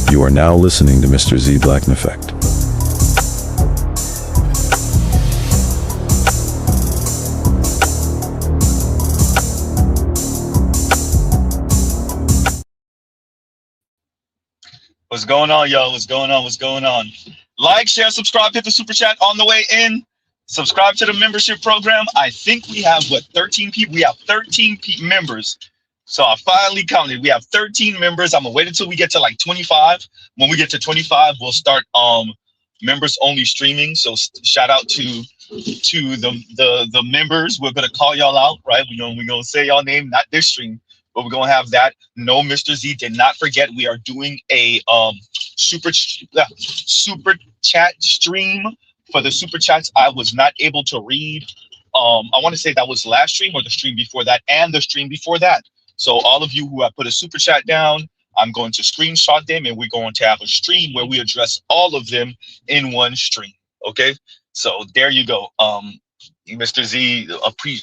You are now listening to Mr. Z Black Effect. What's going on, y'all? What's going on? What's going on? Like, share, subscribe, hit the super chat on the way in. Subscribe to the membership program. I think we have, 13 people? We have 13 members. So I finally counted. We have 13 members. I'm going to wait until we get to like 25. When we get to 25, we'll start members only streaming. So shout out to the members. We're going to call y'all out, right? We're going to say y'all name, not this stream. But we're gonna have that. No, Mr. Z did not forget. We are doing a super chat stream. For the super chats I was not able to read. I want to say that was last stream or the stream before that, and the stream before that. So all of you who have put a super chat down, I'm going to screenshot them, and we're going to have a stream where we address all of them in one stream. Okay, so there you go. Mr. Z,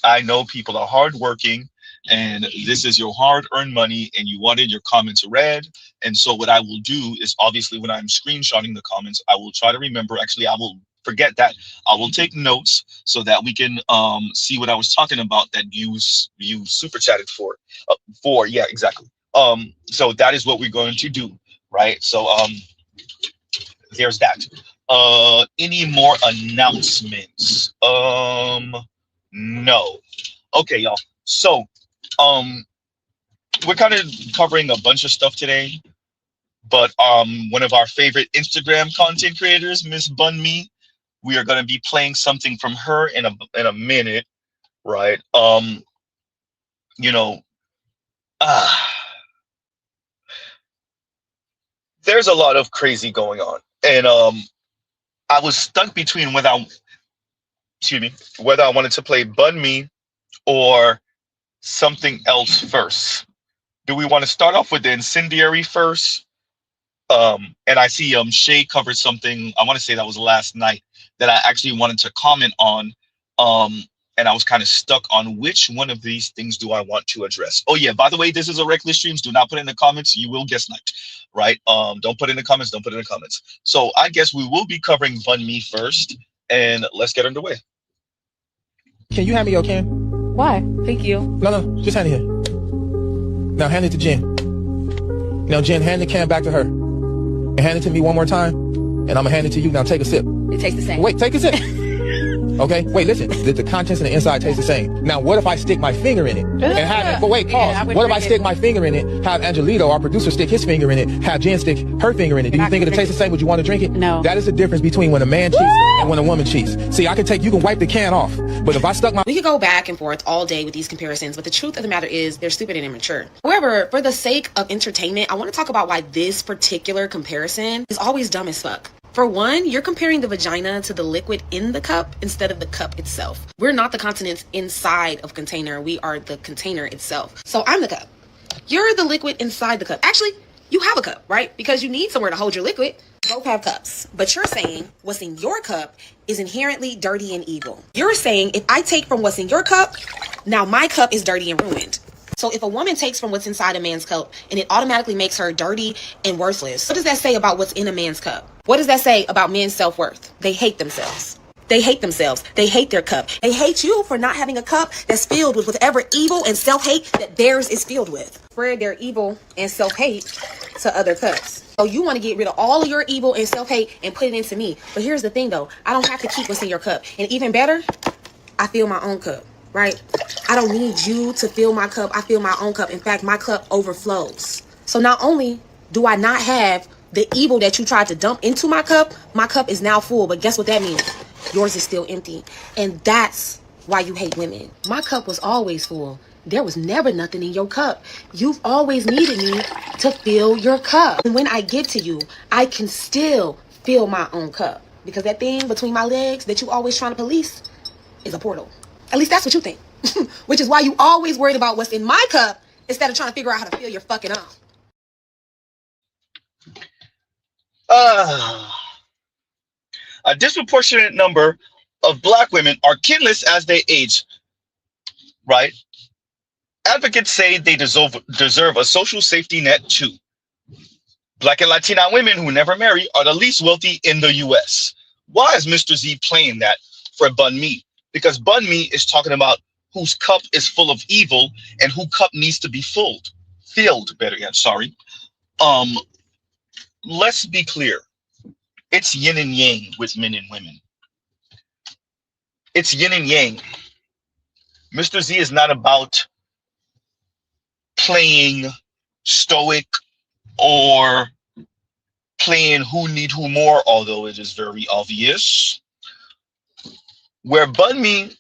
I know people are hardworking. And this is your hard-earned money, and you wanted your comments read. And so what I will do is, obviously, when I'm screenshotting the comments, I will try to remember. Actually, I will forget that. I will take notes so that we can see what I was talking about that you super chatted for. Yeah, exactly. So that is what we're going to do, right? So there's that. Any more announcements? No. Okay, y'all. So we're kind of covering a bunch of stuff today, but one of our favorite Instagram content creators, Miss Bun Me, we are going to be playing something from her in a minute, right? There's a lot of crazy going on, and I was stuck between whether I wanted to play Bun Me or something else first. Do we want to start off with the incendiary first? And I see Shay covered something, I want to say that was last night, that I actually wanted to comment on. And I was kind of stuck on which one of these things do I want to address. Oh yeah, by the way, this is a regular streams. Do not put in the comments. You will get sniped, right? Don't put in the comments. Don't put in the comments. So I guess we will be covering Bun Me first, and let's get underway. Can you hand me your can? Why? Thank you. No, just hand it here. Now hand it to Jen. Now Jen, hand the can back to her. And hand it to me one more time. And I'm gonna hand it to you. Now take a sip. It tastes the same. Wait, take a sip. Okay, wait, listen. The contents and the inside taste the same. Now what if I stick my finger in it? And have it, but wait, pause. Yeah, what if I stick my finger in it, have Angelito, our producer, stick his finger in it, have Jen stick her finger in it? Do you think it'll taste the same? Would you want to drink it? No. That is the difference between when a man cheats and when a woman cheats. See, you can wipe the can off. But if I stuck my... We could go back and forth all day with these comparisons, but the truth of the matter is they're stupid and immature. However, for the sake of entertainment, I want to talk about why this particular comparison is always dumb as fuck. For one, you're comparing the vagina to the liquid in the cup instead of the cup itself. We're not the continents inside of a container. We are the container itself. So I'm the cup. You're the liquid inside the cup. Actually, you have a cup, right? Because you need somewhere to hold your liquid. Both have cups. But you're saying what's in your cup is inherently dirty and evil. You're saying if I take from what's in your cup, now my cup is dirty and ruined. So if a woman takes from what's inside a man's cup and it automatically makes her dirty and worthless, what does that say about what's in a man's cup? What does that say about men's self-worth? They hate themselves. They hate themselves. They hate their cup. They hate you for not having a cup that's filled with whatever evil and self-hate that theirs is filled with. Spread their evil and self-hate to other cups. So you want to get rid of all of your evil and self-hate and put it into me. But here's the thing though, I don't have to keep what's in your cup. And even better, I fill my own cup. Right? I don't need you to fill my cup. I fill my own cup. In fact, my cup overflows. So not only do I not have the evil that you tried to dump into my cup is now full. But guess what that means? Yours is still empty. And that's why you hate women. My cup was always full. There was never nothing in your cup. You've always needed me to fill your cup. And when I give to you, I can still fill my own cup. Because that thing between my legs that you always trying to police is a portal. At least that's what you think. Which is why you always worried about what's in my cup instead of trying to figure out how to fill your fucking own. A disproportionate number of Black women are kinless as they age, right? Advocates say they deserve a social safety net too. Black and Latina women who never marry are the least wealthy in the US. Why is Mr. Z playing that for Bun Me? Because Bun Me is talking about whose cup is full of evil and who cup needs to be filled. Filled, better yet, sorry. Let's be clear. It's yin and yang with men and women. It's yin and yang. Mr. Z is not about playing stoic or playing who need who more, although it is very obvious. Where Bun Me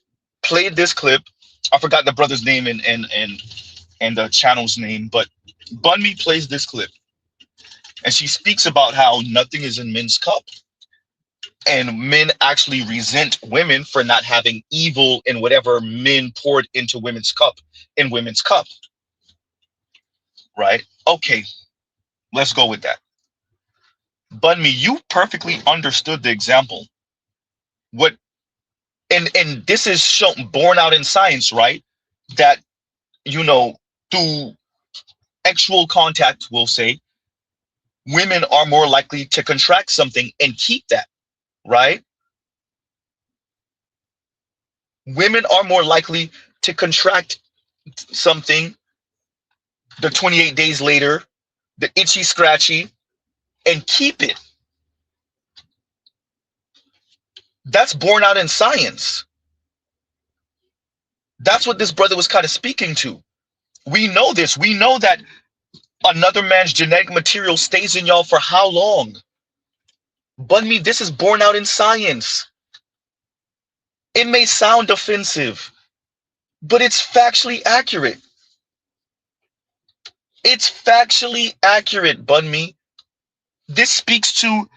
played this clip, I forgot the brother's name and the channel's name, but Bun Me plays this clip, and she speaks about how nothing is in men's cup, and men actually resent women for not having evil in whatever men poured into women's cup, right? Okay, let's go with that. Bun Me, you perfectly understood the example. What, and this is shown, borne out in science, right? That, through actual contact, we'll say, women are more likely to contract something and keep that, right? Women are more likely to contract something the 28 days later, the itchy, scratchy, and keep it. That's borne out in science. That's what this brother was kind of speaking to. We know this. We know that another man's genetic material stays in y'all for how long? Bun Me, this is borne out in science. It may sound offensive, but it's factually accurate. It's factually accurate, Bun Me. This speaks to,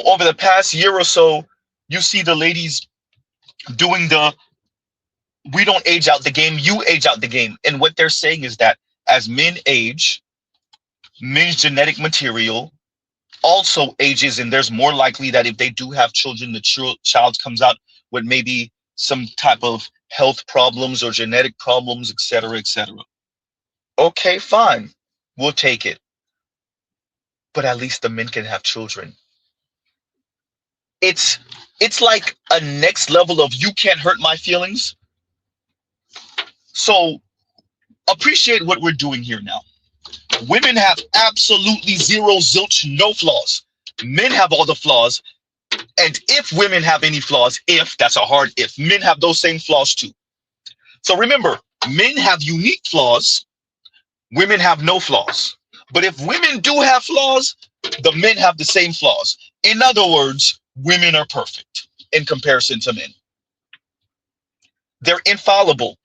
over the past year or so, you see the ladies doing the, we don't age out the game, you age out the game. And what they're saying is that as men age, men's genetic material also ages, and there's more likely that if they do have children, the child comes out with maybe some type of health problems or genetic problems, etc., etc. Okay, fine, we'll take it. But at least the men can have children. It's like a next level of you can't hurt my feelings. So appreciate what we're doing here now. Women have absolutely zero, zilch, no flaws. Men have all the flaws. And if women have any flaws, that's a hard if, men have those same flaws too. So remember, men have unique flaws. Women have no flaws. But if women do have flaws, the men have the same flaws. In other words, women are perfect in comparison to men. They're infallible.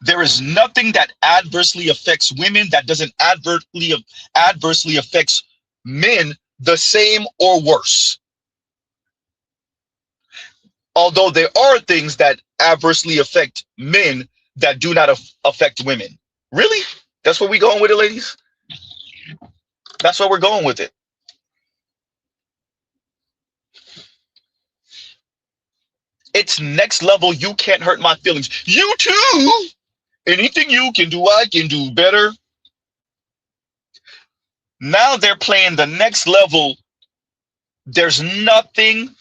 There is nothing that adversely affects women that doesn't adversely affects men the same or worse. Although there are things that adversely affect men that do not affect women. Really? That's where we're going with it, ladies? That's where we're going with it. It's next level. You can't hurt my feelings. You too. Anything you can do, I can do better. Now they're playing the next level. There's nothing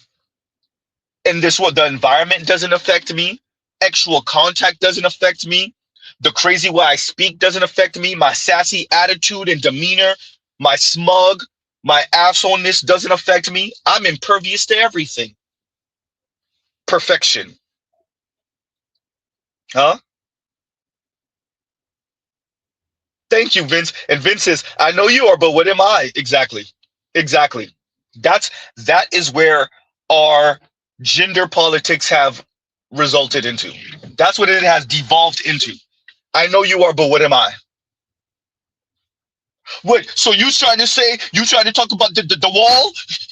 in this world. The environment doesn't affect me. Actual contact doesn't affect me. The crazy way I speak doesn't affect me. My sassy attitude and demeanor, my smug, my assholeness doesn't affect me. I'm impervious to everything. Perfection. Huh? Thank you, Vince. And Vince says, I know you are, but what am I? Exactly. Exactly. That is where our gender politics have resulted into. That's what it has devolved into. I know you are, but what am I? Wait, so you trying to talk about the wall?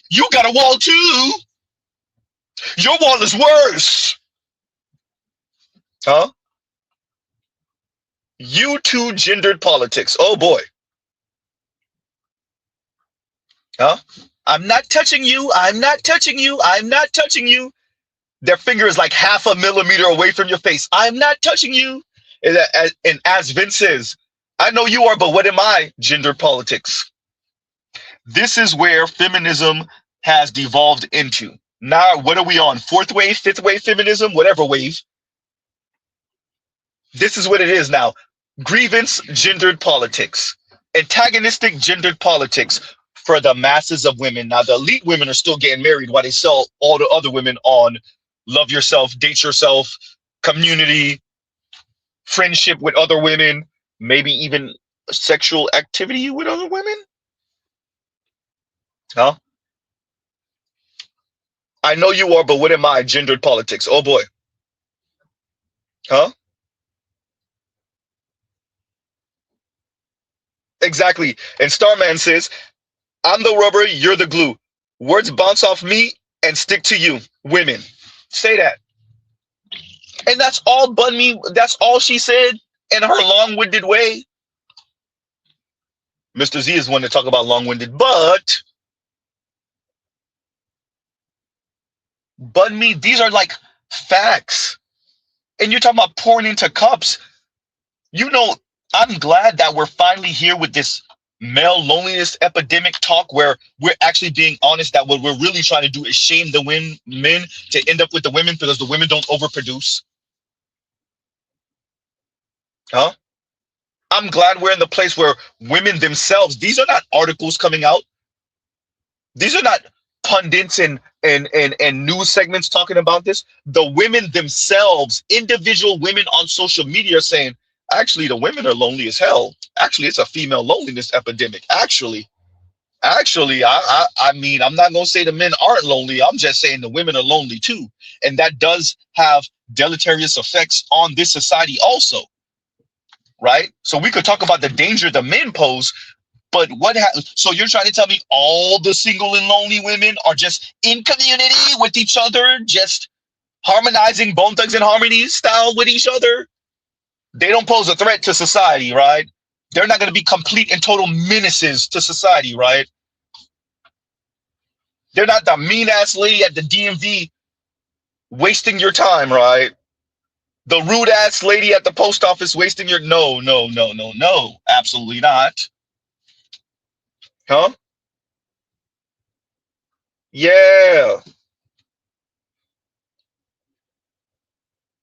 You got a wall too. Your wall is worse. Huh? You two gendered politics. Oh boy. Huh? I'm not touching you. I'm not touching you. I'm not touching you. Their finger is like 0.5 millimeter away from your face. I'm not touching you. And as Vince says, I know you are, but what am I? Gender politics. This is where feminism has devolved into. Now, what are we on? Fourth wave, fifth wave feminism, whatever wave. This is what it is now. Grievance gendered politics. Antagonistic gendered politics for the masses of women. Now, the elite women are still getting married while they sell all the other women on love yourself, date yourself, community, friendship with other women, maybe even sexual activity with other women. Huh? I know you are, but what am I? Gendered politics. Oh boy. Huh? Exactly. And Starman says, I'm the rubber, you're the glue. Words bounce off me and stick to you. Women. Say that. And that's all Bunmi, that's all she said in her long-winded way. Mr. Z is one to talk about long-winded, but Bunmi, these are like facts. And you're talking about pouring into cups. You know, I'm glad that we're finally here with this male loneliness epidemic talk where we're actually being honest that what we're really trying to do is shame the men to end up with the women because the women don't overproduce. Huh? I'm glad we're in the place where women themselves, these are not articles coming out. These are not pundits and news segments talking about this. The women themselves, individual women on social media are saying, actually, the women are lonely as hell. Actually, it's a female loneliness epidemic. Actually, I mean, I'm not going to say the men aren't lonely. I'm just saying the women are lonely too. And that does have deleterious effects on this society also. Right? So we could talk about the danger the men pose, but so you're trying to tell me all the single and lonely women are just in community with each other, just harmonizing Bone Thugs and Harmony style with each other? They don't pose a threat to society, right? They're not going to be complete and total menaces to society, right? They're not the mean ass lady at the DMV wasting your time, right? The rude ass lady at the post office wasting your no, absolutely not. Huh? Yeah.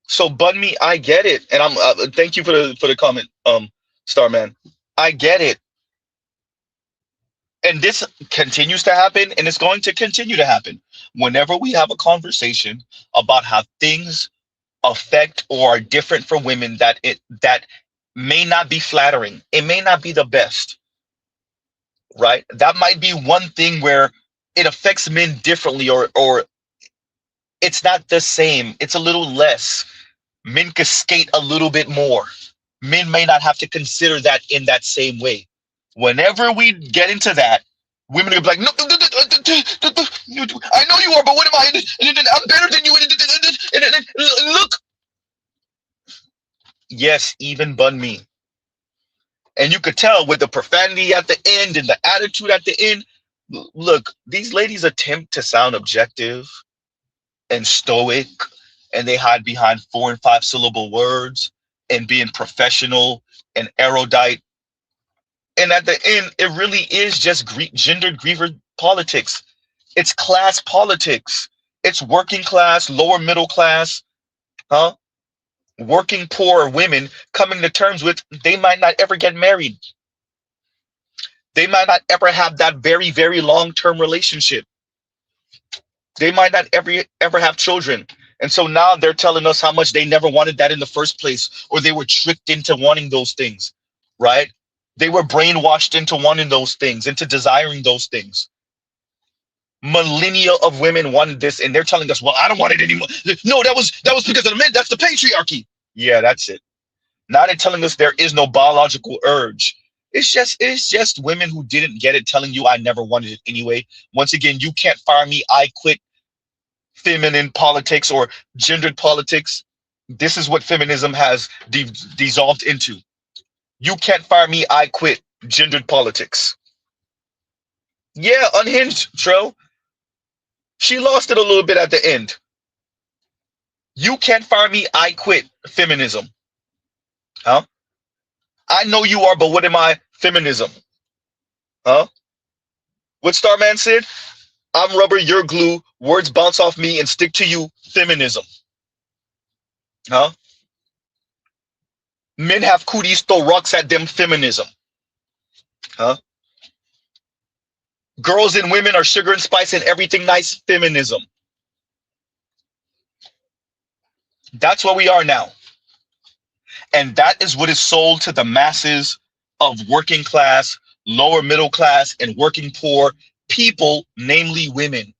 So Bunmi, I get it, and I'm thank you for the comment, Starman. I get it, and this continues to happen, and it's going to continue to happen whenever we have a conversation about how things affect or are different for women that may not be flattering. It may not be the best, right? That might be one thing where it affects men differently, or it's not the same. It's a little less. Men can skate a little bit more. Men may not have to consider that in that same way. Whenever we get into that, women will be like, no, I know you are, but what am I? I'm better than you. Look. Yes, even Bunmi. And you could tell with the profanity at the end and the attitude at the end. Look, these ladies attempt to sound objective and stoic, and they hide behind 4 and 5 syllable words and being professional and erudite. And at the end, it really is just gendered griever politics. It's class politics. It's working class, lower middle class, huh? Working poor women coming to terms with they might not ever get married. They might not ever have that very, very long-term relationship. They might not ever have children. And so now they're telling us how much they never wanted that in the first place, or they were tricked into wanting those things, right? They were brainwashed into wanting those things, into desiring those things. Millennia of women wanted this, and they're telling us, well, I don't want it anymore. No, that was because of the men. That's the patriarchy. Yeah, that's it. Now they're telling us there is no biological urge. It's just women who didn't get it telling you I never wanted it anyway. Once again, you can't fire me. I quit feminine politics or gendered politics. This is what feminism has dissolved into. You can't fire me. I quit gendered politics. Yeah, unhinged, Tro. She lost it a little bit at the end. You can't fire me. I quit feminism. Huh? I know you are, but what am I? Feminism. Huh? What Starman said? I'm rubber, you're glue. Words bounce off me and stick to you. Feminism. Huh? Men have cooties, throw rocks at them. Feminism. Huh? Girls and women are sugar and spice and everything nice. Feminism. That's what we are now. And that is what is sold to the masses of working class, lower middle class, and working poor people, namely women.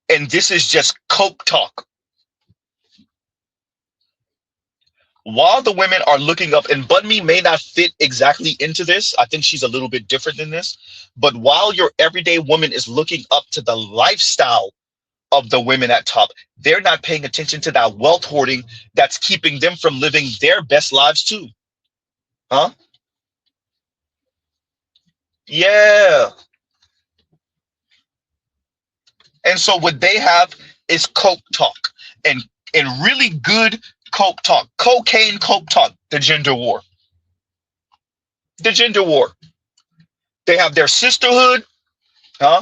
And this is just coke talk. While the women are looking up, and Bunmi may not fit exactly into this, I think she's a little bit different than this, but while your everyday woman is looking up to the lifestyle of the women at top, they're not paying attention to that wealth hoarding that's keeping them from living their best lives too. Huh? Yeah. And so what they have is coke talk, and really good coke talk, cocaine coke talk, the gender war. The gender war. They have their sisterhood, huh?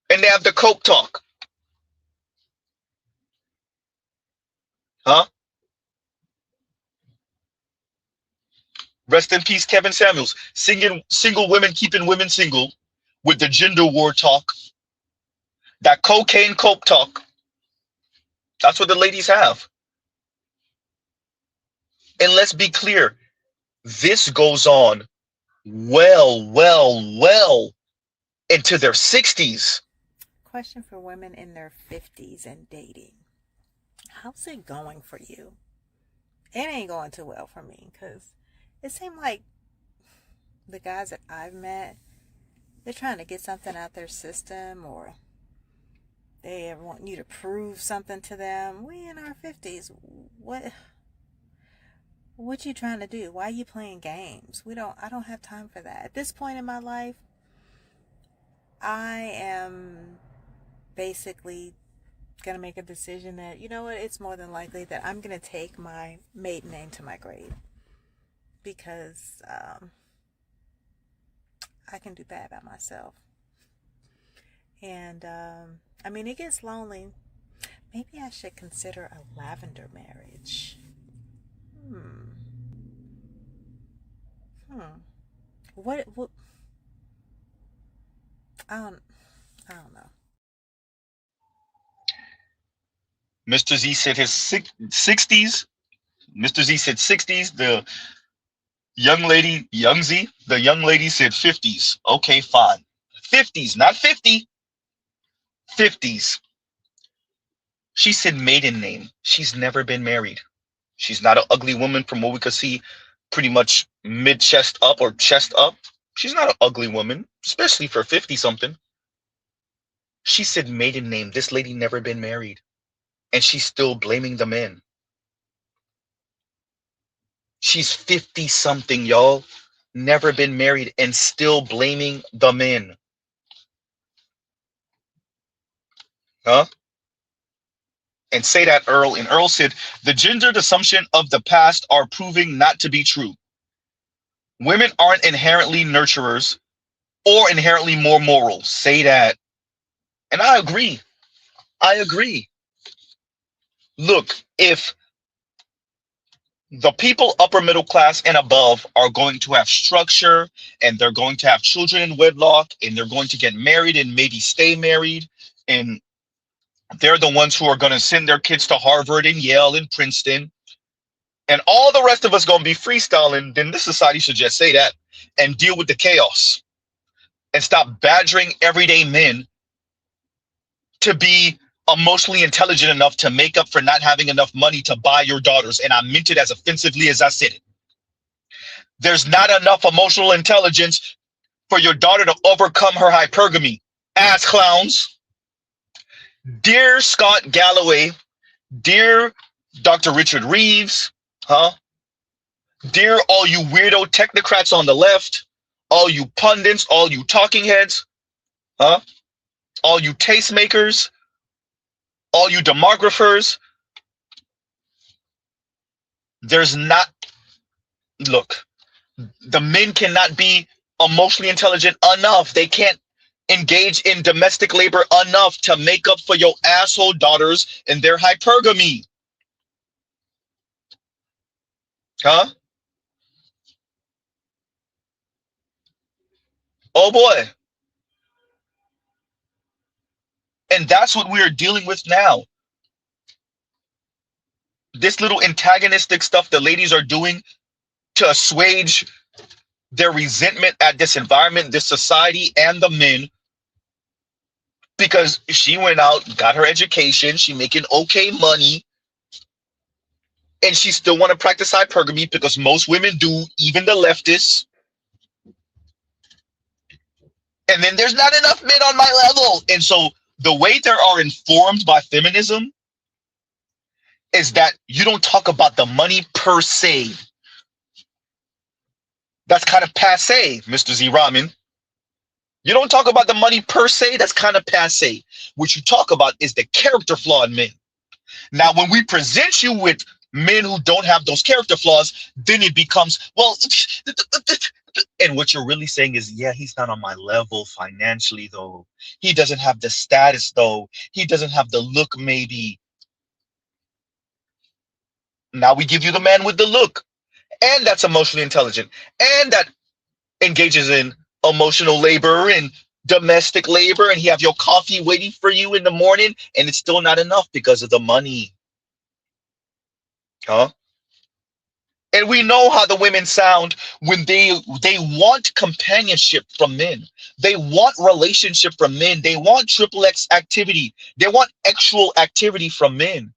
And they have the coke talk. Huh? Rest in peace, Kevin Samuels. Single women keeping women single with the gender war talk. That cocaine coke talk. That's what the ladies have. And let's be clear, this goes on well into their 60s. Question for women in their 50s and dating. How's it going for you? It ain't going too well for me, because it seemed like the guys that I've met, they're trying to get something out their system, or they want you to prove something to them. We in our 50s, what you trying to do? Why are you playing games? I don't have time for that. At this point in my life, I am basically going to make a decision that, you know what, it's more than likely that I'm going to take my maiden name to my grave, because I can do bad by myself. And I mean, it gets lonely. Maybe I should consider a lavender marriage. What I don't know. Mr. Z said his 60s. Mr. Z said 60s. The young lady, young Z, the young lady said 50s. Okay, fine. 50s, not 50. 50s. She said maiden name. She's never been married. She's not an ugly woman from what we could see, pretty much mid-chest up or chest up. She's not an ugly woman, especially for 50-something. She said maiden name. This lady never been married. And she's still blaming the men. She's 50-something, y'all. Never been married and still blaming the men. Huh? And say that, Earl. And Earl said, the gendered assumption of the past are proving not to be true. Women aren't inherently nurturers or inherently more moral. Say that. And I agree. I agree. Look, if the people upper middle class and above are going to have structure, and they're going to have children in wedlock, and they're going to get married and maybe stay married, and they're the ones who are going to send their kids to Harvard and Yale and Princeton, and all the rest of us going to be freestyling, then this society should just say that and deal with the chaos and stop badgering everyday men to be emotionally intelligent enough to make up for not having enough money to buy your daughters. And I meant it as offensively as I said it. There's not enough emotional intelligence for your daughter to overcome her hypergamy. Ass clowns. Dear Scott Galloway, dear Dr. Richard Reeves, huh? Dear all you weirdo technocrats on the left, all you pundits, all you talking heads, huh? All you tastemakers, all you demographers, there's not, look, The men cannot be emotionally intelligent enough. They can't engage in domestic labor enough to make up for your asshole daughters and their hypergamy. Huh? Oh boy. And that's what we're dealing with now. This little antagonistic stuff the ladies are doing to assuage their resentment at this environment, this society, and the men, because she went out, got her education, she making okay money, and she still want to practice hypergamy because most women do, even the leftists. And then there's not enough men on my level. And so the way they are informed by feminism is that you don't talk about the money per se. That's kind of passe, Mr. Z Ramen. You don't talk about the money per se. That's kind of passe. What you talk about is the character flaw in men. Now, when we present you with men who don't have those character flaws, then it becomes, well, and what you're really saying is, yeah, he's not on my level financially, though. He doesn't have the status, though. He doesn't have the look, maybe. Now we give you the man with the look, and that's emotionally intelligent, and that engages in emotional labor and domestic labor, and he have your coffee waiting for you in the morning, and it's still not enough because of the money. Huh? And we know how the women sound when they want companionship from men. They want relationship from men. They want triple X activity. They want actual activity from men.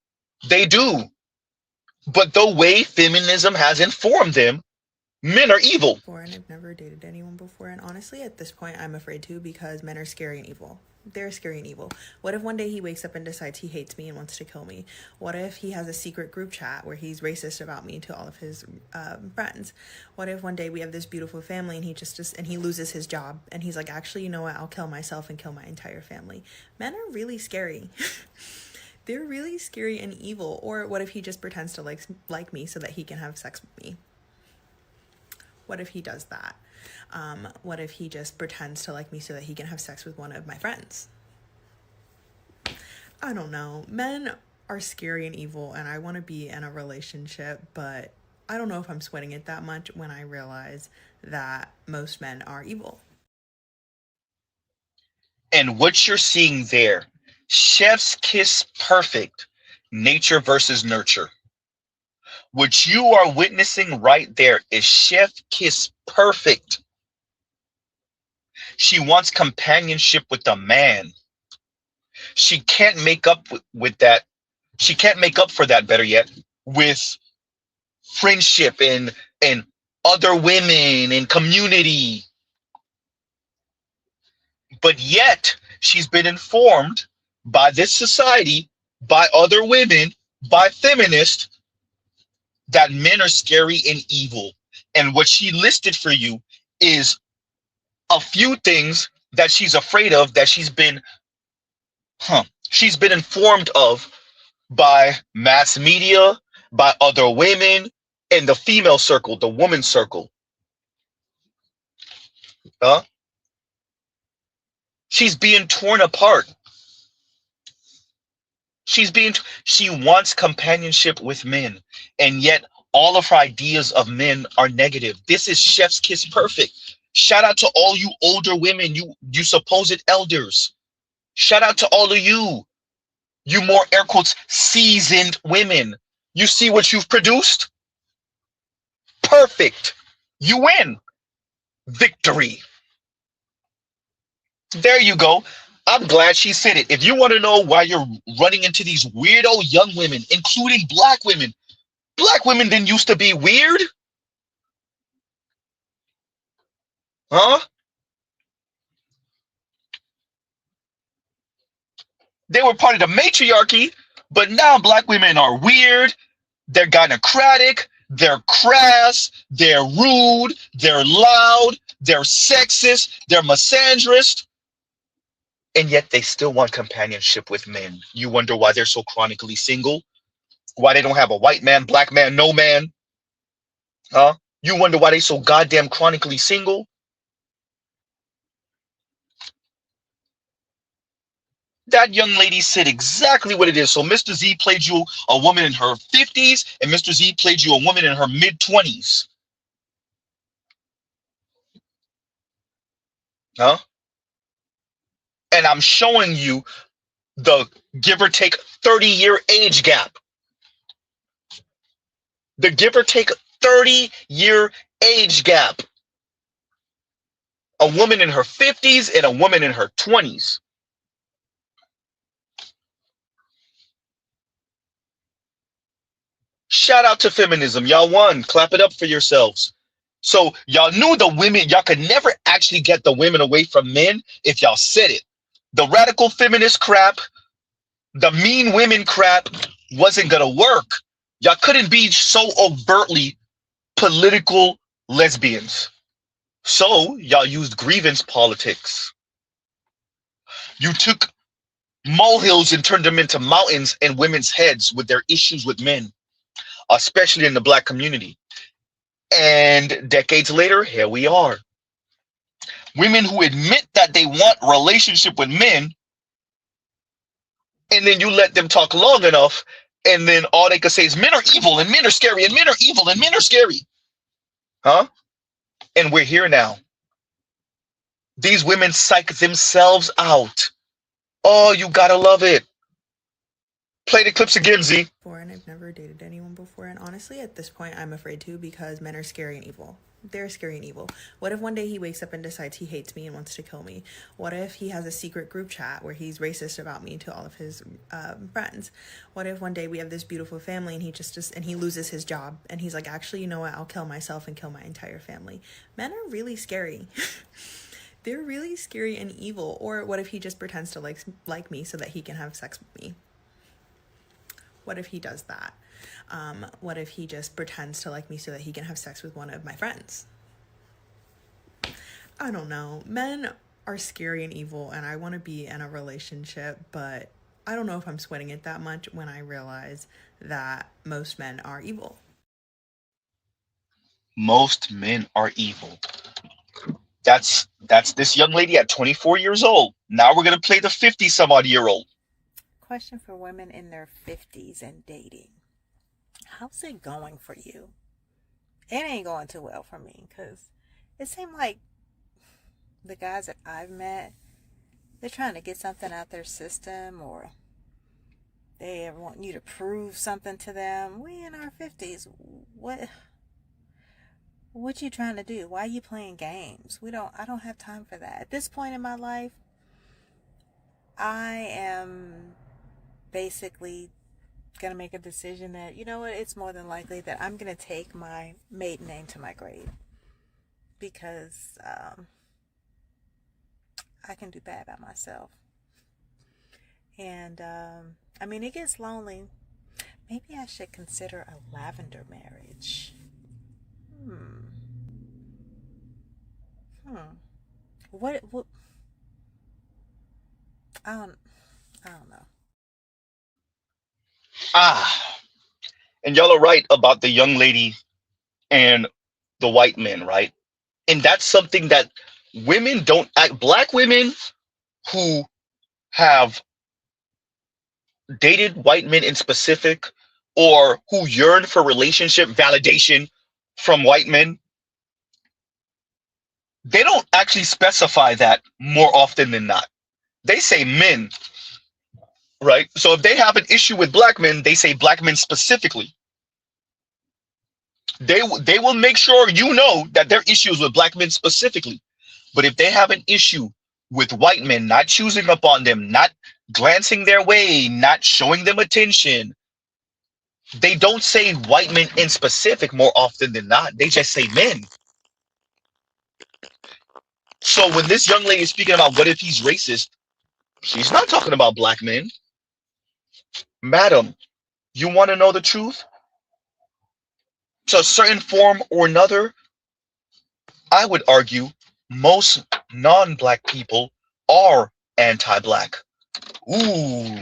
They do. But the way feminism has informed them, men are evil. And I've never dated anyone before, and honestly at this point I'm afraid to, because men are scary and evil. They're scary and evil. What if one day he wakes up and decides he hates me and wants to kill me? What if he has a secret group chat where he's racist about me to all of his friends? What if one day we have this beautiful family and he loses his job and he's like, actually, you know what, I'll kill myself and kill my entire family? Men are really scary. They're really scary and evil. Or what if he just pretends to like me so that he can have sex with me? What if he does that? What if he just pretends to like me so that he can have sex with one of my friends? I don't know. Men are scary and evil, and I want to be in a relationship, but I don't know if I'm sweating it that much when I realize that most men are evil. And what you're seeing there, chef's kiss perfect, nature versus nurture. What you are witnessing right there is chef kiss perfect. She wants companionship with a man. She can't make up with that. She can't make up for that, better yet, with friendship and other women and community. But yet she's been informed by this society, by other women, by feminists, that men are scary and evil. And what she listed for you is a few things that she's afraid of, that she's been informed of by mass media, by other women, in the female circle, the woman circle. She's being torn apart. She wants companionship with men, and yet all of her ideas of men are negative. This is chef's kiss perfect. Shout out to all you older women, you supposed elders. Shout out to all of you more air quotes seasoned women. You see what you've produced? Perfect. You win. Victory. There you go. I'm glad she said it. If you want to know why you're running into these weirdo young women, including black women didn't used to be weird. Huh? They were part of the matriarchy, but now black women are weird. They're gynocratic. They're crass. They're rude. They're loud. They're sexist. They're misandrist. And yet they still want companionship with men. You wonder why they're so chronically single? Why they don't have a white man, black man, no man? Huh? You wonder why they so goddamn chronically single? That young lady said exactly what it is. So Mr. Z played you a woman in her 50s, and Mr. Z played you a woman in her mid-20s. Huh? And I'm showing you the give or take 30-year age gap. The give or take 30-year age gap. A woman in her 50s and a woman in her 20s. Shout out to feminism. Y'all won. Clap it up for yourselves. So y'all knew the women, y'all could never actually get the women away from men if y'all said it. The radical feminist crap, the mean women crap wasn't gonna work. Y'all couldn't be so overtly political lesbians. So y'all used grievance politics. You took molehills and turned them into mountains in women's heads with their issues with men, especially in the black community. And decades later, here we are. Women who admit that they want relationship with men, and then you let them talk long enough, and then all they could say is men are evil and men are scary and men are evil and men are scary. Huh? And we're here now. These women psych themselves out. Oh, you gotta love it. Play the clips again, Z. And I've never dated anyone before, and honestly at this point I'm afraid to, because men are scary and evil. They're scary and evil. What if one day he wakes up and decides he hates me and wants to kill me? What if he has a secret group chat where he's racist about me to all of his friends? What if one day we have this beautiful family and he loses his job and he's like, actually, you know what, I'll kill myself and kill my entire family? Men are really scary. They're really scary and evil. Or what if he just pretends to like me so that he can have sex with me? What if he does that? What if he just pretends to like me so that he can have sex with one of my friends? I don't know. Men are scary and evil, and I want to be in a relationship, but I don't know if I'm sweating it that much when I realize that most men are evil. Most men are evil. That's this young lady at 24 years old. Now we're gonna play the 50-some-odd-year-old. Question for women in their 50s and dating. How's it going for you? It ain't going too well for me, because it seemed like the guys that I've met, they're trying to get something out their system, or they want you to prove something to them. We in our 50s. What you trying to do? Why are you playing games? I don't have time for that. At this point in my life, I am basically going to make a decision that, you know what, it's more than likely that I'm going to take my maiden name to my grave, because I can do bad by myself. And I mean, it gets lonely. Maybe I should consider a lavender marriage. What I don't know. And y'all are right about the young lady and the white men, right? And that's something that women don't act. Black women who have dated white men in specific, or who yearn for relationship validation from white men, they don't actually specify that more often than not. They say men, right? So if they have an issue with black men, they say black men specifically. They will make sure you know that their issues with black men specifically. But if they have an issue with white men not choosing up on them, not glancing their way, not showing them attention, they don't say white men in specific more often than not. They just say men. So when this young lady is speaking about what if he's racist, she's not talking about black men. Madam, you want to know the truth? To a certain form or another, I would argue most non-black people are anti-black. Ooh.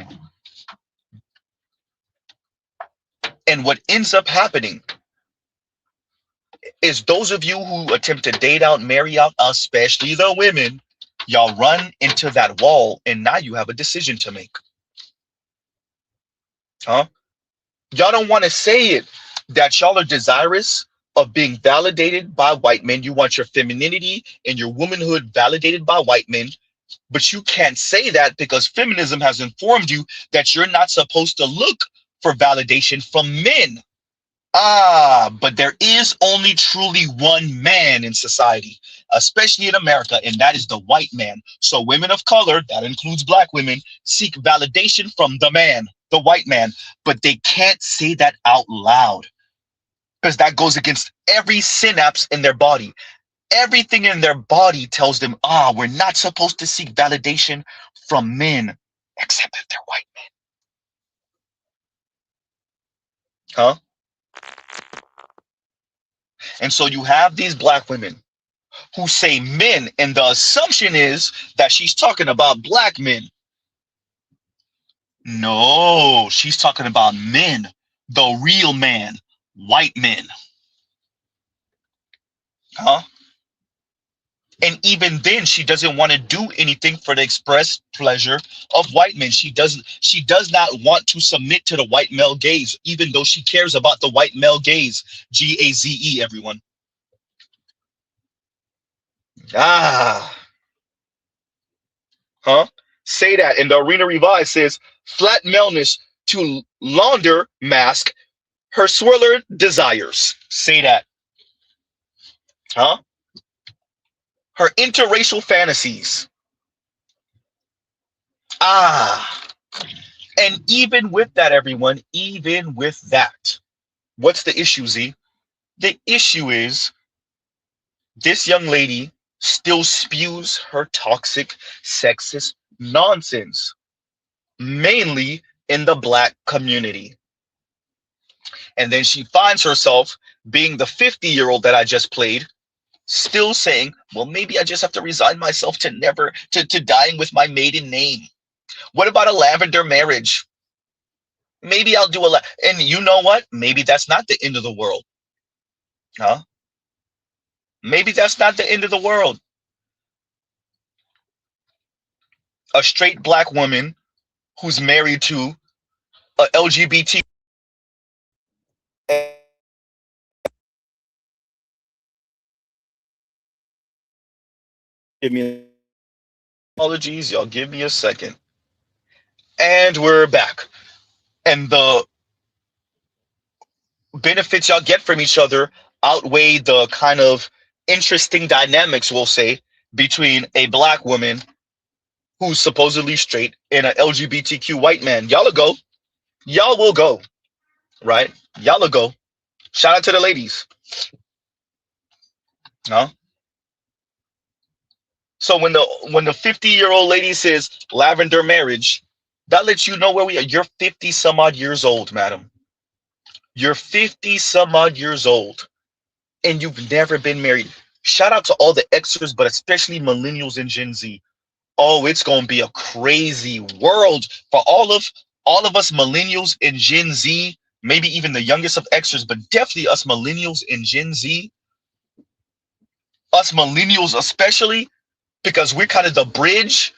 And what ends up happening is those of you who attempt to date out, marry out, especially the women, y'all run into that wall, and now you have a decision to make. Huh? Y'all don't want to say it that y'all are desirous of being validated by white men. You want your femininity and your womanhood validated by white men, but you can't say that because feminism has informed you that you're not supposed to look for validation from men. But there is only truly one man in society, especially in America, and that is the white man. So women of color, that includes black women, seek validation from the man, the white man, but they can't say that out loud because that goes against every synapse in their body. Everything in their body tells them, we're not supposed to seek validation from men, except if they're white men. Huh? And so you have these black women who say men, and the assumption is that she's talking about black men. No, she's talking about men, the real man, white men. Huh? And even then, she doesn't want to do anything for the express pleasure of white men. She does not want to submit to the white male gaze, even though she cares about the white male gaze. Gaze, everyone. Huh? Say that. And the Arena Revised says, flat maleness to launder mask her swirler desires. Say that. Huh? Her interracial fantasies. And even with that, everyone, even with that, what's the issue, Z? The issue is this young lady still spews her toxic, sexist nonsense, mainly in the black community. And then she finds herself being the 50-year-old that I just played, still saying, well, maybe I just have to resign myself to dying with my maiden name. What about a lavender marriage? Maybe I'll do and you know what? Maybe that's not the end of the world. Huh? Maybe that's not the end of the world. A straight black woman who's married to a LGBT. Give me apologies, y'all give me a second. And we're back. And the benefits y'all get from each other outweigh the kind of interesting dynamics, we'll say, between a black woman who's supposedly straight and an LGBTQ white man. Y'all will go. Y'all will go. Right? Y'all will go. Shout out to the ladies. Huh? So when the 50-year-old lady says lavender marriage, that lets you know where we are. You're 50 some odd years old, madam. You're 50 some odd years old and you've never been married. Shout out to all the Xers, but especially millennials and Gen Z. Oh, it's going to be a crazy world for all of us millennials and Gen Z, maybe even the youngest of Xers, but definitely us millennials and Gen Z. Us millennials especially, because we're kind of the bridge.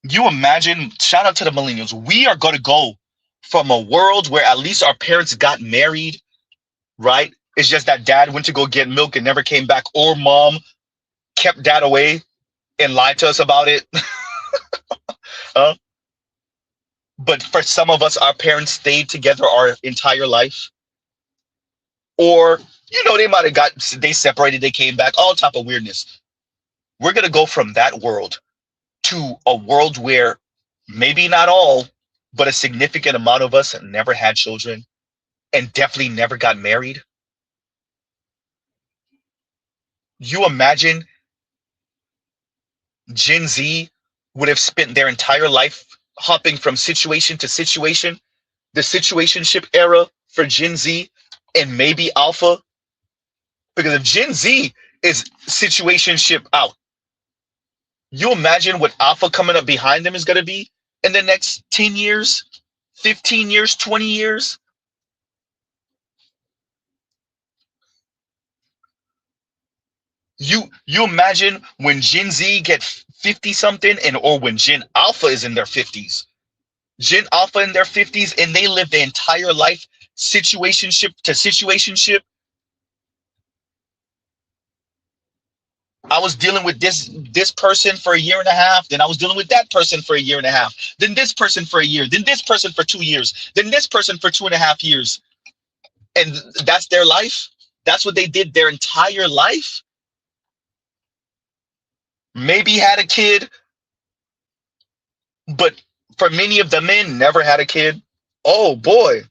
You imagine, shout out to the millennials. We are going to go from a world where at least our parents got married, right? It's just that dad went to go get milk and never came back, or mom kept dad away and lied to us about it. But for some of us, our parents stayed together our entire life. Or, they might have they separated, they came back, all type of weirdness. We're going to go from that world to a world where maybe not all, but a significant amount of us never had children and definitely never got married. You imagine Gen Z would have spent their entire life hopping from situation to situation, the situationship era for Gen Z and maybe Alpha. Because if Gen Z is situationship out, you imagine what Alpha coming up behind them is going to be in the next 10 years, 15 years, 20 years. You imagine when Gen Z get 50 something, and or when Gen Alpha is in their 50s. Gen Alpha in their 50s, and they live their entire life situationship to situationship. I was dealing with this person for a year and a half, then I was dealing with that person for a year and a half, then this person for a year, then this person for 2 years, then this person for 2.5 years. And that's their life. That's what they did their entire life. Maybe had a kid, but for many of the men, never had a kid. Oh boy.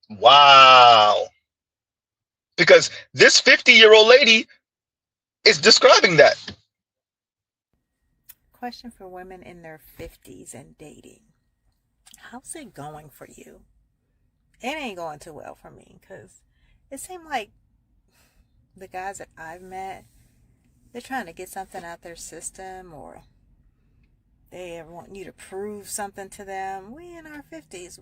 Wow. Because this 50-year-old lady is describing that. Question for women in their 50s and dating. How's it going for you? It ain't going too well for me because it seemed like the guys that I've met, they're trying to get something out their system, or they want you to prove something to them. We in our 50s.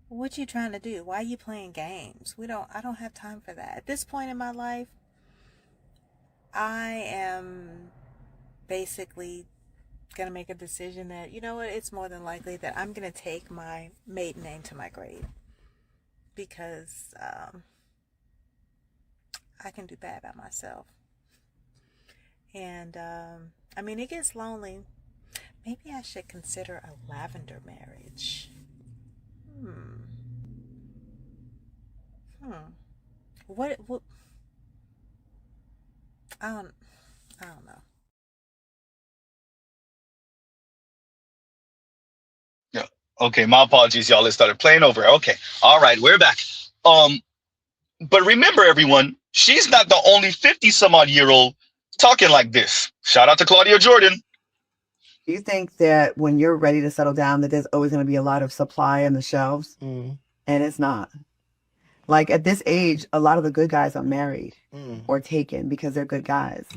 What you trying to do? Why are you playing games? I don't have time for that. At this point in my life, I am basically going to make a decision that, you know what, it's more than likely that I'm going to take my maiden name to my grave, because I can do bad by myself. And I mean, it gets lonely. Maybe I should consider a lavender marriage. What I don't know. Yeah. Okay, my apologies, y'all. It started playing over. Okay. All right, we're back. But remember, everyone, she's not the only 50 some odd year old talking like this. Shout out to Claudia Jordan. Do you think that when you're ready to settle down, that there's always going to be a lot of supply on the shelves? And it's not. Like at this age, a lot of the good guys are married or taken because they're good guys.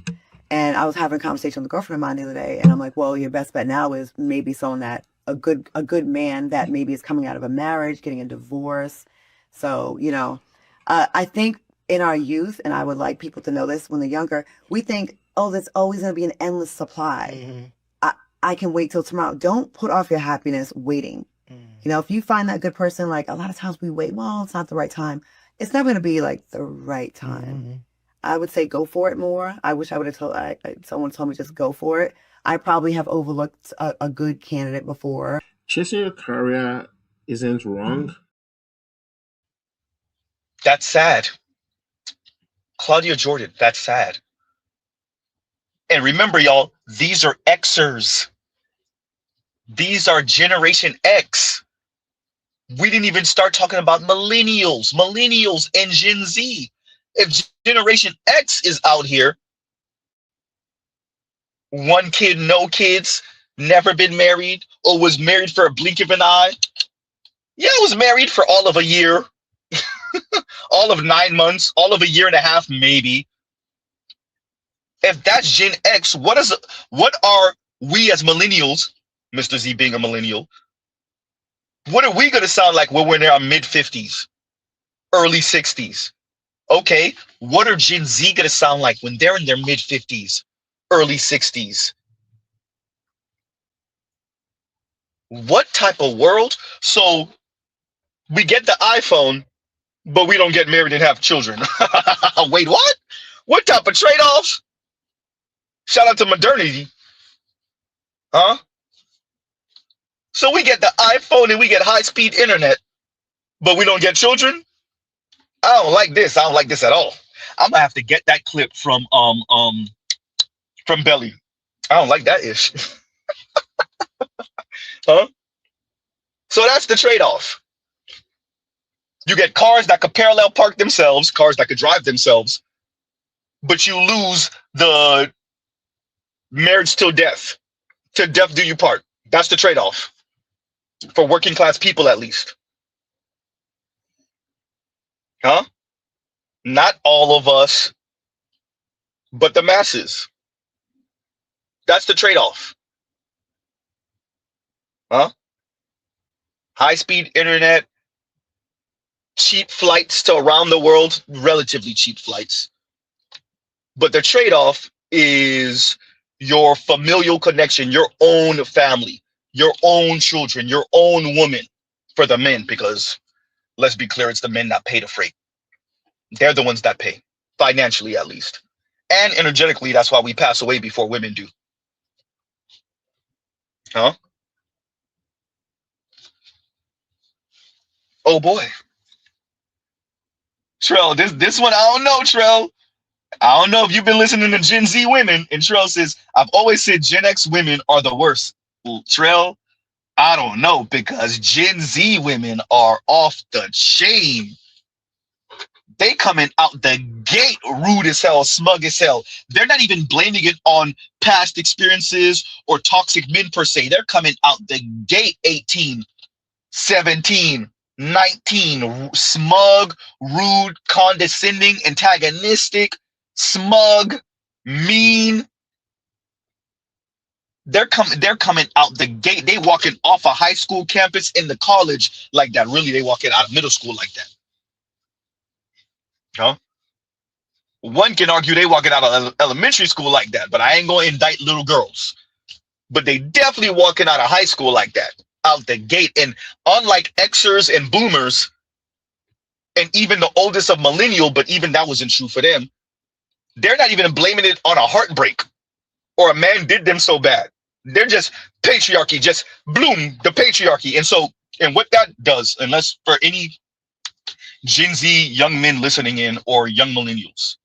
And I was having a conversation with a girlfriend of mine the other day, and I'm like, well, your best bet now is maybe someone that a good man that maybe is coming out of a marriage, getting a divorce. So, you know, I think in our youth, and I would like people to know this when they're younger, we think, oh, there's always going to be an endless supply. I can wait till tomorrow. Don't put off your happiness waiting. You know, if you find that good person, like a lot of times we wait, well, it's not the right time. It's not going to be like the right time. I would say go for it more. I wish I would have told someone told me just go for it. I probably have overlooked a good candidate before. Chasing your career isn't wrong. That's sad. Claudia Jordan, that's sad. And remember, y'all, these are Xers. These are Generation X. We didn't even start talking about millennials and Gen Z. If Generation X is out here, one kid, no kids, never been married, or was married for a blink of an eye. Yeah, I was married for all of a year, all of 9 months, all of a year and a half, maybe. If that's Gen X, what are we as millennials, Mr. Z being a millennial, what are we going to sound like when we're in our mid-50s, early 60s? Okay, what are Gen Z going to sound like when they're in their mid-50s, early 60s? What type of world? So we get the iPhone, but we don't get married and have children. Wait, what? What type of trade-offs? Shout out to modernity. Huh? So we get the iPhone and we get high-speed internet, but we don't get children? I don't like this. I don't like this at all. I'm gonna have to get that clip from Belly. I don't like that ish. Huh? So that's the trade-off. You get cars that could parallel park themselves, cars that could drive themselves, but you lose the marriage till death. Till death do you part. That's the trade-off. For working class people, at least. Huh? Not all of us, but the masses. That's the trade-off. Huh? high-speed internet, cheap flights to around the world, relatively cheap flights. But the trade-off is your familial connection, your own family, your own children, your own woman for the men, because let's be clear, it's the men that pay the freight. They're the ones that pay, financially at least. And energetically, that's why we pass away before women do. Huh? Oh boy. Trell, this one, I don't know, Trell. I don't know if you've been listening to Gen Z women. And Trell says, I've always said Gen X women are the worst. Well, Trell, I don't know, because Gen Z women are off the chain. They coming out the gate rude as hell, smug as hell. They're not even blaming it on past experiences or toxic men per se. They're coming out the gate 18, 17, 19, smug, rude, condescending, antagonistic, smug, mean. They're coming out the gate. They walking off a high school campus in the college like that. Really, they walking out of middle school like that. Huh? One can argue they walking out of elementary school like that, but I ain't going to indict little girls. But they definitely walking out of high school like that, out the gate. And unlike Xers and Boomers, and even the oldest of millennial, but even that wasn't true for them, they're not even blaming it on a heartbreak or a man did them so bad. They're just patriarchy, just bloom, the patriarchy. And so, and what that does, unless for any Gen Z young men listening in or young millennials,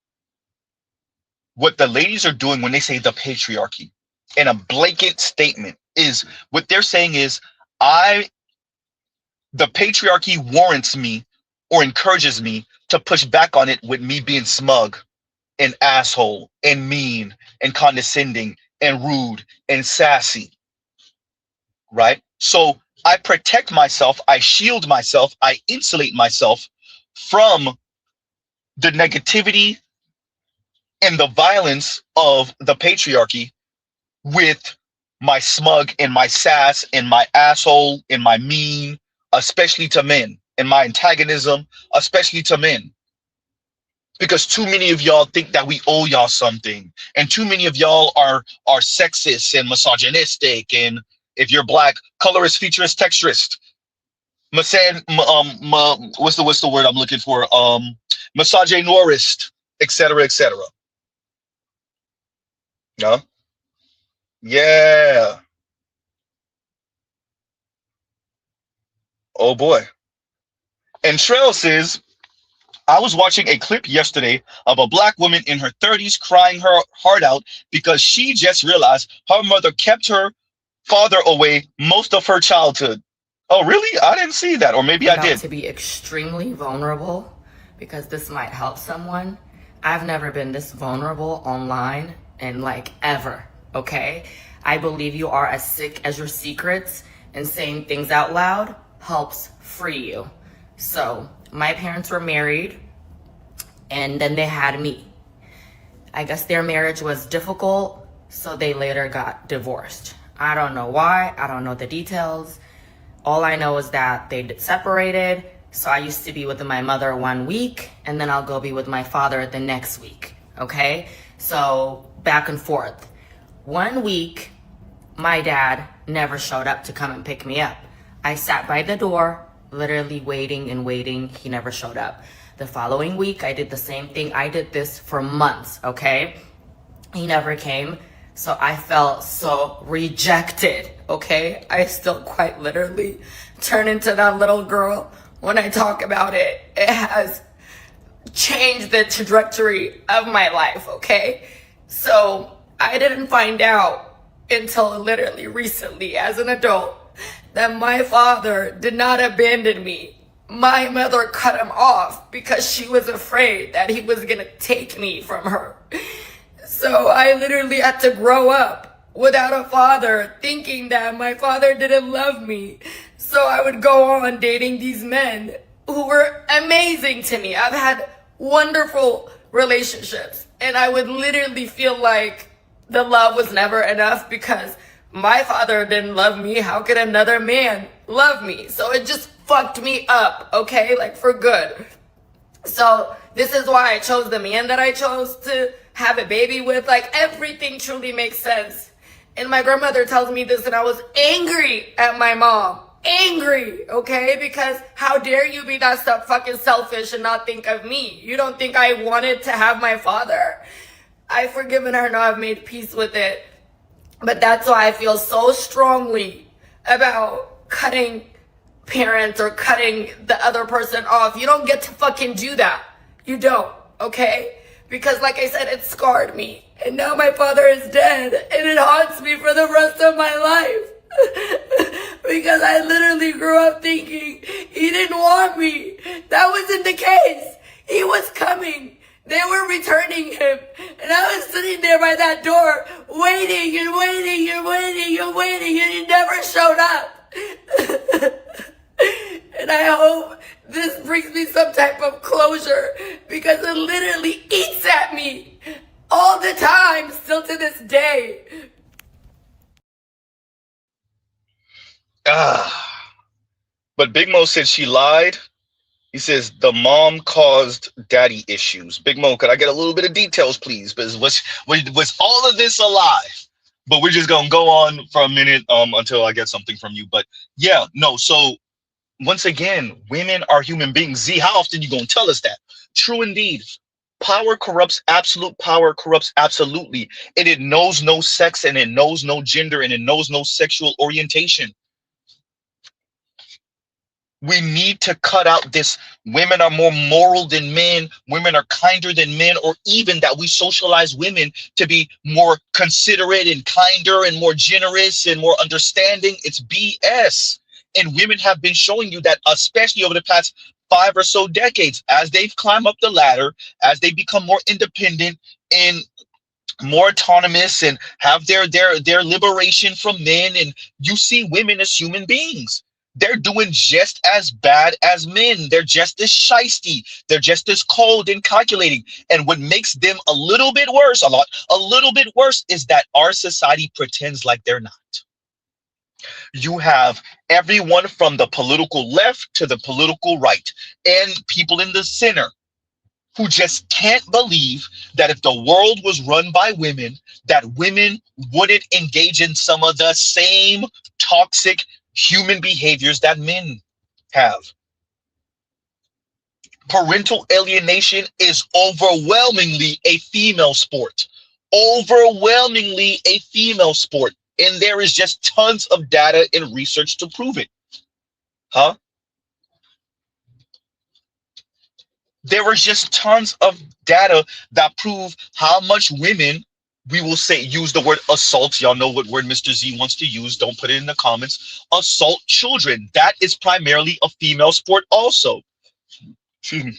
what the ladies are doing when they say the patriarchy in a blanket statement is what they're saying is the patriarchy warrants me or encourages me to push back on it with me being smug and asshole and mean and condescending and rude and sassy, right? So I protect myself, I shield myself, I insulate myself from the negativity and the violence of the patriarchy with my smug and my sass and my asshole and my mean, especially to men, and my antagonism, especially to men. Because too many of y'all think that we owe y'all something, and too many of y'all are sexist and misogynistic, and if you're black, colorist, futurist, texturist, what's the word I'm looking for? Misogynoirist, etc., etc. Yeah. Yeah. Oh boy. And Trell says, I was watching a clip yesterday of a black woman in her 30s crying her heart out because she just realized her mother kept her father away most of her childhood. Oh, really? I didn't see that. Or maybe I did. To be extremely vulnerable because this might help someone. I've never been this vulnerable online in like ever, okay? I believe you are as sick as your secrets, and saying things out loud helps free you. So my parents were married and then they had me. I guess their marriage was difficult, so they later got divorced. I don't know why, I don't know the details. All I know is that they separated, so I used to be with my mother 1 week, and then I'll go be with my father the next week, okay? So back and forth. 1 week, my dad never showed up to come and pick me up. I sat by the door, literally waiting and waiting. He never showed up. The following week, I did the same thing. I did this for months, okay? He never came. So I felt so rejected, okay? I still quite literally turn into that little girl when I talk about it. It has changed the trajectory of my life, okay? So I didn't find out until literally recently as an adult that my father did not abandon me. My mother cut him off because she was afraid that he was gonna take me from her. So I literally had to grow up without a father, thinking that my father didn't love me. So I would go on dating these men who were amazing to me. I've had wonderful relationships, and I would literally feel like the love was never enough because My father didn't love me. How could another man love me? So it just fucked me up, okay? Like, for good. So this is why I chose the man that I chose to have a baby with. Like, everything truly makes sense. And my grandmother tells me this, and I was angry at my mom. Angry, okay? Because how dare you be that stuff fucking selfish and not think of me? You don't think I wanted to have my father? I've forgiven her, now I've made peace with it. But that's why I feel so strongly about cutting parents or cutting the other person off. You don't get to fucking do that. You don't, okay? Because like I said, it scarred me. And now my father is dead. And it haunts me for the rest of my life. Because I literally grew up thinking he didn't want me. That wasn't the case. He was coming. They were returning him. And I was sitting there by that door, waiting and waiting and waiting and waiting, and he never showed up. And I hope this brings me some type of closure, because it literally eats at me all the time, still to this day. But Big Mo said she lied. He says the mom caused daddy issues. Big Mo, could I get a little bit of details, please? Because was all of this a lie? But we're just gonna go on for a minute until I get something from you. But yeah, no. So once again, women are human beings. Z, how often you gonna tell us that? True indeed. Power corrupts. Absolute power corrupts absolutely. And it knows no sex, and it knows no gender, and it knows no sexual orientation. We need to cut out this women are more moral than men, women are kinder than men, or even that we socialize women to be more considerate and kinder and more generous and more understanding. It's BS. And women have been showing you that, especially over the past 5 or so decades, as they've climbed up the ladder, as they become more independent and more autonomous and have their liberation from men, and you see women as human beings. They're doing just as bad as men. They're just as shisty. They're just as cold and calculating. And what makes them a little bit worse, a little bit worse, is that our society pretends like they're not. You have everyone from the political left to the political right and people in the center who just can't believe that if the world was run by women, that women wouldn't engage in some of the same toxic human behaviors that men have. Parental alienation is overwhelmingly a female sport. Overwhelmingly a female sport. And there is just tons of data and research to prove it. Huh? There was just tons of data that prove how much women, we will say, use the word assault. Y'all know what word Mr. Z wants to use. Don't put it in the comments. Assault children. That is primarily a female sport also. Excuse me.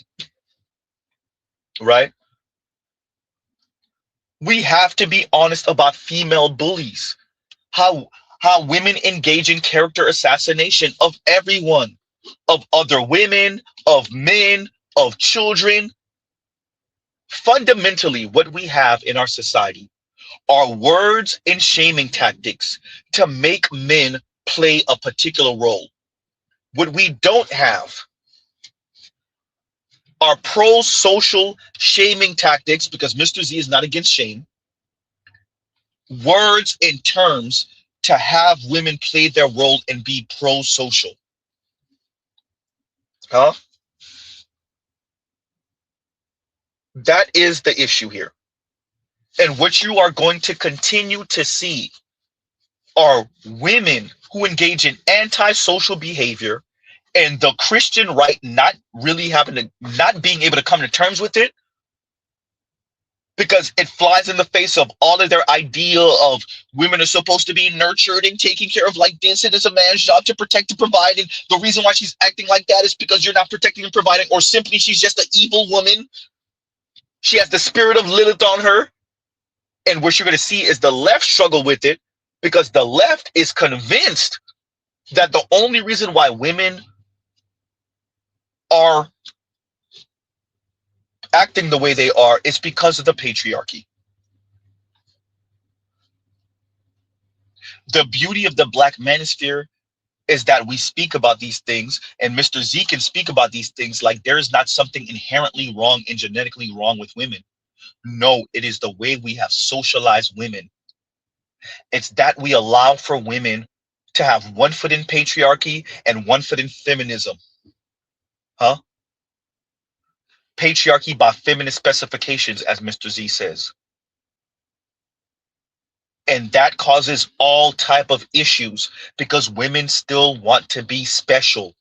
Right? We have to be honest about female bullies. How women engage in character assassination of everyone, of other women, of men, of children. Fundamentally, what we have in our society are words and shaming tactics to make men play a particular role. What we don't have are pro-social shaming tactics, because Mr. Z is not against shame. Words and terms to have women play their role and be pro-social. Huh? That is the issue here. And what you are going to continue to see are women who engage in antisocial behavior, and the Christian right not being able to come to terms with it, because it flies in the face of all of their ideal of women are supposed to be nurtured and taken care of like this, and it's a man's job to protect and provide, and the reason why she's acting like that is because you're not protecting and providing, or simply she's just an evil woman. She has the spirit of Lilith on her. And what you're going to see is the left struggle with it, because the left is convinced that the only reason why women are acting the way they are is because of the patriarchy. The beauty of the Black manosphere is that we speak about these things, and Mr. Z can speak about these things like there is not something inherently wrong and genetically wrong with women. No, it is the way we have socialized women. It's that we allow for women to have one foot in patriarchy and one foot in feminism. Huh? Patriarchy by feminist specifications, as Mr. Z says. And that causes all type of issues because women still want to be special.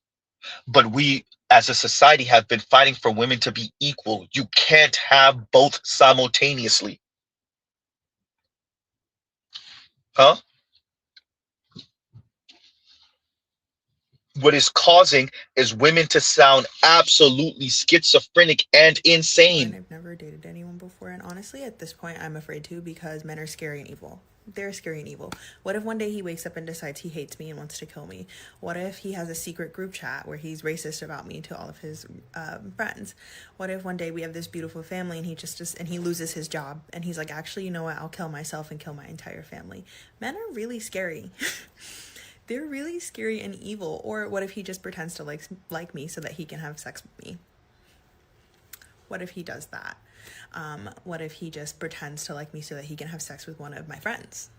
But we as a society have been fighting for women to be equal. You can't have both simultaneously. Huh? What is causing is women to sound absolutely schizophrenic and insane. I've never dated anyone before, and honestly, at this point, I'm afraid to because men are scary and evil. They're scary and evil. What if one day he wakes up and decides he hates me and wants to kill me? What if he has a secret group chat where he's racist about me to all of his friends? What if one day we have this beautiful family and he loses his job and he's like, actually, you know what? I'll kill myself and kill my entire family. Men are really scary. They're really scary and evil. Or what if he just pretends to like me so that he can have sex with me? What if he does that? What if he just pretends to like me so that he can have sex with one of my friends?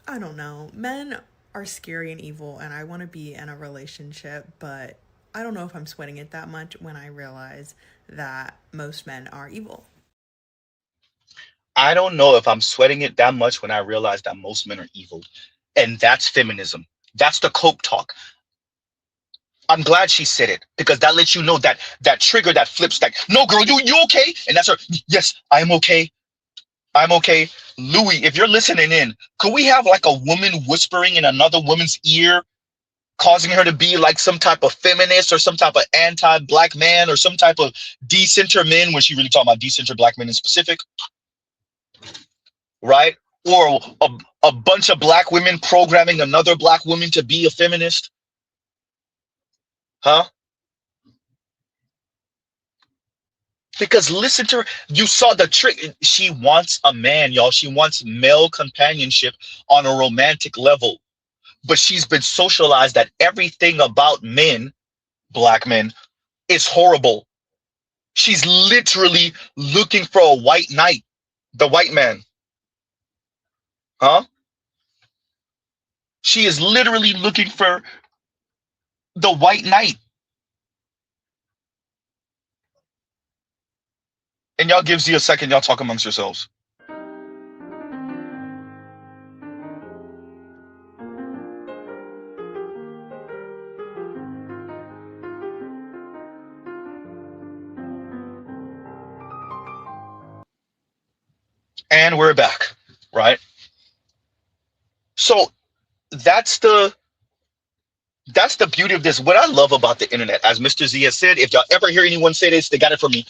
I don't know. Men are scary and evil, and I want to be in a relationship, but I don't know if I'm sweating it that much when I realize that most men are evil. I don't know if I'm sweating it that much when I realize that most men are evil. And that's feminism. That's the cope talk. I'm glad she said it because that lets you know that trigger that flips like, no, girl, you okay? And that's her. Yes, I'm okay. I'm okay. Louis, if you're listening in, could we have like a woman whispering in another woman's ear, causing her to be like some type of feminist or some type of anti-black man or some type of decenter men when she really talking about decenter black men in specific? Right? Or a bunch of black women programming another black woman to be a feminist? Huh? Because listen to her. You saw the trick. She wants a man, y'all. She wants male companionship on a romantic level. But she's been socialized that everything about men, black men, is horrible. She's literally looking for a white knight, the white man. Huh? She is literally looking for the white knight. And y'all gives you a second, y'all talk amongst yourselves. And we're back, right? So that's the beauty of this. What I love about the internet, as Mr. Z has said, if y'all ever hear anyone say this, they got it from me.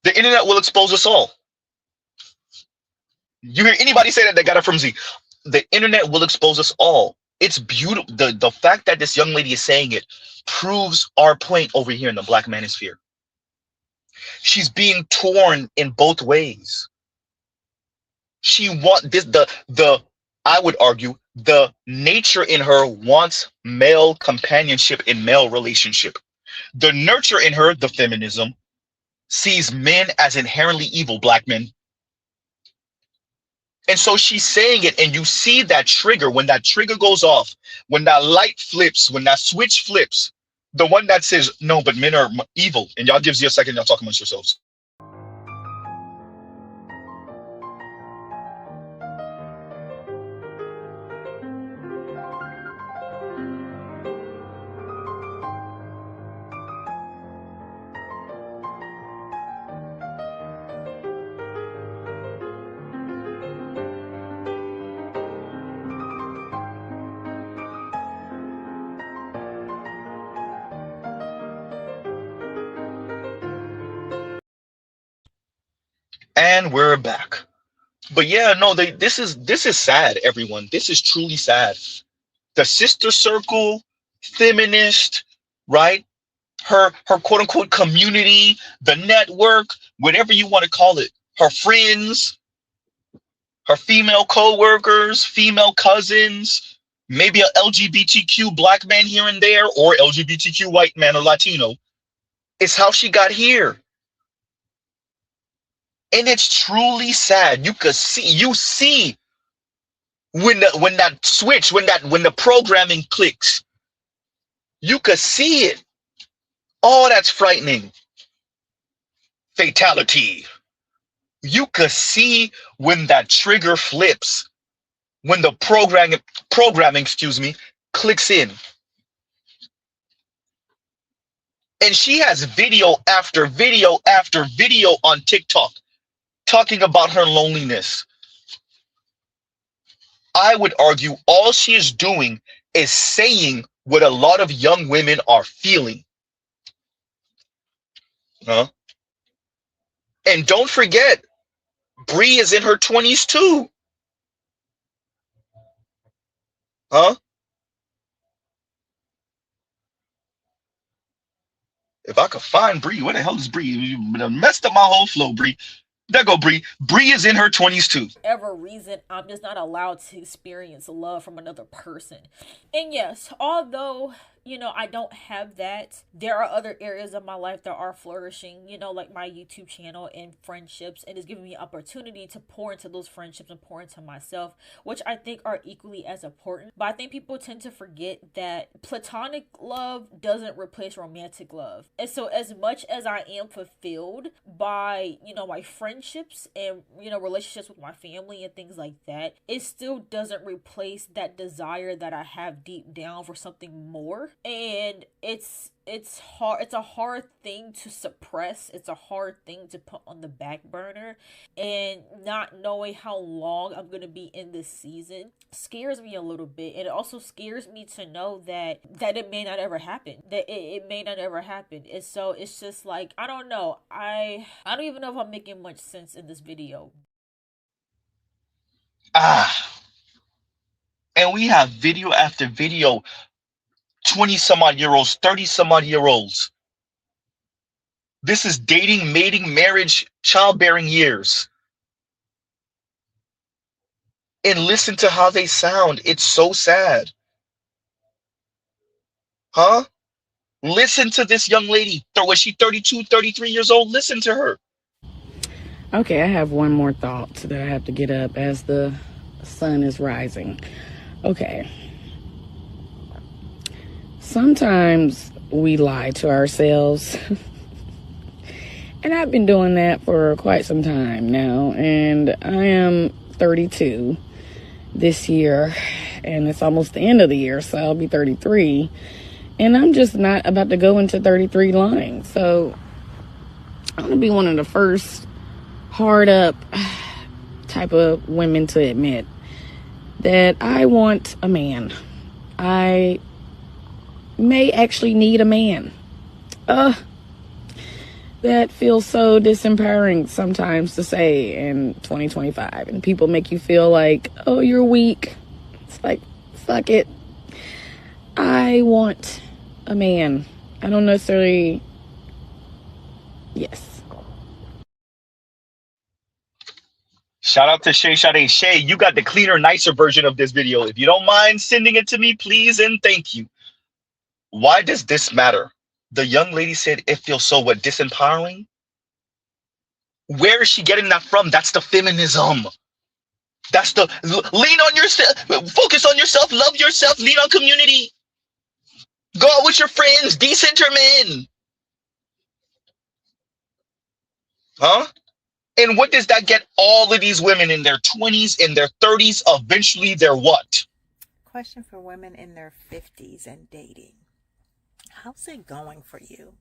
The internet will expose us all. You hear anybody say that, they got it from Z. The internet will expose us all. It's beautiful. The fact that this young lady is saying it proves our point over here in the black manosphere. She's being torn in both ways. She wants this, I would argue, the nature in her wants male companionship in male relationship. The nurture in her, the feminism, sees men as inherently evil, black men. And so she's saying it, and you see that trigger. When that trigger goes off, when that light flips, when that switch flips, the one that says, no, but men are evil. And y'all gives you a second, y'all talk amongst yourselves. And we're back. But yeah, no, this is sad, everyone. This is truly sad. The sister circle, feminist, right? Her quote unquote community, the network, whatever you want to call it, her friends, Her female co-workers, female cousins, maybe a LGBTQ black man here and there, or LGBTQ white man or Latino. It's how she got here. And it's truly sad. You see when that switch, when the programming clicks, you could see it. Oh, that's frightening. Fatality. You could see when that trigger flips, when the programming, clicks in. And she has video after video after video on TikTok talking about her loneliness. I would argue all she is doing is saying what a lot of young women are feeling. Huh? And don't forget, Bree is in her 20s too. Huh? If I could find Bree, where the hell is Bree? You messed up my whole flow, Bree. There go Bree. Bree is in her 20s too. Whatever reason, I'm just not allowed to experience love from another person. And yes, although, you know, I don't have that, there are other areas of my life that are flourishing, you know, like my YouTube channel and friendships, and it's giving me opportunity to pour into those friendships and pour into myself, which I think are equally as important. But I think people tend to forget that platonic love doesn't replace romantic love. And so as much as I am fulfilled by, you know, my friendships and, you know, relationships with my family and things like that, it still doesn't replace that desire that I have deep down for something more. And it's hard. It's a hard thing to suppress. It's a hard thing to put on the back burner, and not knowing how long I'm gonna be in this season scares me a little bit. And it also scares me to know that it may not ever happen. That it may not ever happen. And so it's just like, I don't know. I don't even know if I'm making much sense in this video. And we have video after video, 20 some odd year olds, 30 some odd year olds. This is dating, mating, marriage, childbearing years. And listen to how they sound. It's so sad. Huh? Listen to this young lady. Was she 32, 33 years old? Listen to her. Okay, I have one more thought that I have to get up as the sun is rising. Okay. Sometimes we lie to ourselves. And I've been doing that for quite some time now. And I am 32 this year. And it's almost the end of the year, so I'll be 33. And I'm just not about to go into 33 lying. So I'm going to be one of the first hard up type of women to admit that I want a man. I may actually need a man. That feels so disempowering sometimes to say in 2025. And people make you feel like, oh, you're weak. It's like, fuck it. I want a man. I don't necessarily... Yes. Shout out to Shay Sade. Shay, you got the cleaner, nicer version of this video. If you don't mind sending it to me, please and thank you. Why does this matter? The young lady said it feels so disempowering. Where is she getting that from? That's the feminism. That's the lean on yourself, focus on yourself, love yourself, lean on community. Go out with your friends, decenter men. Huh? And what does that get all of these women in their 20s, in their 30s? Eventually they're what? Question for women in their 50s and dating. How's it going for you?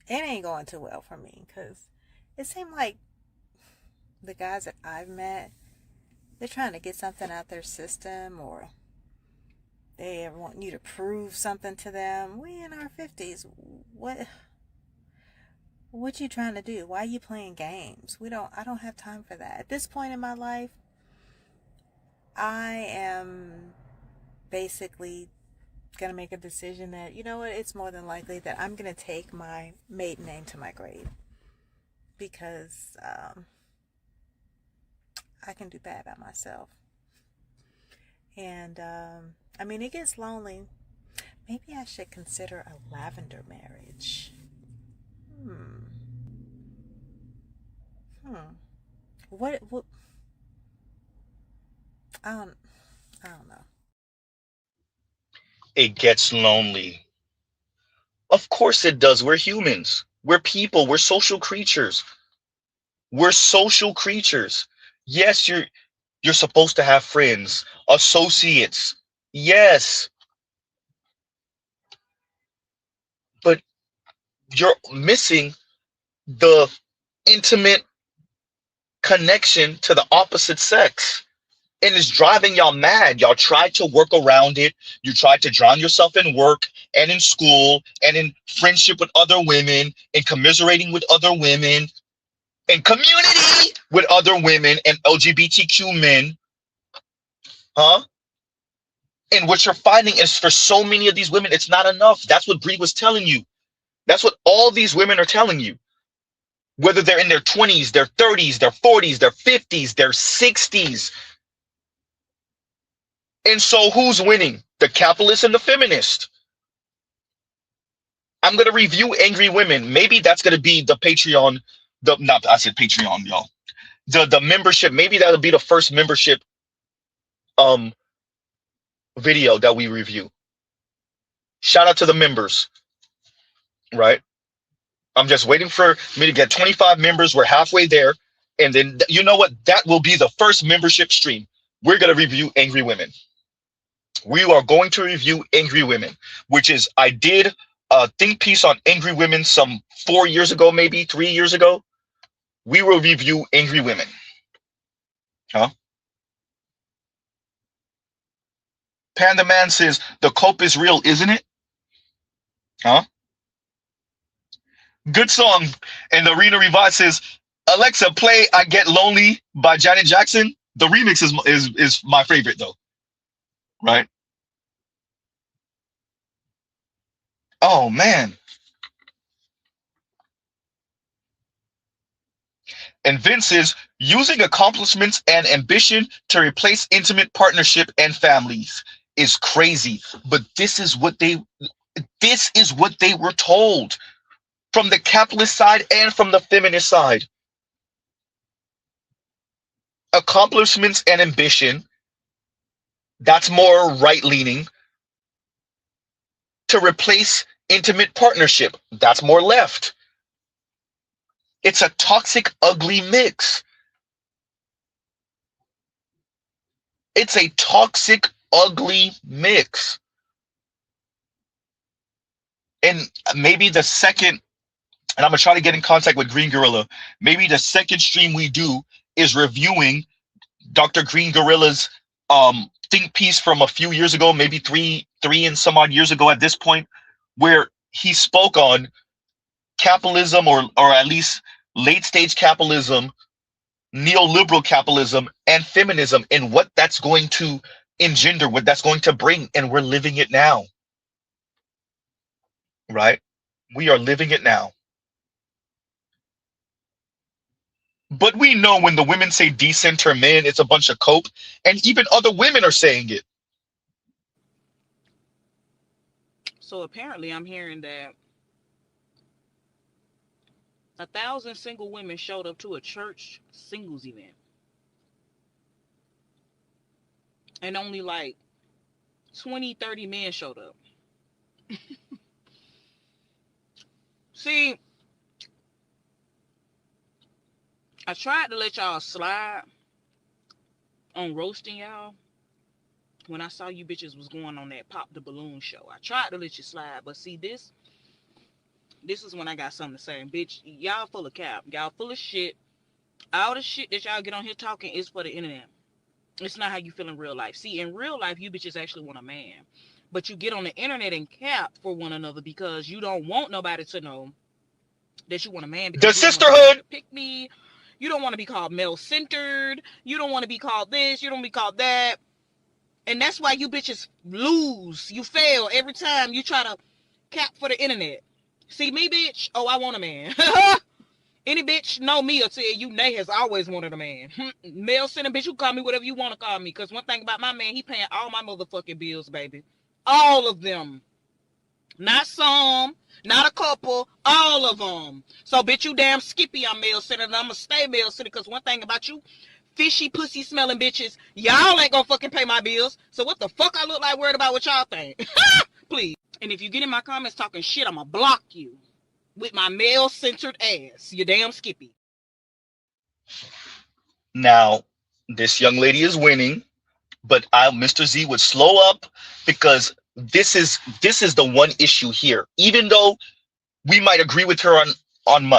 It ain't going too well for me, because it seemed like the guys that I've met, they're trying to get something out their system, or they want you to prove something to them. We in our 50s. What you trying to do? Why are you playing games? I don't have time for that. At this point in my life, I am basically going to make a decision that, you know what, it's more than likely that I'm going to take my maiden name to my grave, because I can do bad by myself. And I mean, it gets lonely. Maybe I should consider a lavender marriage. What I don't know. It gets lonely. Of course it does. We're humans. We're people. We're social creatures. We're social creatures. Yes, you're supposed to have friends, associates. Yes, but you're missing the intimate connection to the opposite sex. And it's driving y'all mad. Y'all tried to work around it. You tried to drown yourself in work and in school and in friendship with other women and commiserating with other women and community with other women and LGBTQ men. Huh? And what you're finding is for so many of these women, it's not enough. That's what Bree was telling you. That's what all these women are telling you. Whether they're in their 20s, their 30s, their 40s, their 50s, their 60s. And so who's winning? The capitalist and the feminist. I'm going to review Angry Women. Maybe that's going to be the Patreon. I said Patreon, y'all. The membership. Maybe that'll be the first membership video that we review. Shout out to the members, right? I'm just waiting for me to get 25 members. We're halfway there. And then, you know what? That will be the first membership stream. We're going to review Angry Women. We are going to review Angry Women, which is, I did a think piece on Angry Women some 4 years ago, maybe 3 years ago. We will review Angry Women. Huh? Panda Man says, the cope is real, isn't it? Huh? Good song. And Arena Revive says, Alexa, play I Get Lonely by Janet Jackson. The remix is my favorite, though. Right? Oh, man. And Vince is using accomplishments and ambition to replace intimate partnership and families is crazy. But this is what they were told from the capitalist side and from the feminist side. Accomplishments and ambition, that's more right-leaning. To replace intimate partnership, that's more left. It's a toxic, ugly mix. It's a toxic, ugly mix. And maybe the second, and I'm going to try to get in contact with Green Gorilla, maybe the second stream we do is reviewing Dr. Green Gorilla's think piece from a few years ago, maybe three and some odd years ago at this point, where he spoke on capitalism or at least late stage capitalism, neoliberal capitalism, and feminism, and what that's going to engender, what that's going to bring. And we're living it now. Right? We are living it now. But we know when the women say decenter men, it's a bunch of cope, and even other women are saying it. So apparently I'm hearing that 1,000 single women showed up to a church singles event. And only like 20, 30 men showed up. See, I tried to let y'all slide on roasting y'all when I saw you bitches was going on that Pop the Balloon show. I tried to let you slide, but see, this is when I got something to say. Bitch, y'all full of cap. Y'all full of shit. All the shit that y'all get on here talking is for the internet. It's not how you feel in real life. See, in real life, you bitches actually want a man. But you get on the internet and cap for one another because you don't want nobody to know that you want a man. The sisterhood. Pick me. You don't want to be called male-centered. You don't want to be called this. You don't want to be called that. And that's why you bitches lose. You fail every time you try to cap for the internet. See me, bitch? Oh, I want a man. Any bitch know me or tell you Nay has always wanted a man. Male center bitch, you call me whatever you want to call me. Because one thing about my man, he paying all my motherfucking bills, baby. All of them. Not some, not a couple, all of them. So bitch, you damn skippy, I'm male centered, and I'm gonna stay male centered. Because one thing about you, fishy pussy smelling bitches, y'all ain't gonna fucking pay my bills. So what the fuck I look like worried about what y'all think? Please. And if you get in my comments talking shit, I'm gonna block you with my male-centered ass. You damn skippy. Now, this young lady is winning, but Mr. Z would slow up, because this is the one issue here. Even though we might agree with her on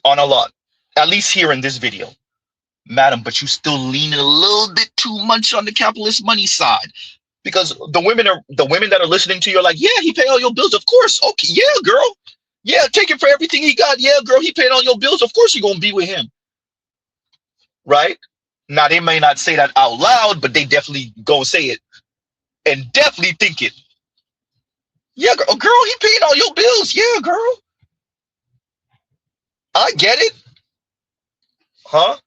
a lot, at least here in this video, madam, but you still leaning a little bit too much on the capitalist money side. Because the women that are listening to you are like, yeah, he pay all your bills, of course. Okay, yeah, girl. Yeah, take it for everything he got. Yeah, girl, he paid all your bills. Of course you're going to be with him. Right? Now, they may not say that out loud, but they definitely going to say it. And definitely think it. Yeah, girl, he paid all your bills. Yeah, girl. I get it. Huh?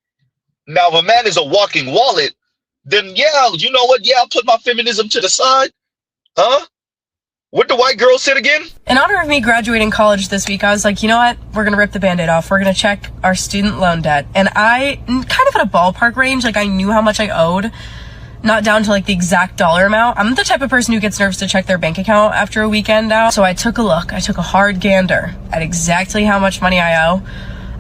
Now, if a man is a walking wallet, then yeah, you know what? Yeah, I'll put my feminism to the side. Huh? What the white girl said again? In honor of me graduating college this week, I was like, you know what? We're going to rip the Band-Aid off. We're going to check our student loan debt. And I, kind of at a ballpark range, like I knew how much I owed, not down to like the exact dollar amount. I'm the type of person who gets nervous to check their bank account after a weekend out. So I took a look. I took a hard gander at exactly how much money I owe.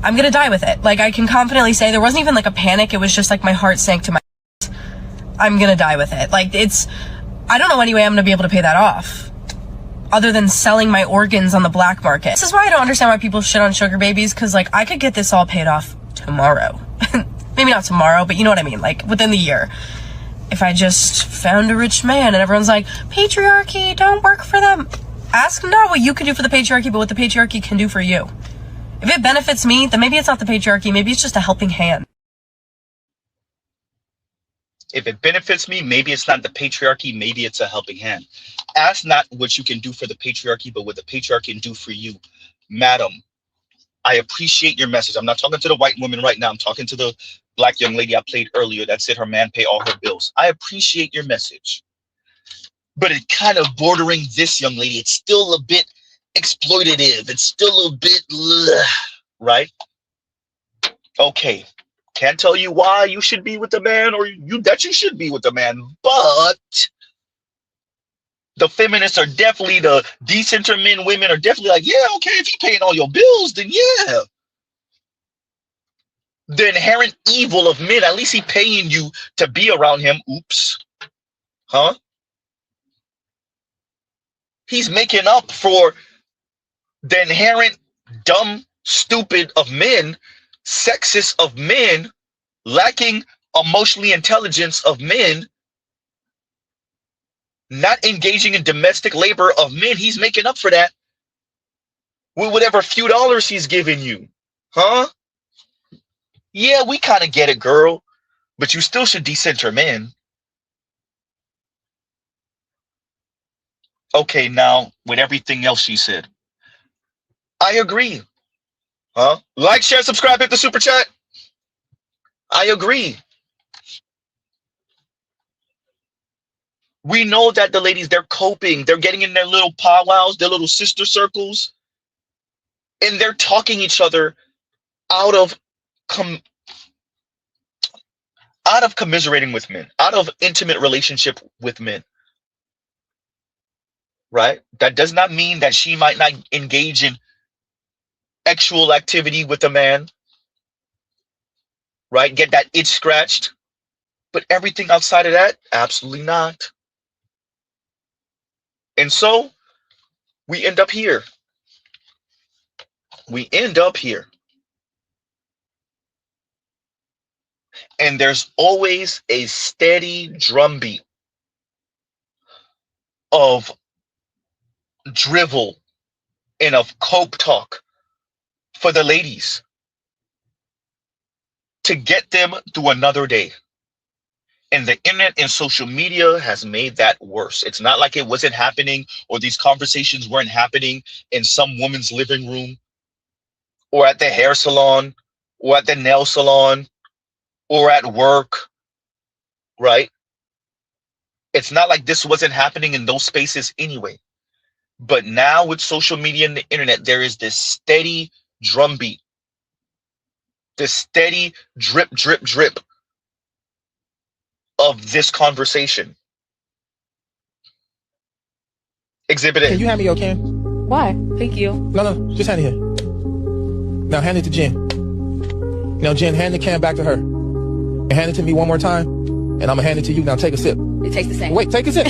I'm going to die with it. Like I can confidently say there wasn't even like a panic. It was just like my heart sank to my I'm going to die with it. Like I don't know any way I'm going to be able to pay that off, other than selling my organs on the black market. This is why I don't understand why people shit on sugar babies, because like I could get this all paid off tomorrow. Maybe not tomorrow, but you know what I mean, like within the year. If I just found a rich man and everyone's like, patriarchy, don't work for them. Ask not what you can do for the patriarchy, but what the patriarchy can do for you. If it benefits me, then maybe it's not the patriarchy, maybe it's just a helping hand. If it benefits me, maybe it's not the patriarchy, maybe it's a helping hand. Ask not what you can do for the patriarchy, but what the patriarchy can do for you. Madam, I appreciate your message. I'm not talking to the white woman right now. I'm talking to the black young lady I played earlier that said her man pay all her bills. I appreciate your message. But it kind of bordering this young lady. It's still a bit exploitative. It's still a bit, right? Okay. Can't tell you why you should be with a man or that you should be with a man, but the feminists are definitely, the decenter men, women are definitely like, yeah, okay, if you're paying all your bills, then yeah. The inherent evil of men, at least he paying you to be around him. Oops. Huh? He's making up for the inherent dumb, stupid of men, sexist of men, lacking emotionally intelligence of men, not engaging in domestic labor of men. He's making up for that with whatever few dollars he's giving you. Huh? Yeah, we kind of get it, girl, but you still should decenter men. Okay, now with everything else she said, I agree. Huh? Like, share, subscribe, hit the super chat. I agree. We know that the ladies, they're coping. They're getting in their little powwows, their little sister circles, and they're talking each other out of commiserating with men, out of intimate relationship with men. Right? That does not mean that she might not engage in sexual activity with a man. Right? Get that itch scratched. But everything outside of that, absolutely not. And so we end up here. We end up here. And there's always a steady drumbeat of drivel and of cope talk for the ladies to get them through another day. And the internet and social media has made that worse. It's not like it wasn't happening or these conversations weren't happening in some woman's living room or at the hair salon or at the nail salon or at work, right? It's not like this wasn't happening in those spaces anyway. But now with social media and the internet, there is this steady drumbeat, this steady drip, drip, drip of this conversation. Exhibit Can A. you hand me your can? Why? Thank you. No, just hand it here. Now hand it to Jen. Now Jen, hand the can back to her. And hand it to me one more time. And I'm gonna hand it to you. Now take a sip. It tastes the same. Wait, take a sip.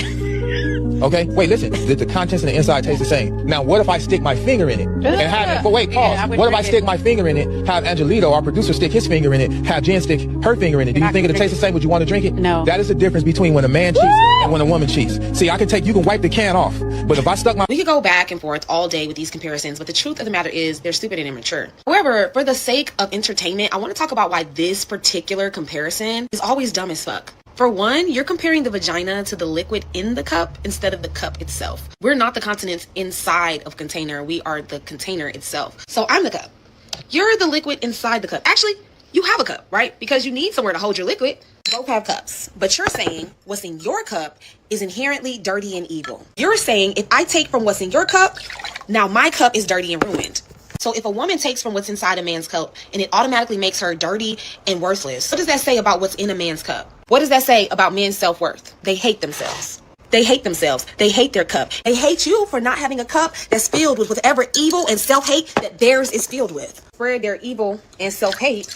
Okay, wait, listen. The contents and the inside taste the same. Now, what if I stick my finger in it and have? But wait, pause. Yeah, what if I stick my finger in it? Have Angelito, our producer, stick his finger in it. Have Jen stick her finger in it. Do you think it'll taste the same? Would you want to drink it? No. That is the difference between when a man cheats and when a woman cheats. See, you can wipe the can off, but if I stuck my We could go back and forth all day with these comparisons, but the truth of the matter is they're stupid and immature. However, for the sake of entertainment, I want to talk about why this particular comparison is always dumb as fuck. For one, you're comparing the vagina to the liquid in the cup instead of the cup itself. We're not the continents inside of container. We are the container itself. So I'm the cup. You're the liquid inside the cup. Actually, you have a cup, right? Because you need somewhere to hold your liquid. Both have cups. But you're saying what's in your cup is inherently dirty and evil. You're saying if I take from what's in your cup, now my cup is dirty and ruined. So if a woman takes from what's inside a man's cup and it automatically makes her dirty and worthless, what does that say about what's in a man's cup? What does that say about men's self-worth? They hate themselves. They hate themselves. They hate their cup. They hate you for not having a cup that's filled with whatever evil and self-hate that theirs is filled with. Spread their evil and self-hate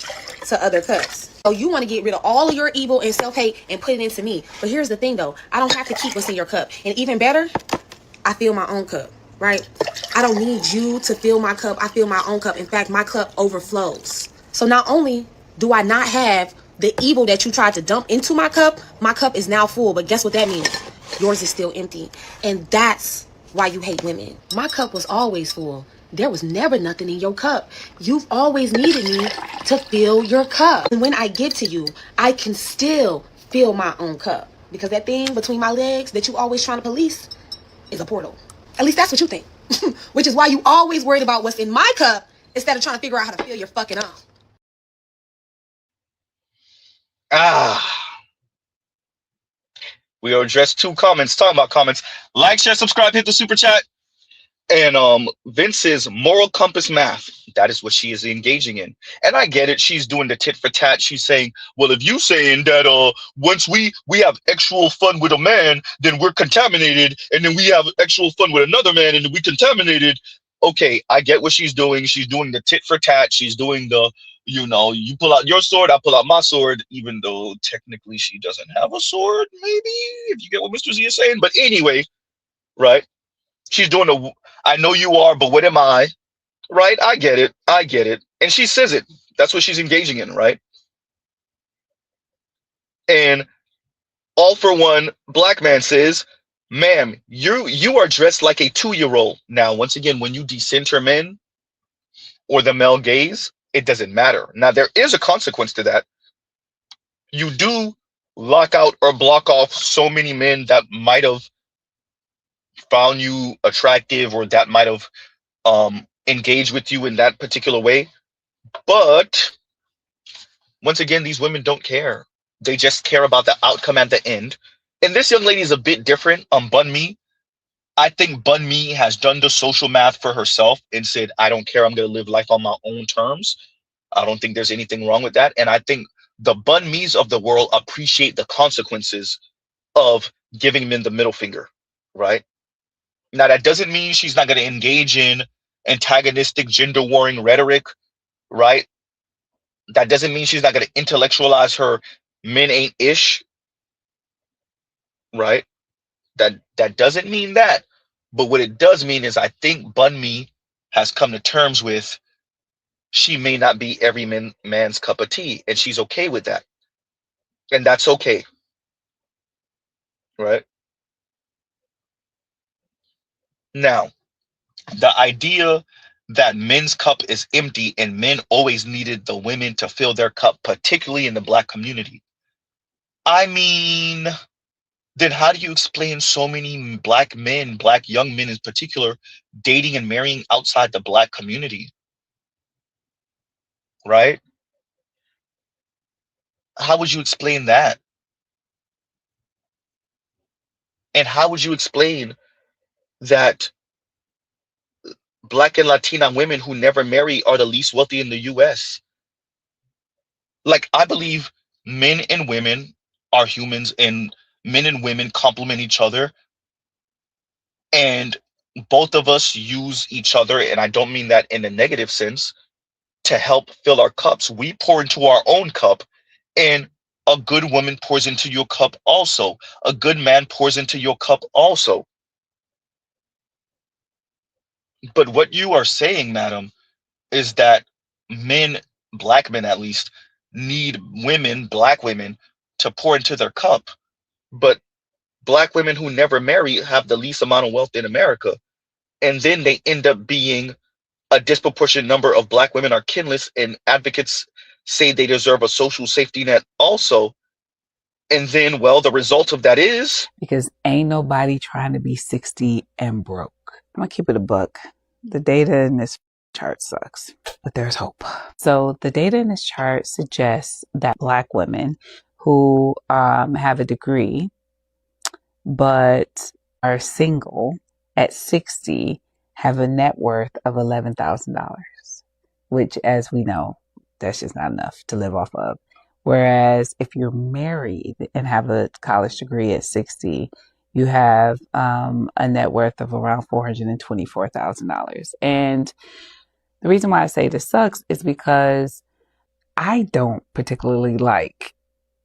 to other cups. So you want to get rid of all of your evil and self-hate and put it into me. But here's the thing though. I don't have to keep what's in your cup. And even better, I fill my own cup. Right? I don't need you to fill my cup. I fill my own cup. In fact, my cup overflows. So not only do I not have the evil that you tried to dump into my cup is now full. But guess what that means? Yours is still empty. And that's why you hate women. My cup was always full. There was never nothing in your cup. You've always needed me to fill your cup. And when I give to you, I can still fill my own cup. Because that thing between my legs that you always trying to police is a portal. At least that's what you think. Which is why you always worried about what's in my cup instead of trying to figure out how to fill your fucking own. We will address two comments, talking about comments. Like, share, subscribe, hit the super chat. And Vince's moral compass math, that is what she is engaging in. And I get it. She's doing the tit for tat. She's saying, well, if you saying that once we have actual fun with a man, then we're contaminated. And then we have actual fun with another man and then we contaminated. Okay, I get what she's doing. She's doing the tit for tat. She's doing the, you pull out your sword, I pull out my sword, even though technically she doesn't have a sword, maybe, if you get what Mr. Z is saying. But anyway, right? She's doing the, I know you are, but what am I? Right? I get it. I get it. And she says it. That's what she's engaging in, right? And all for one black man says, ma'am, you are dressed like a 2-year-old. Now, once again, when you decenter men or the male gaze, it doesn't matter. Now, there is a consequence to that. You do lock out or block off so many men that might have found you attractive or that might have engaged with you in that particular way. But once again, these women don't care. They just care about the outcome at the end. And this young lady is a bit different. Bun Me. I think Bun Me has done the social math for herself and said, I don't care. I'm going to live life on my own terms. I don't think there's anything wrong with that. And I think the Bun Me's of the world appreciate the consequences of giving men the middle finger, right? Now, that doesn't mean she's not going to engage in antagonistic, gender warring rhetoric, right? That doesn't mean she's not going to intellectualize her men ain't ish, right? That doesn't mean that. But what it does mean is I think Bun Me has come to terms with she may not be every man's cup of tea, and she's okay with that. And that's okay, right? Now, the idea that men's cup is empty and men always needed the women to fill their cup, particularly in the black community. I mean, then how do you explain so many black men, black young men in particular, dating and marrying outside the black community? right? How would you explain that? And how would you explain that Black and Latina women who never marry are the least wealthy in the US? Like, I believe men and women are humans, and men and women complement each other, and both of us use each other, and I don't mean that in a negative sense, to help fill our cups. We pour into our own cup, and a good woman pours into your cup also. A good man pours into your cup also. But what you are saying, madam, is that men, Black men at least, need women, Black women, to pour into their cup. But Black women who never marry have the least amount of wealth in America. And then they end up being a disproportionate number of Black women are kinless, and advocates say they deserve a social safety net also. And then, well, the result of that is, because ain't nobody trying to be 60 and broke. I'm gonna keep it a buck. The data in this chart sucks, but there's hope. So the data in this chart suggests that Black women who have a degree but are single at 60 have a net worth of $11,000, which, as we know, that's just not enough to live off of. Whereas if you're married and have a college degree at 60, you have a net worth of around $424,000. And the reason why I say this sucks is because I don't particularly like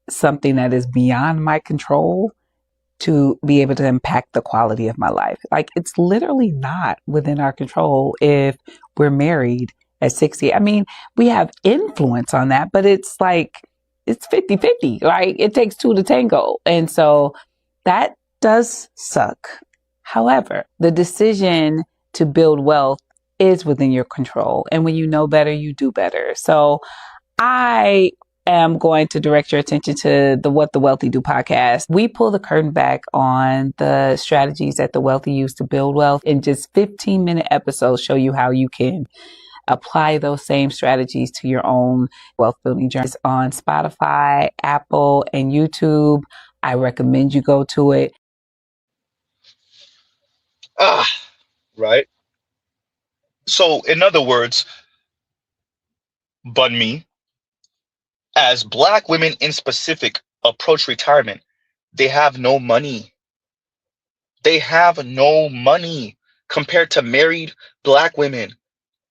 something that is beyond my control to be able to impact the quality of my life. Like, it's literally not within our control if we're married at 60. I mean, we have influence on that, but it's like, it's 50-50, right? It takes two to tango. And so that does suck. However, the decision to build wealth is within your control. And when you know better, you do better. So I am going to direct your attention to the What the Wealthy Do podcast. We pull the curtain back on the strategies that the wealthy use to build wealth. In just 15-minute episodes, show you how you can apply those same strategies to your own wealth building journey. It's on Spotify, Apple, and YouTube. I recommend you go to it. right? So, in other words, but me, as Black women in specific approach retirement, they have no money. They have no money compared to married Black women.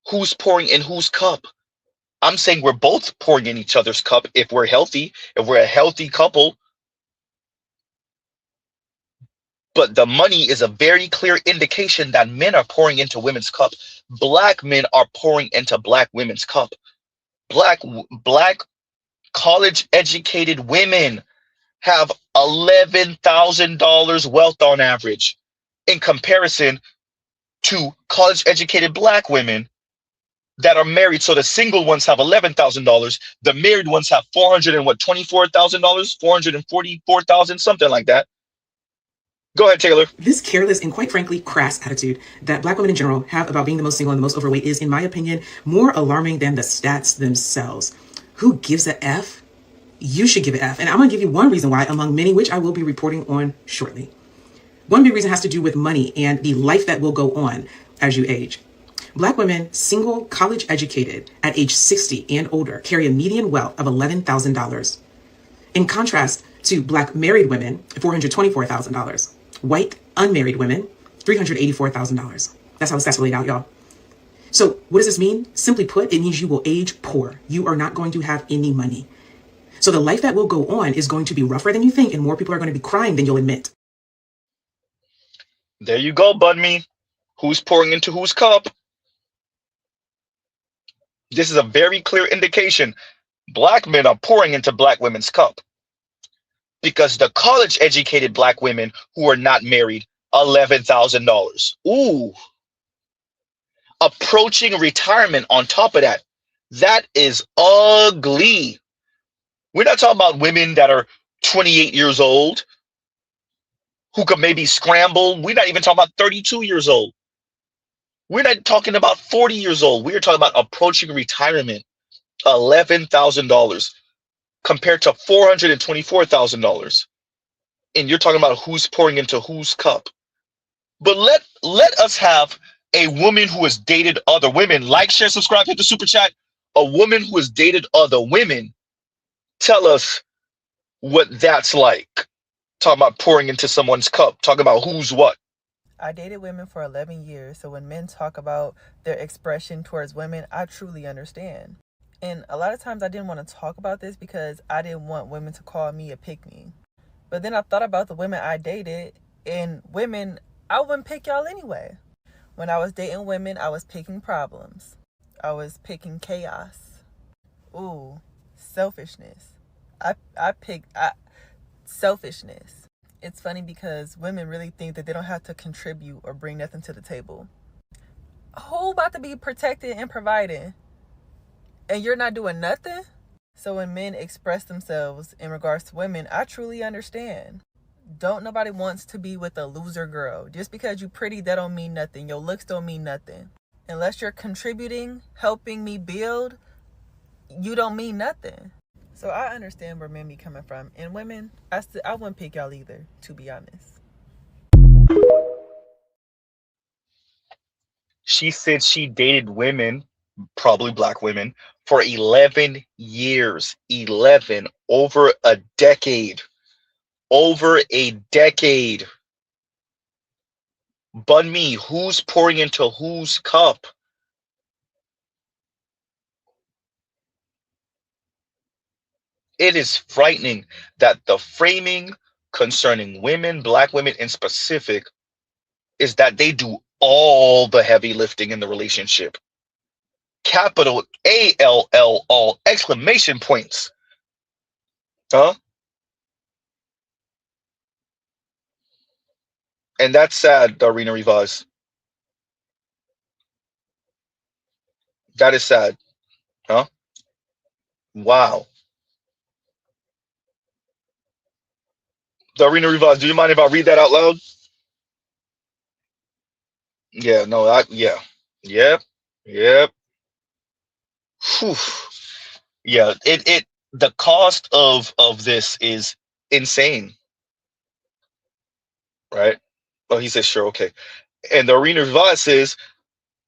Who's pouring in whose cup? I'm saying we're both pouring in each other's cup if we're healthy, if we're a healthy couple. But the money is a very clear indication that men are pouring into women's cup. Black men are pouring into Black women's cup. Black college educated women have $11,000 wealth on average in comparison to college educated Black women that are married. So the single ones have $11,000. The married ones have $424,000, $444,000, something like that. Go ahead, Taylor. This careless and quite frankly crass attitude that Black women in general have about being the most single and the most overweight is, in my opinion, more alarming than the stats themselves. Who gives a F? You should give an F. And I'm going to give you one reason why, among many, which I will be reporting on shortly. One big reason has to do with money and the life that will go on as you age. Black women, single, college educated, at age 60 and older, carry a median wealth of $11,000. In contrast to Black married women, $424,000. White unmarried women, $384,000. That's how the stats are laid out, y'all. So what does this mean? Simply put, it means you will age poor. You are not going to have any money. So the life that will go on is going to be rougher than you think, and more people are going to be crying than you'll admit. There you go, bud me. Who's pouring into whose cup? This is a very clear indication. Black men are pouring into Black women's cup. Because the college educated Black women who are not married, $11,000. Ooh. Approaching retirement on top of that. That is ugly. We're not talking about women that are 28 years old who could maybe scramble. We're not even talking about 32 years old. We're not talking about 40 years old. We're talking about approaching retirement. $11,000 compared to $424,000. And you're talking about who's pouring into whose cup. But let us have a woman who has dated other women. Like, share, subscribe, hit the super chat. A woman who has dated other women. Tell us what that's like. Talking about pouring into someone's cup. Talking about who's what. I dated women for 11 years, so when men talk about their expression towards women, I truly understand. And a lot of times I didn't want to talk about this because I didn't want women to call me a pick-me. But then I thought about the women I dated, and women, I wouldn't pick y'all anyway. When I was dating women, I was picking problems. I was picking chaos. Ooh, selfishness. I picked selfishness. It's funny because women really think that they don't have to contribute or bring nothing to the table. Who about to be protected and providing? And you're not doing nothing? So when men express themselves in regards to women, I truly understand. Don't nobody wants to be with a loser girl. Just because you pretty, that don't mean nothing. Your looks don't mean nothing. Unless you're contributing, helping me build, you don't mean nothing. So I understand where men be coming from. And women, I wouldn't pick y'all either, to be honest. She said she dated women, probably black women, for 11 years. 11. Over a decade. Over a decade. Bun me, who's pouring into whose cup? It is frightening that the framing concerning women, black women in specific, is that they do all the heavy lifting in the relationship. Capital ALL, all exclamation points. Huh? And that's sad, Darina Rivas. That is sad. Huh? Wow. Darina Rivas, do you mind if I read that out loud? Yeah, no, yeah. Yep. Yep. Whew. Yeah, the cost of this is insane. Right? Oh, he says sure, okay. And the Arena Rivas says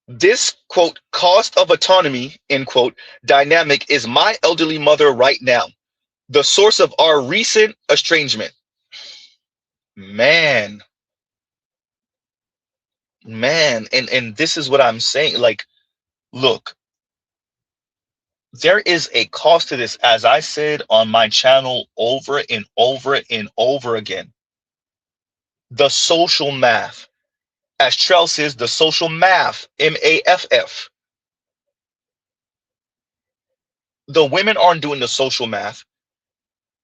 this quote cost of autonomy end quote dynamic is my elderly mother right now, the source of our recent estrangement. Man, and this is what I'm saying. Like, look, there is a cost to this, as I said on my channel over and over and over again. The social math, as Trell says, the social math, MAFF. The women aren't doing the social math,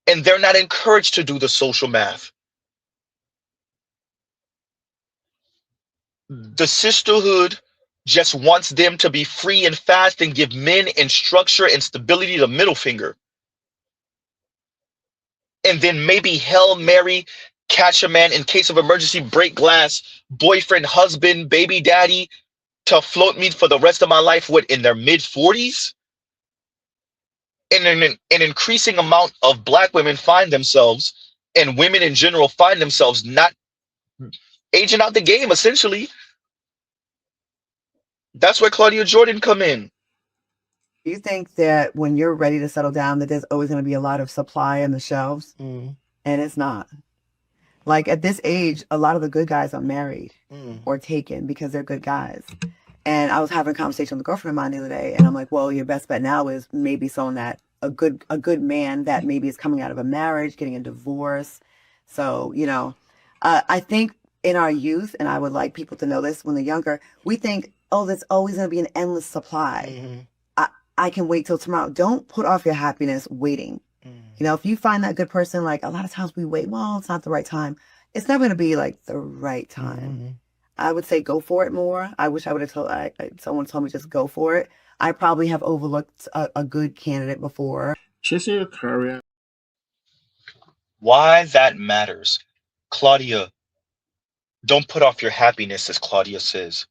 and they're not encouraged to do the social math. The sisterhood just wants them to be free and fast and give men and structure and stability the middle finger. And then maybe Hail Mary, catch a man in case of emergency, break glass, boyfriend, husband, baby daddy to float me for the rest of my life, what, in their mid-40s? And an increasing amount of black women find themselves, and women in general find themselves not aging out the game, essentially. That's where Claudia Jordan come in. Do you think that when you're ready to settle down that there's always going to be a lot of supply on the shelves? And it's not. Like at this age, a lot of the good guys are married or taken because they're good guys. And I was having a conversation with a girlfriend of mine the other day, and I'm like, well, your best bet now is maybe someone that a good man that maybe is coming out of a marriage, getting a divorce. So, I think in our youth, and I would like people to know this when they're younger, we think, oh, there's always going to be an endless supply. I can wait till tomorrow. Don't put off your happiness waiting. If you find that good person, like a lot of times we wait, well, it's not the right time. It's never going to be like the right time. I would say go for it more. I wish I would have told someone told me just go for it. I probably have overlooked a good candidate before. Chasing your career. Why that matters. Claudia, don't put off your happiness, as Claudia says.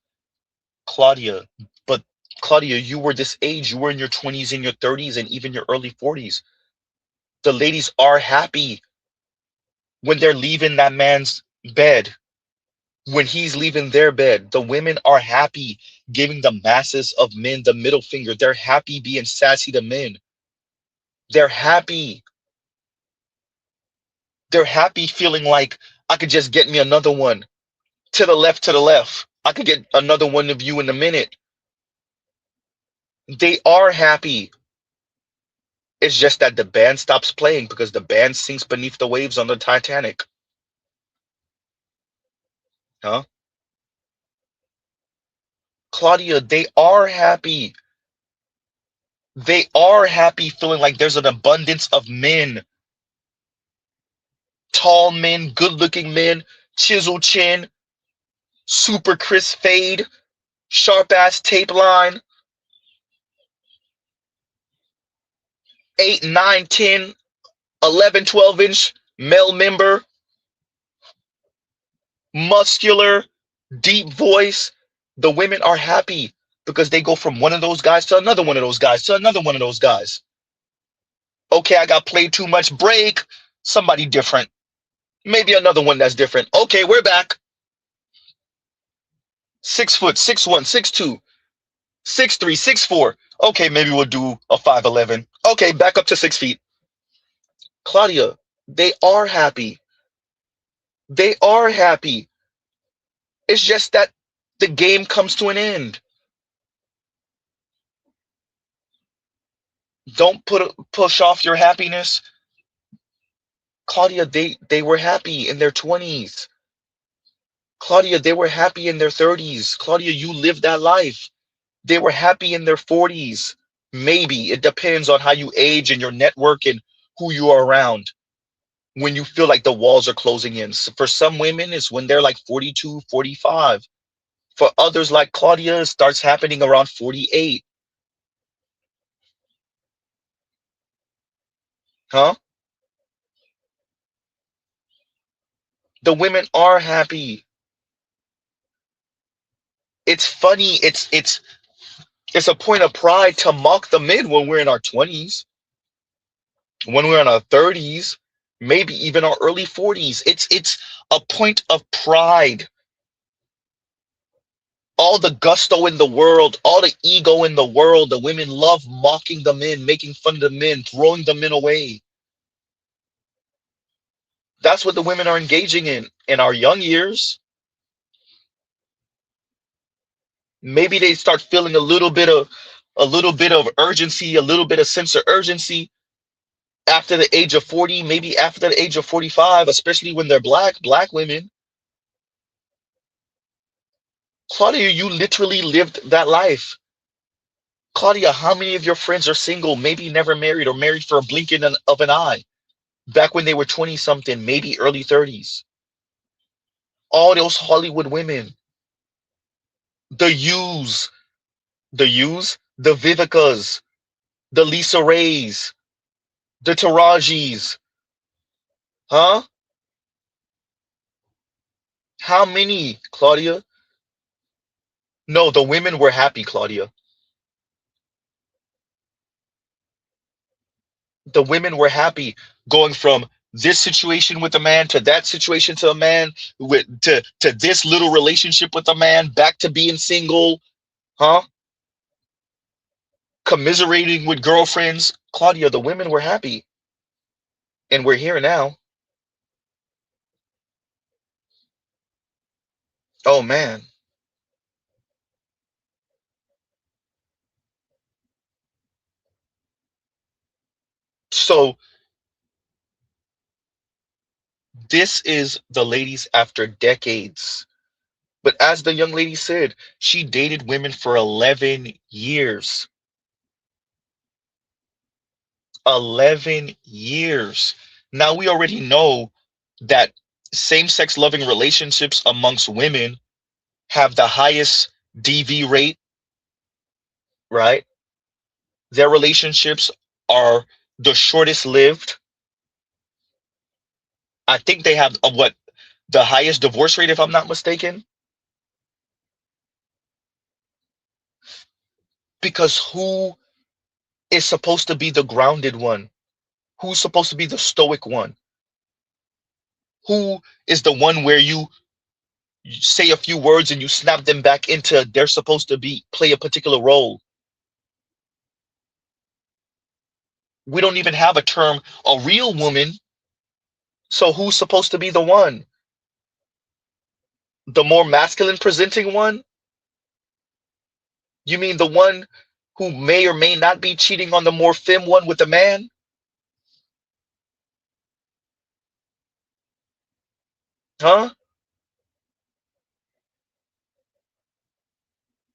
Claudia, but Claudia, you were this age, you were in your 20s and your 30s and even your early 40s. The ladies are happy when they're leaving that man's bed, when he's leaving their bed. The women are happy giving the masses of men the middle finger. They're happy being sassy to men. They're happy. They're happy feeling like I could just get me another one. To the left, to the left. I could get another one of you in a minute. They are happy. It's just that the band stops playing because the band sinks beneath the waves on the Titanic. Huh? Claudia, they are happy. They are happy feeling like there's an abundance of men. Tall men, good looking men, chisel chin, super crisp fade, sharp ass tape line, 8, 9, 10, 11, 12-inch male member, muscular, deep voice. The women are happy because they go from one of those guys to another one of those guys to another one of those guys. Okay, I got played too much. Break. Somebody different. Maybe another one that's different. Okay, we're back. 6 foot, 6'1", 6'2", 6'3", 6'4". Okay, maybe we'll do a 5'11". Okay, back up to 6 feet. Claudia, they are happy. They are happy. It's just that the game comes to an end. Don't push off your happiness. Claudia, they were happy in their 20s. Claudia, they were happy in their 30s. Claudia, you lived that life. They were happy in their 40s. Maybe. It depends on how you age and your network and who you are around. When you feel like the walls are closing in. So for some women, it's when they're like 42, 45. For others like Claudia, it starts happening around 48. Huh? The women are happy. It's funny. It's a point of pride to mock the men when we're in our 20s, when we're in our 30s, maybe even our early 40s. It's a point of pride. All the gusto in the world, all the ego in the world, the women love mocking the men, making fun of the men, throwing the men away. That's what the women are engaging in our young years. Maybe they start feeling a little bit of urgency, a little bit of sense of urgency after the age of 40, maybe after the age of 45, especially when they're black women. Claudia, you literally lived that life. Claudia, how many of your friends are single, maybe never married or married for a blinking of an eye, back when they were 20 something, maybe early 30s? All those Hollywood women, the Yus, the Vivicas, the Lisa Rays, the Tarajis, huh? How many, Claudia? No, the women were happy, Claudia. The women were happy going from this situation with a man to that situation to a man, to this little relationship with a man, back to being single, huh? Commiserating with girlfriends. Claudia, the women were happy. And we're here now. Oh man. So this is the ladies after decades. But as the young lady said, she dated women for 11 years. 11 years. Now we already know that same-sex loving relationships amongst women have the highest DV rate, right? Their relationships are the shortest lived. I think they have the highest divorce rate, if I'm not mistaken. Because who is supposed to be the grounded one? Who's supposed to be the stoic one? Who is the one where you say a few words and you snap them back into they're supposed to be play a particular role? We don't even have a term, a real woman. So who's supposed to be the one? The more masculine presenting one? You mean the one who may or may not be cheating on the more femme one with the man? Huh?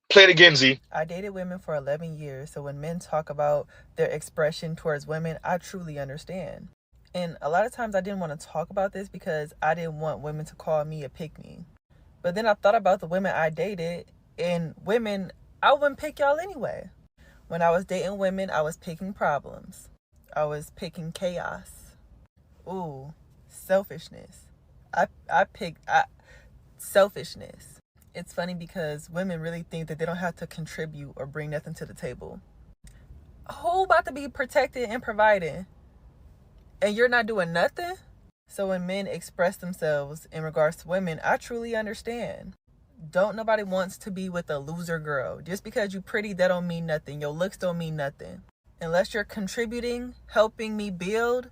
Play it again, Z. I dated women for 11 years, so when men talk about their expression towards women, I truly understand. And a lot of times I didn't want to talk about this because I didn't want women to call me a pick-me. But then I thought about the women I dated, and women, I wouldn't pick y'all anyway. When I was dating women, I was picking problems. I was picking chaos. Ooh, selfishness. I picked selfishness. It's funny because women really think that they don't have to contribute or bring nothing to the table. Who about to be protected and providing? And you're not doing nothing? So when men express themselves in regards to women, I truly understand. Don't nobody wants to be with a loser girl. Just because you're pretty, that don't mean nothing. Your looks don't mean nothing. Unless you're contributing, helping me build,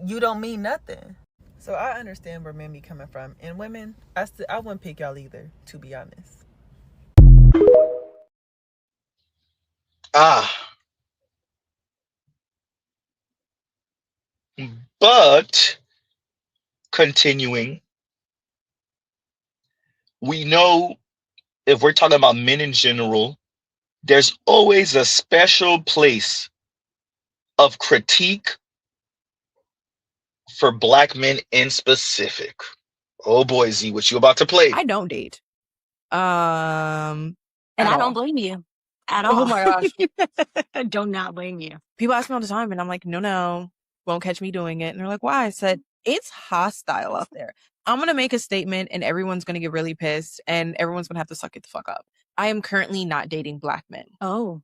you don't mean nothing. So I understand where men be coming from. And women, I wouldn't pick y'all either, to be honest. But continuing, we know if we're talking about men in general, there's always a special place of critique for black men in specific. Oh boy, Z, what you about to play? I don't date. And At I don't all. blame you at all. Oh my gosh. I do not blame you. People ask me all the time and I'm like, no, won't catch me doing it. And they're like, why? I said, it's hostile out there. I'm going to make a statement and everyone's going to get really pissed and everyone's going to have to suck it the fuck up. I am currently not dating black men. Oh.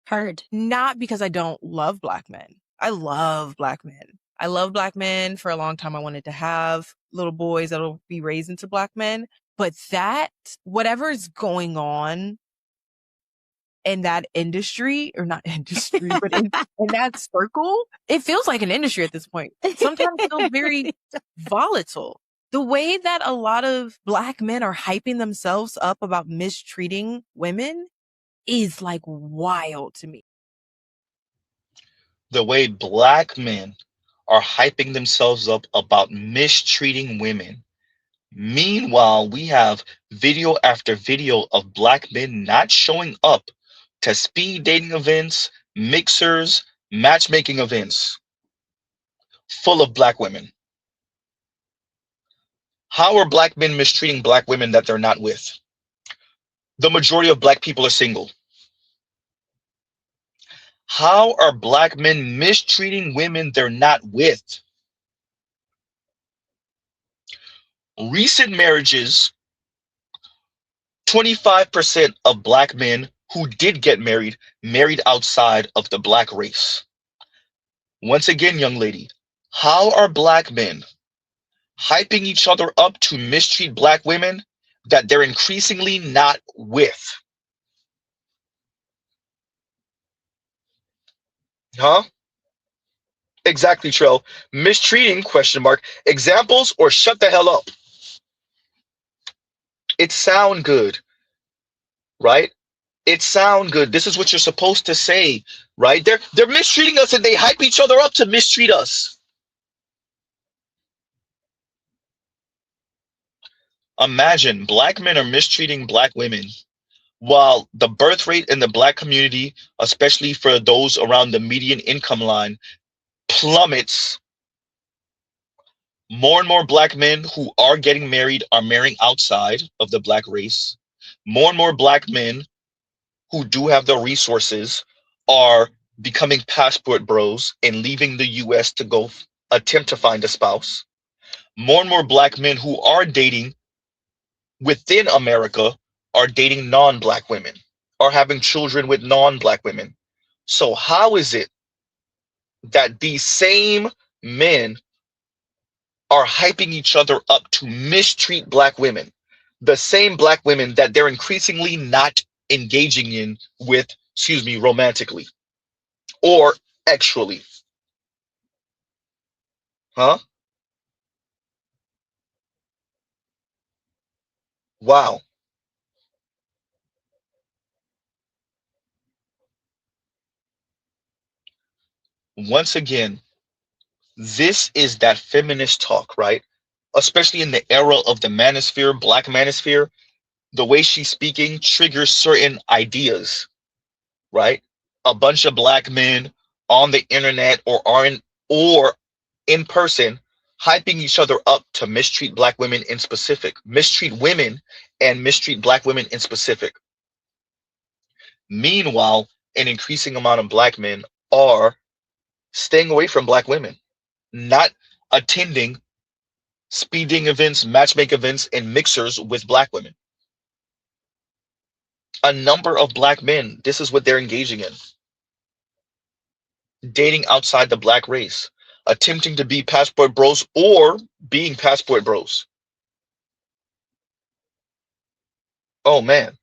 Heard. Not because I don't love black men. I love black men. I love black men. For a long time, I wanted to have little boys that'll be raised into black men. But that, whatever is going on in that industry, or not industry, but in that circle, it feels like an industry at this point. Sometimes it feels very volatile. The way that a lot of black men are hyping themselves up about mistreating women is like wild to me. The way black men are hyping themselves up about mistreating women. Meanwhile, we have video after video of black men not showing up to speed dating events, mixers, matchmaking events full of black women. How are black men mistreating black women that they're not with? The majority of black people are single. How are black men mistreating women they're not with? Recent marriages, 25% of black men who did get married outside of the black race. Once again, young lady, how are black men hyping each other up to mistreat black women that they're increasingly not with? Huh? Exactly, Trell. Mistreating, question mark, examples or shut the hell up. It sound good, right? It sound good. This is what you're supposed to say, right? They're mistreating us and they hype each other up to mistreat us. Imagine black men are mistreating black women while the birth rate in the black community, especially for those around the median income line, plummets. More and more black men who are getting married are marrying outside of the black race. More and more black men who do have the resources are becoming passport bros and leaving the US to go attempt to find a spouse. More and more black men who are dating within America are dating non-black women. are having children with non-black women. So how is it that these same men are hyping each other up to mistreat black women? The same black women that they're increasingly not engaging in with, excuse me, romantically or actually. Huh? Wow. Once again, this is that feminist talk, right? Especially in the era of the manosphere, black manosphere, the way she's speaking triggers certain ideas, right? A bunch of black men on the internet or in person hyping each other up to mistreat black women in specific, mistreat women and mistreat black women in specific. Meanwhile, an increasing amount of black men are staying away from black women, not attending speeding events, matchmaking events, and mixers with black women. A number of black men, this is what they're engaging in. Dating outside the black race, attempting to be passport bros or being passport bros. Oh man.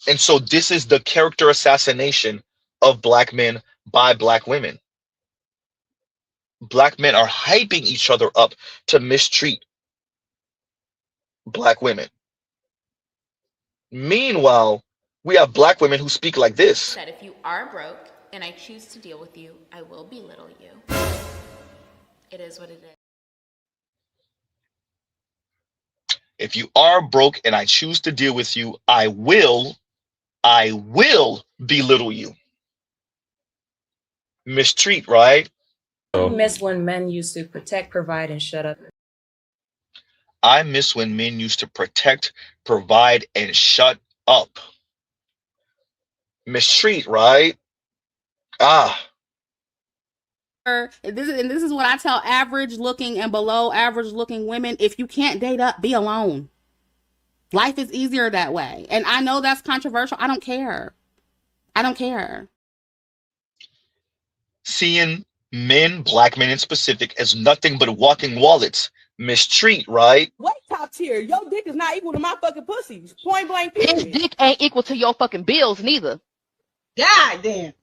And so this is the character assassination of black men by black women. Black men are hyping each other up to mistreat black women. Meanwhile, we have black women who speak like this. That if you are broke and I choose to deal with you, I will belittle you. It is what it is. If you are broke and I choose to deal with you, I will belittle you. Mistreat, right? I miss when men used to protect, provide, and shut up. I miss when men used to protect, provide, and shut up. Mistreat, right? This is what I tell average looking and below average looking women. If you can't date up, be alone. Life is easier that way. And I know that's controversial. I don't care. I don't care. Seeing men, black men in specific, as nothing but walking wallets. Mistreat, right? Wait, top tier. Your dick is not equal to my fucking pussies. Point blank period. His dick ain't equal to your fucking bills neither. God damn.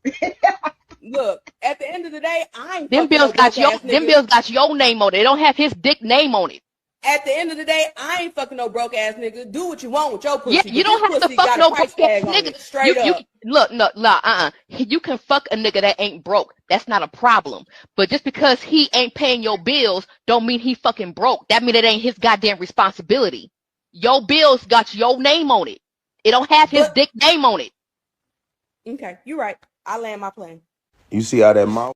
Look, at the end of the day, I ain't Them fucking bills no got broke ass them nigga. bills got your name on it. They don't have his dick name on it. At the end of the day, I ain't fucking no broke ass nigga. Do what you want with your pussy. Yeah, you don't have to fuck no broke ass nigga. Straight up. You can fuck a nigga that ain't broke. That's not a problem. But just because he ain't paying your bills, don't mean he fucking broke. That mean it ain't his goddamn responsibility. Your bills got your name on it. It don't have his dick name on it. Okay, you're right. I land my plane. You see how that mouth?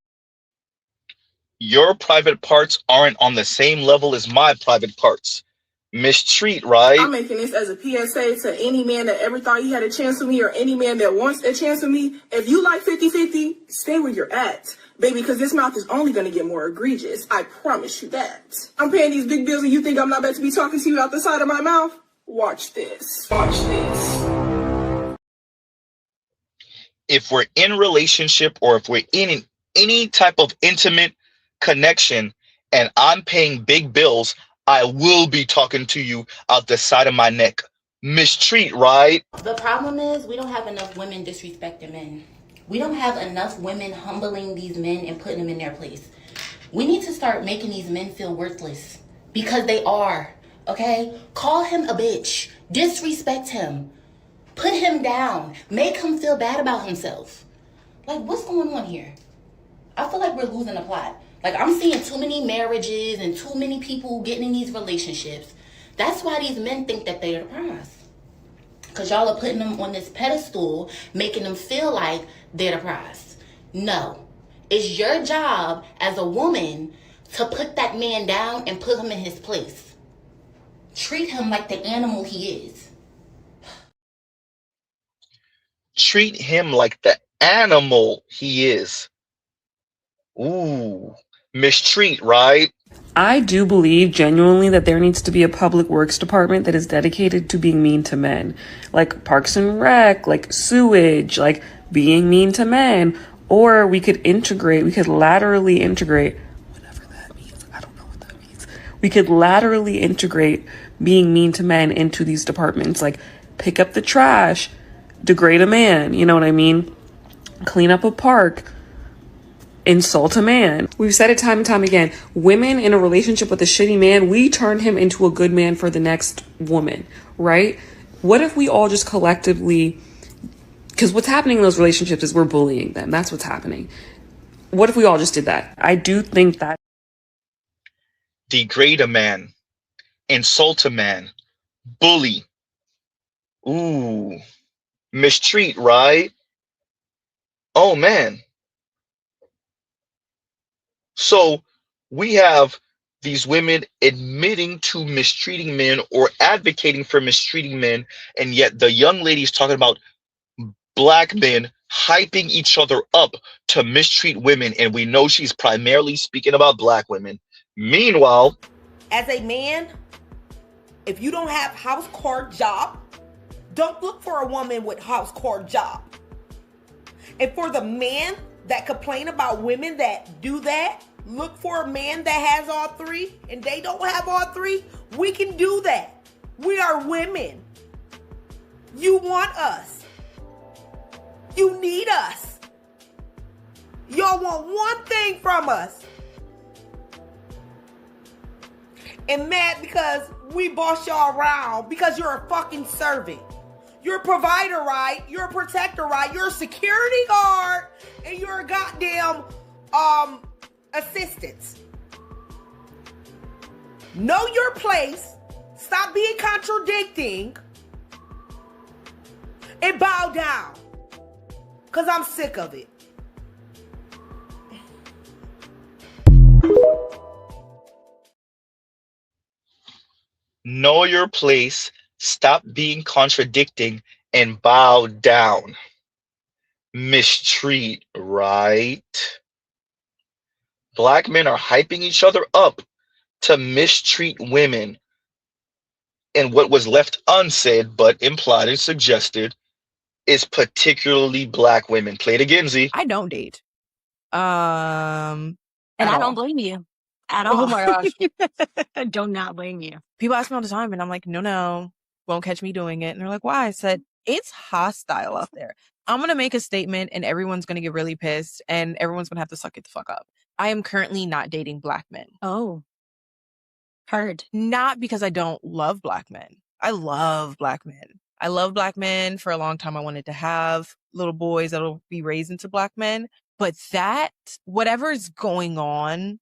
Your private parts aren't on the same level as my private parts. Mistreat, right? I'm making this as a PSA to any man that ever thought he had a chance with me or any man that wants a chance with me. If you like 50-50, stay where you're at, baby, because this mouth is only going to get more egregious. I promise you that. I'm paying these big bills and you think I'm not about to be talking to you out the side of my mouth? Watch this. Watch this. If we're in relationship or if we're in any type of intimate connection and I'm paying big bills, I will be talking to you out the side of my neck. Mistreat, right? The problem is we don't have enough women disrespecting men. We don't have enough women humbling these men and putting them in their place. We need to start making these men feel worthless because they are, okay? Call him a bitch. Disrespect him. Put him down. Make him feel bad about himself. Like, what's going on here? I feel like we're losing the plot. Like, I'm seeing too many marriages and too many people getting in these relationships. That's why these men think that they're the prize. Because y'all are putting them on this pedestal, making them feel like they're the prize. No. It's your job as a woman to put that man down and put him in his place. Treat him like the animal he is. Treat him like the animal he is. Ooh, mistreat, right? I do believe genuinely that there needs to be a public works department that is dedicated to being mean to men. Like Parks and Rec, like sewage, like being mean to men. Or we could laterally integrate, we could laterally integrate being mean to men into these departments. Like pick up the trash, degrade a man, you know what I mean? Clean up a park, insult a man. We've said it time and time again. Women in a relationship with a shitty man, we turn him into a good man for the next woman, right? What if we all just collectively, because what's happening in those relationships is we're bullying them. That's what's happening. What if we all just did that? I do think that. Degrade a man, insult a man, bully, ooh, mistreat, right? Oh man. So we have these women admitting to mistreating men or advocating for mistreating men, and yet the young lady is talking about black men hyping each other up to mistreat women, and we know she's primarily speaking about black women. Meanwhile, as a man, if you don't have house core job, don't look for a woman with house core job. And for the men that complain about women that do that, look for a man that has all three, and they don't have all three. We can do that. We are women. You want us. You need us. Y'all want one thing from us. And mad because we boss y'all around because you're a fucking servant. You're a provider, right? You're a protector, right? You're a security guard, and you're a goddamn assistant. Know your place. Stop being contradicting. And bow down. Because I'm sick of it. know your place, stop being contradicting, and bow down. Mistreat, right? Black men are hyping each other up to mistreat women. And what was left unsaid, but implied and suggested, is particularly black women. Play it again, Z. I don't date. And At I don't all. blame you at all. Oh my gosh. I do not blame you. People ask me all the time, and I'm like, no, won't catch me doing it. And they're like, why? I said, it's hostile out there. I'm going to make a statement, and everyone's going to get really pissed, and everyone's going to have to suck it the fuck up. I am currently not dating black men. Oh. Heard. Not because I don't love black men. I love black men. I love black men. For a long time, I wanted to have little boys that'll be raised into black men. But whatever's going on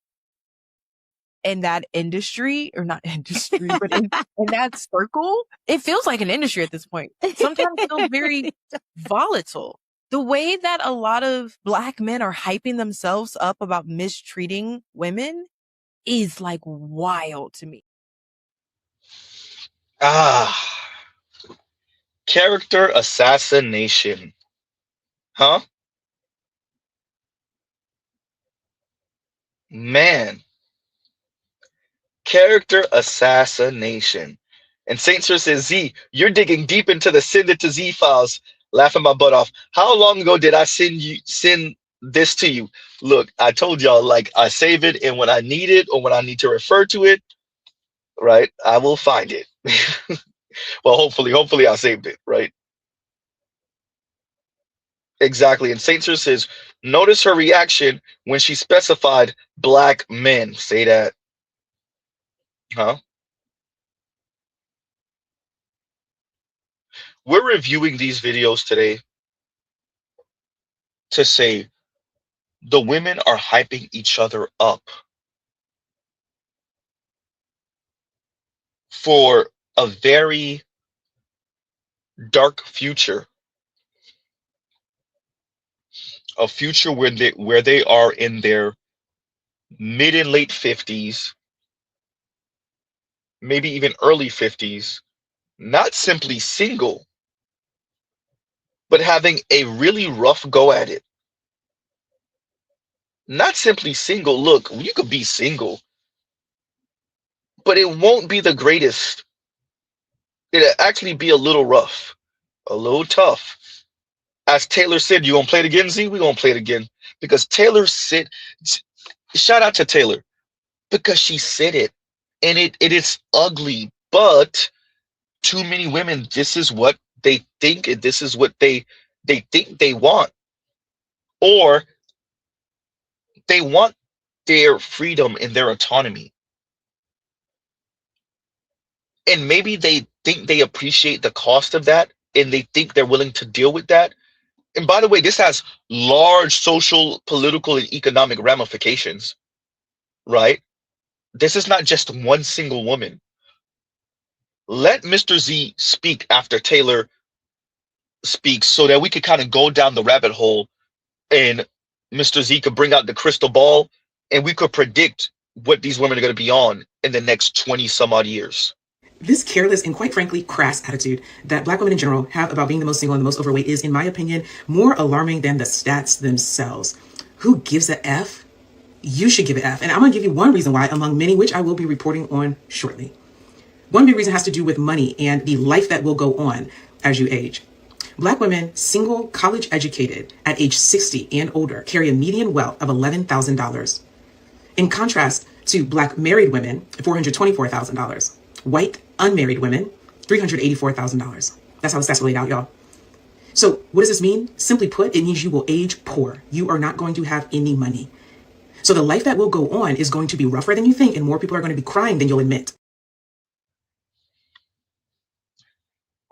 in that industry, or not industry, but in that circle, it feels like an industry at this point. Sometimes it feels very volatile. The way that a lot of black men are hyping themselves up about mistreating women is like wild to me. Character assassination. Huh? Man. Character assassination. And Saint Sir says, Z, you're digging deep into the send it to Z files, laughing my butt off. How long ago did I send this to you? Look, I told y'all, like, I save it, and when I need it or when I need to refer to it, right, I will find it. Well, hopefully I saved it, right? Exactly. And Saint Sir says, notice her reaction when she specified black men. Say that. Huh? We're reviewing these videos today to say the women are hyping each other up for a very dark future. A future where they are in their mid and late 50s, maybe even early 50s, not simply single, but having a really rough go at it. Not simply single. Look, you could be single, but it won't be the greatest. It'll actually be a little rough, a little tough. As Taylor said, you gonna play it again, Z? We gonna play it again because Taylor said. Shout out to Taylor because she said it, and it is ugly. But too many women, this is what they think, and this is what they think they want, or they want their freedom and their autonomy, and maybe they think they appreciate the cost of that, and they think they're willing to deal with that. And by the way, this has large social, political, and economic ramifications, right? This is not just one single woman. Let Mr. Z speak after Taylor speaks so that we could kind of go down the rabbit hole and Mr. Z could bring out the crystal ball and we could predict what these women are going to be on in the next 20 some odd years. This careless and quite frankly crass attitude that Black women in general have about being the most single and the most overweight is, in my opinion, more alarming than the stats themselves. Who gives a F? You should give an F. And I'm going to give you one reason why, among many, which I will be reporting on shortly. One big reason has to do with money and the life that will go on as you age. Black women, single, college educated at age 60 and older, carry a median wealth of $11,000. In contrast to Black married women, $424,000. White unmarried women, $384,000. That's how the stats are laid out, y'all. So what does this mean? Simply put, it means you will age poor. You are not going to have any money. So the life that will go on is going to be rougher than you think, and more people are going to be crying than you'll admit.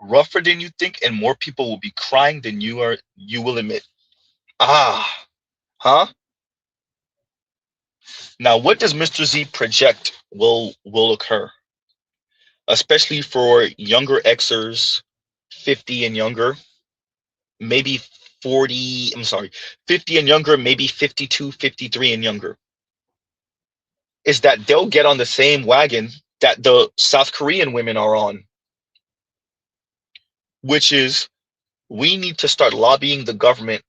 Rougher than you think, and more people will be crying than you will admit. Huh? Now, what does Mr. Z project will occur? Especially for younger Xers, 50 and younger, maybe 40, 50 and younger, maybe 52, 53 and younger, is that they'll get on the same wagon that the South Korean women are on, which is we need to start lobbying the government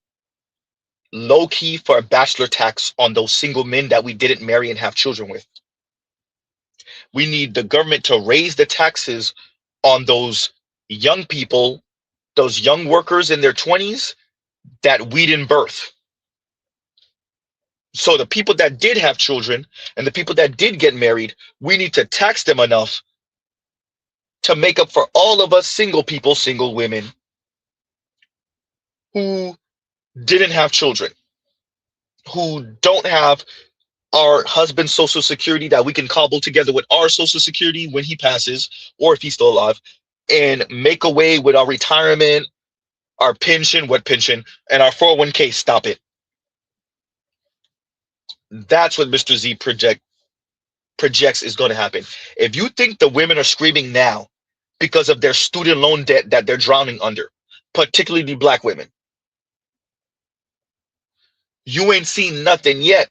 low-key for a bachelor tax on those single men that we didn't marry and have children with. We need the government to raise the taxes on those young people, those young workers in their 20s that we didn't birth. So the people that did have children and the people that did get married, we need to tax them enough to make up for all of us single people, single women who didn't have children, who don't have our husband's social security that we can cobble together with our social security when he passes, or if he's still alive, and make away with our retirement, our pension, and our 401k. Stop it. That's what Mr. Z projects is going to happen. If you think the women are screaming now because of their student loan debt that they're drowning under, particularly Black women, you ain't seen nothing yet.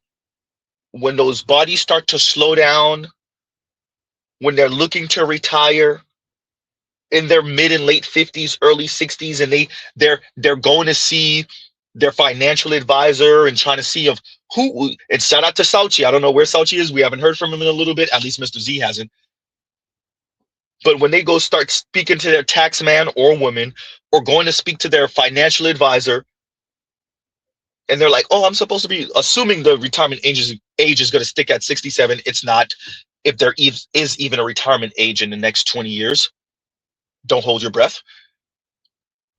When those bodies start to slow down, when they're looking to retire in their mid and late 50s, early 60s, and they're going to see their financial advisor and trying to see of who, and shout out to Sauchi. I don't know where Sauchi is. We haven't heard from him in a little bit. At least Mr. Z hasn't. But when they go start speaking to their tax man or woman, or going to speak to their financial advisor, and they're like, oh, I'm supposed to be assuming the retirement age is going to stick at 67. It's not. If there is even a retirement age in the next 20 years, don't hold your breath.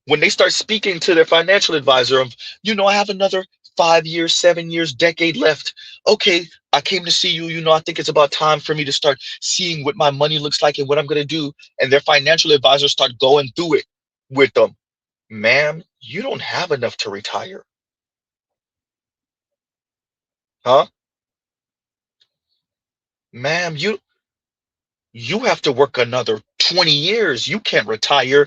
When they start speaking to their financial advisor of, I have another 5 years, 7 years, decade left. Okay, I came to see you. I think it's about time for me to start seeing what my money looks like and what I'm going to do. And their financial advisors start going through it with them. Ma'am, you don't have enough to retire. Huh? Ma'am, you have to work another 20 years. You can't retire.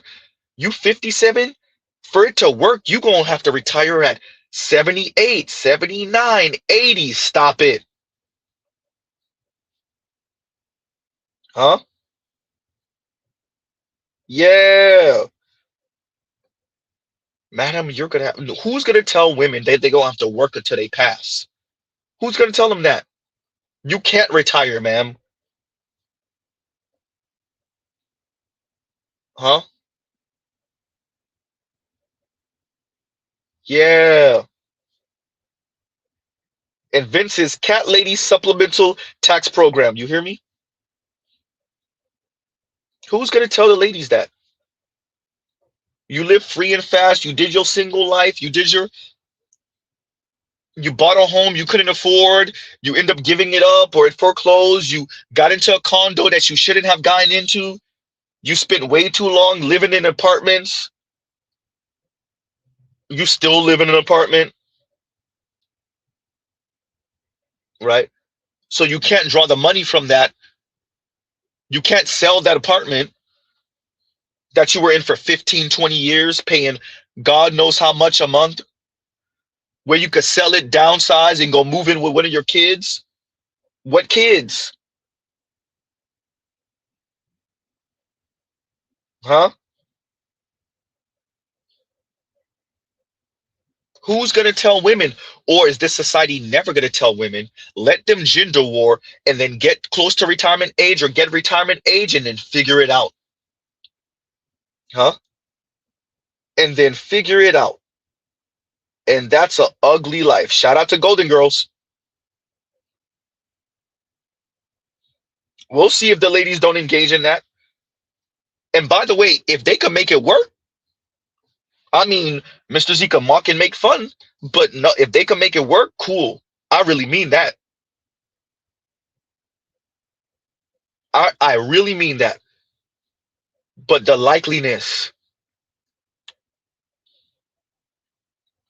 You 57? For it to work, you gonna have to retire at 78, 79, 80. Stop it. Huh? Yeah. Madam, you're gonna have, who's gonna tell women that they're gonna have to work until they pass? Who's gonna tell them that? You can't retire, ma'am. Huh? Yeah. And Vince's Cat Lady Supplemental Tax Program. You hear me? Who's gonna tell the ladies that? You live free and fast, you did your single life, you bought a home you couldn't afford, you end up giving it up or it foreclosed, you got into a condo that you shouldn't have gotten into, you spent way too long living in apartments, you still live in an apartment, right? So you can't draw the money from that. You can't sell that apartment that you were in for 15, 20 years, paying God knows how much a month, where you could sell it, downsize, and go move in with one of your kids. What kids? Huh? Who's going to tell women? Or is this society never going to tell women? Let them gender war and then get close to retirement age or get retirement age and then figure it out. Huh? And then figure it out. And that's an ugly life. Shout out to Golden Girls. We'll see if the ladies don't engage in that. And by the way, if they can make it work, I mean, Mr. Z can mock and make fun, but no, if they can make it work, cool. I really mean that. I really mean that. But the likeliness,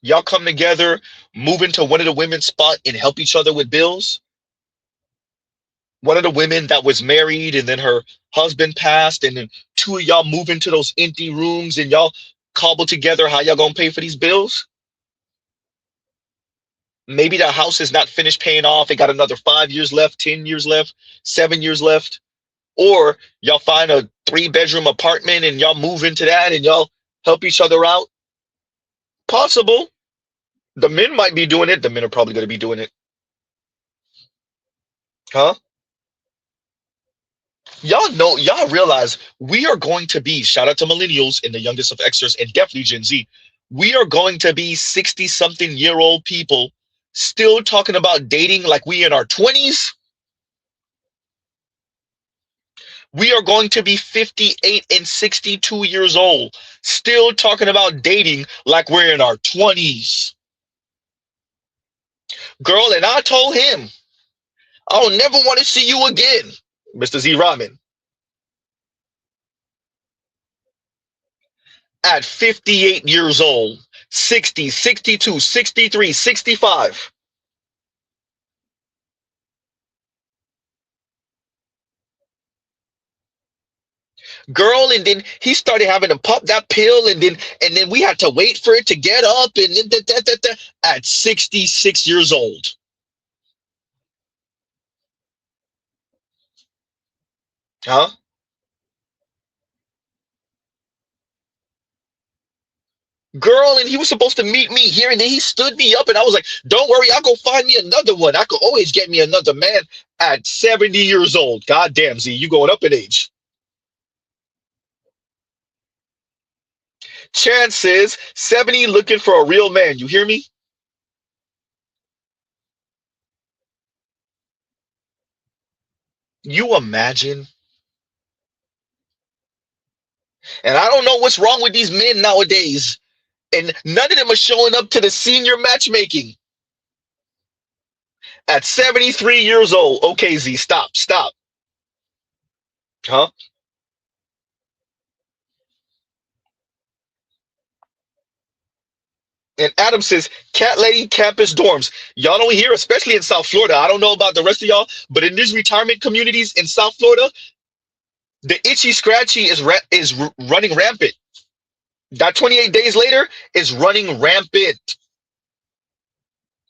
y'all come together, move into one of the women's spot and help each other with bills. One of the women that was married and then her husband passed, and then two of y'all move into those empty rooms and y'all cobble together how y'all gonna pay for these bills. Maybe the house is not finished paying off. It got another 5 years left, 10 years left, 7 years left. Or y'all find a 3-bedroom apartment and y'all move into that and y'all help each other out. Possible. The men might be doing it. The men are probably going to be doing it. Huh? Y'all know, y'all realize we are going to be, shout out to millennials and the youngest of Xers and definitely Gen Z, we are going to be 60-something-year-old people still talking about dating like we in our 20s. We are going to be 58 and 62 years old, still talking about dating like we're in our 20s. Girl, and I told him, I'll never want to see you again, Mr. Z Ramen. At 58 years old, 60, 62, 63, 65. Girl, and then he started having to pop that pill, and then we had to wait for it to get up, and then at 66 years old. Huh? Girl, and he was supposed to meet me here, and then he stood me up, and I was like, don't worry, I'll go find me another one. I could always get me another man at 70 years old. God damn, Z, you going up in age. Chances 70 looking for a real man. You hear me? You imagine? And I don't know what's wrong with these men nowadays. And none of them are showing up to the senior matchmaking. At 73 years old. Okay, Z, stop. Huh? And Adam says, cat lady campus dorms. Y'all don't hear, especially in South Florida. I don't know about the rest of y'all, but in these retirement communities in South Florida, the itchy scratchy is running rampant. That 28 days later is running rampant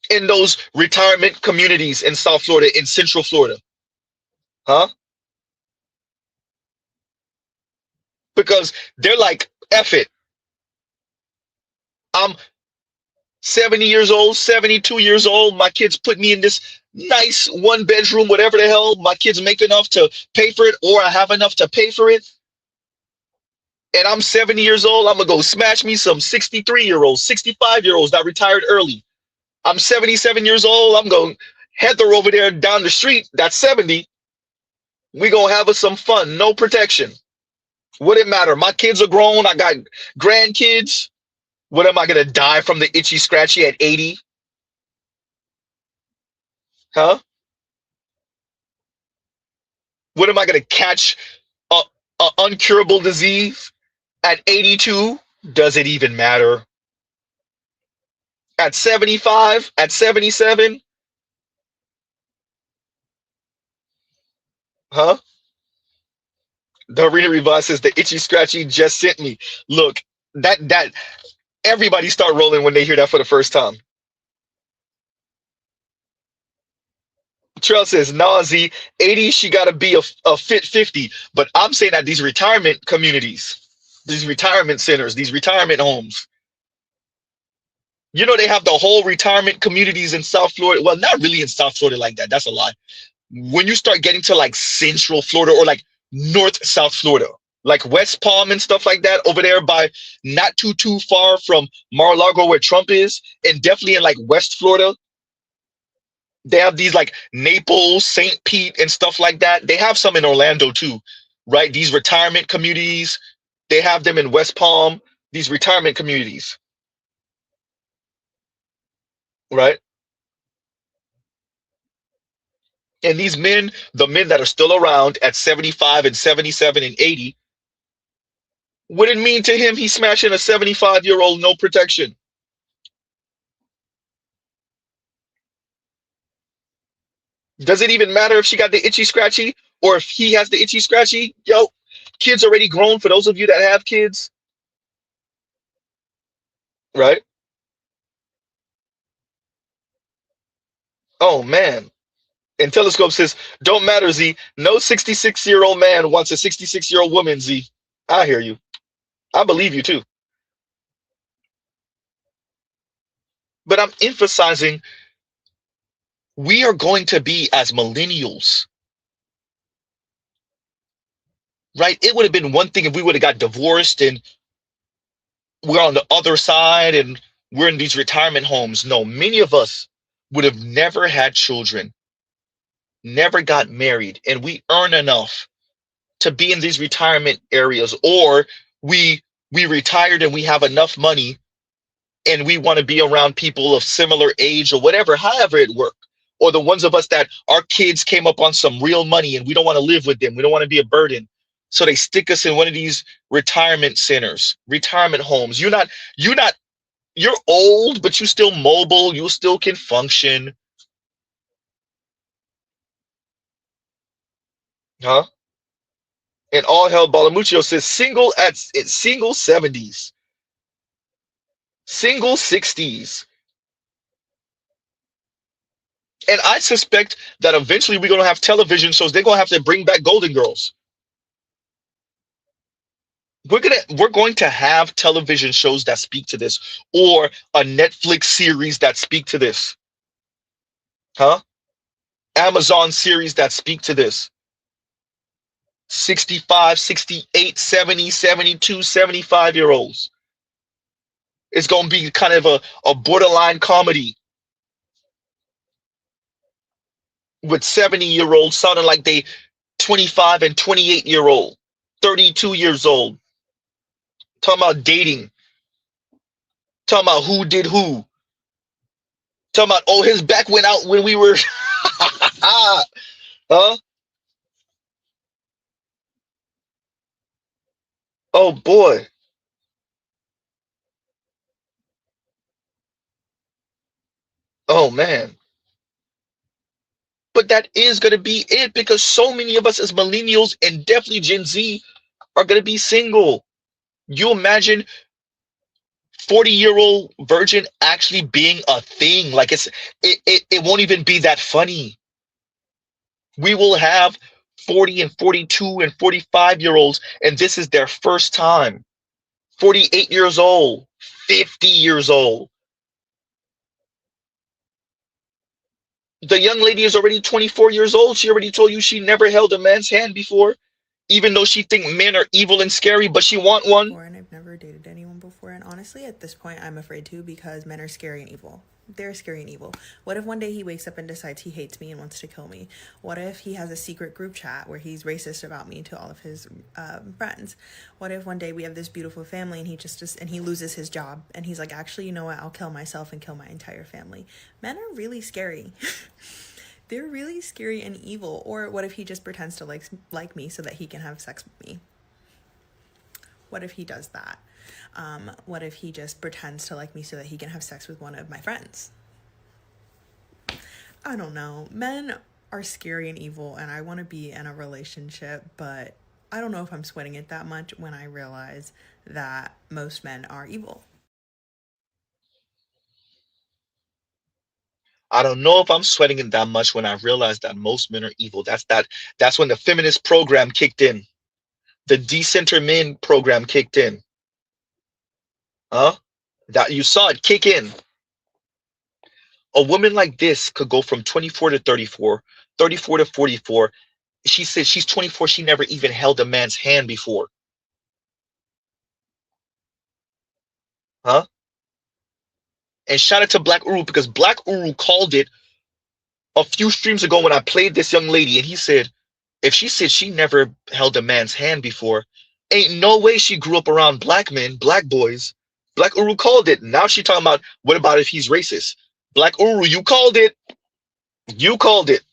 in those retirement communities in South Florida, in Central Florida. Huh? Because they're like, F it. I'm 70 years old, 72 years old. My kids put me in this nice 1-bedroom, whatever the hell. My kids make enough to pay for it, or I have enough to pay for it. and I'm 70 years old, I'm gonna go smash me some 63-year-olds, 65-year-olds that retired early. I'm 77 years old, I'm going Heather over there down the street, that's 70. We gonna have us some fun, no protection. What it matter? My kids are grown, I got grandkids. What am I gonna die from the itchy scratchy at 80? Huh? What am I gonna catch a uncurable disease at 82? Does it even matter? At 75, at 77? Huh? The Arena Revive says the itchy scratchy just sent me. Look, that everybody start rolling when they hear that for the first time. Trail says, nah, Z, 80, she got to be a fit 50. But I'm saying that these retirement communities, these retirement centers, these retirement homes, you know, they have the whole retirement communities in South Florida. Well, not really in South Florida like that. That's a lie. When you start getting to like Central Florida or like North South Florida, like West Palm and stuff like that, over there by not too far from Mar-a-Lago where Trump is, and definitely in like West Florida, they have these like Naples, St. Pete, and stuff like that. They have some in Orlando too, right? These retirement communities, they have them in West Palm, these retirement communities, right? And these men, the men that are still around at 75 and 77 and 80, what it mean to him? He's smashing a 75-year-old, no protection. Does it even matter if she got the itchy scratchy or if he has the itchy scratchy? Yo, kids already grown for those of you that have kids, right? Oh man. And Telescope says, don't matter, Z. No 66-year-old man wants a 66-year-old woman, Z. I hear you. I believe you too. But I'm emphasizing we are going to be as millennials, right? It would have been one thing if we would have got divorced and we're on the other side and we're in these retirement homes. No, many of us would have never had children, never got married, and we earn enough to be in these retirement areas, or we retired and we have enough money and we want to be around people of similar age or whatever, however it worked. Or the ones of us that our kids came up on some real money and we don't want to live with them. We don't want to be a burden. So they stick us in one of these retirement centers, retirement homes. You're old, but you're still mobile. You still can function. Huh? And all hell Balamuccio says single 70s, single 60s. And I suspect that eventually we're going to have television shows. They're going to have to bring back Golden Girls. We're going to have television shows that speak to this, or a Netflix series that speak to this. Huh? Amazon series that speak to this. 65, 68, 70, 72, 75-year-olds. It's going to be kind of a borderline comedy with 70-year-olds sounding like they 25 and 28-year-old, 32 years old. Talking about dating. Talking about who did who. Talking about, oh, his back went out when we were... Huh? Oh, boy. Oh, man. But that is going to be it, because so many of us as millennials and definitely Gen Z are going to be single. You imagine 40-year-old virgin actually being a thing? Like it won't even be that funny. We will have 40 and 42 and 45-year-olds, and this is their first time. 48 years old, 50 years old. The young lady is already 24 years old. She already told you she never held a man's hand before. even though she think men are evil and scary, but she want one. And I've never dated anyone before, and honestly at this point I'm afraid to, because men are scary and evil. They're scary and evil. What if one day he wakes up and decides he hates me and wants to kill me? What if he has a secret group chat where he's racist about me to all of his friends? What if one day we have this beautiful family and he loses his job and he's like, actually, you know what, I'll kill myself and kill my entire family? Men are really scary. They're really scary and evil. Or what if he just pretends to like me so that he can have sex with me? What if he does that? What if he just pretends to like me so that he can have sex with one of my friends? I don't know. Men are scary and evil, and I want to be in a relationship, but I don't know if I'm sweating it that much when I realize that most men are evil. I don't know if I'm sweating it that much when I realize that most men are evil. That's when the feminist program kicked in. The decenter men program kicked in. Huh? That you saw it kick in. A woman like this could go from 24 to 34, 34 to 44. She said she's 24. She never even held a man's hand before. Huh? And shout out to Black Uru, because Black Uru called it a few streams ago when I played this young lady, and he said, if she said she never held a man's hand before, ain't no way she grew up around black men, black boys. Black Uru called it. Now she talking about, what about if he's racist? Black Uru, you called it. You called it.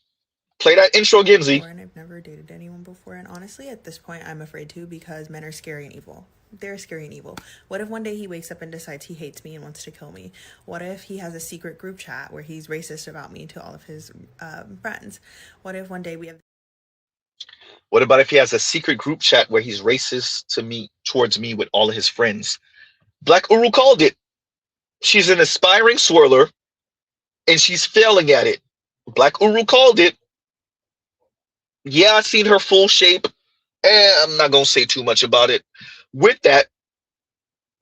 Play that intro, Gimsy. And I've never dated anyone before, and honestly at this point I'm afraid to, because men are scary and evil. They're scary and evil. What if one day he wakes up and decides he hates me and wants to kill me? What if he has a secret group chat where he's racist about me to all of his friends? What if one day we have... What about if he has a secret group chat where he's racist towards me with all of his friends? Black Uru called it. She's an aspiring swirler, and she's failing at it. Black Uru called it. Yeah, I seen her full shape, and I'm not gonna say too much about it. With that,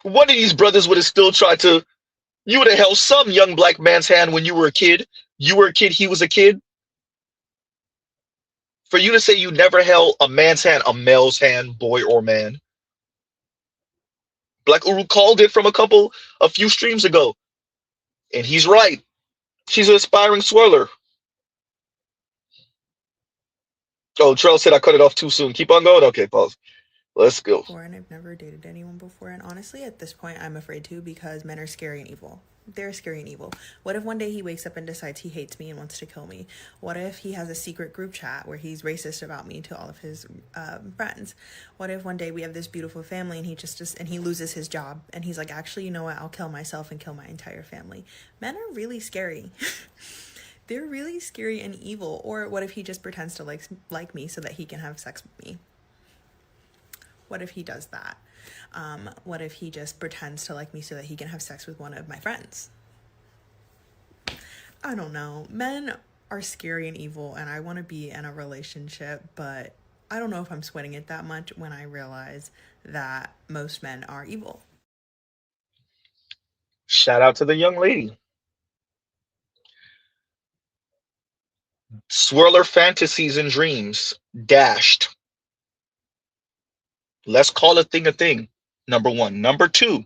one of these brothers would have still tried to. You would have held some young black man's hand when you were a kid. You were a kid, he was a kid. For you to say you never held a man's hand, a male's hand, boy or man. Black Uru called it from a few streams ago. And he's right. She's an aspiring swirler. Oh, Trell said I cut it off too soon. Keep on going? Okay, pause. Let's go. And I've never dated anyone before, and honestly at this point I'm afraid to, because men are scary and evil. They're scary and evil. What if one day he wakes up and decides he hates me and wants to kill me? What if he has a secret group chat where he's racist about me to all of his friends? What if one day we have this beautiful family and he loses his job and he's like, actually, you know what, I'll kill myself and kill my entire family? Men are really scary. They're really scary and evil. Or what if he just pretends to like me so that he can have sex with me? What if he does that? What if he just pretends to like me so that he can have sex with one of my friends? I don't know. Men are scary and evil, and I want to be in a relationship, but I don't know if I'm sweating it that much when I realize that most men are evil. Shout out to the young lady. Swirler fantasies and dreams dashed. Let's call a thing, number one. Number two,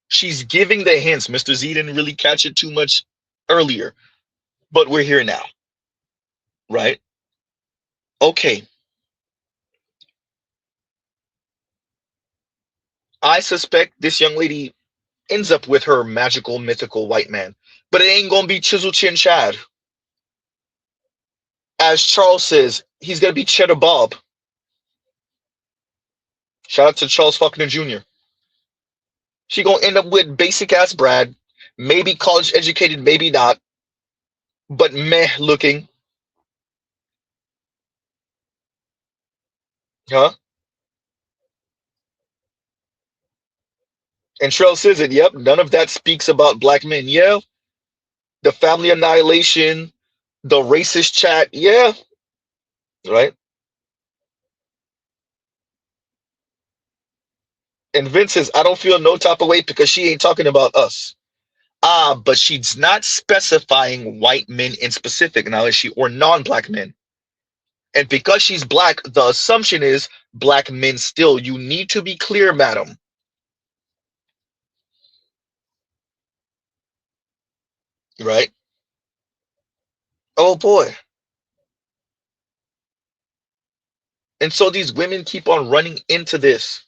she's giving the hints. Mr. Z didn't really catch it too much earlier, but we're here now, right? Okay. I suspect this young lady ends up with her magical, mythical white man, but it ain't gonna be Chisel Chin Chad. As Charles says, he's gonna be Cheddar Bob. Shout out to Charles Faulkner Jr. She gonna end up with basic ass Brad, maybe college educated, maybe not, but meh looking. Huh? And Trell says it, yep, none of that speaks about black men. Yeah. The family annihilation, the racist chat, yeah. Right? And Vince says, I don't feel no type of way because she ain't talking about us. But she's not specifying white men in specific. Now, is she, or non-black men? And because she's black, the assumption is black men still. You need to be clear, madam. Right? Oh boy. And so these women keep on running into this.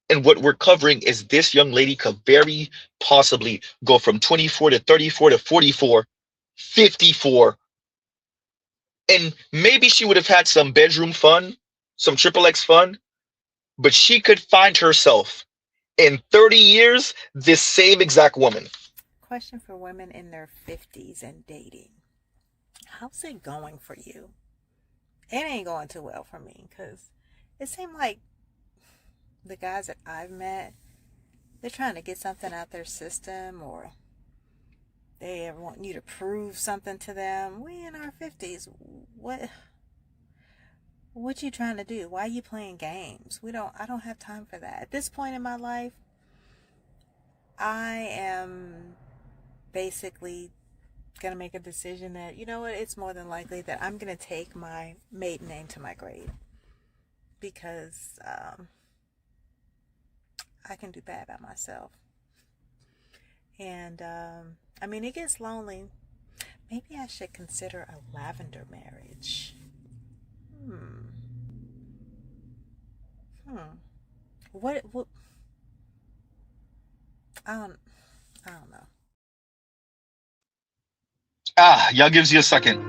And what we're covering is this young lady could very possibly go from 24 to 34 to 44, 54. And maybe she would have had some bedroom fun, some triple X fun, but she could find herself in 30 years, this same exact woman. Question for women in their 50s and dating. How's it going for you? It ain't going too well for me because it seemed like the guys that I've met, they're trying to get something out their system, or they want you to prove something to them. We in our 50s. What you trying to do? Why are you playing games? I don't have time for that. At this point in my life, I am basically going to make a decision that, you know what, it's more than likely that I'm going to take my maiden name to my grave, because I can do bad by myself. And I mean, it gets lonely. Maybe I should consider a lavender marriage. What I don't know. Y'all gives you a second.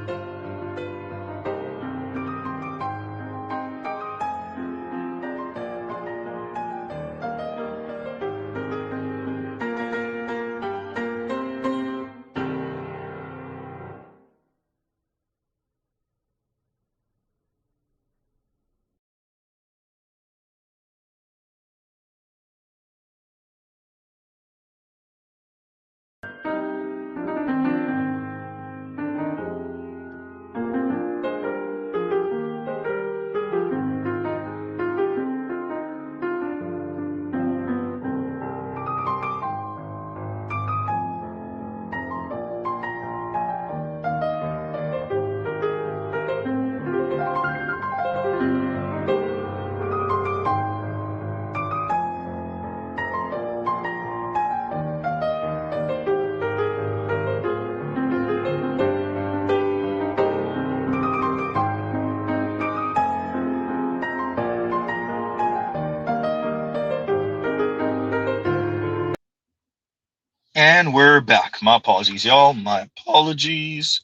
And we're back. My apologies, y'all. My apologies.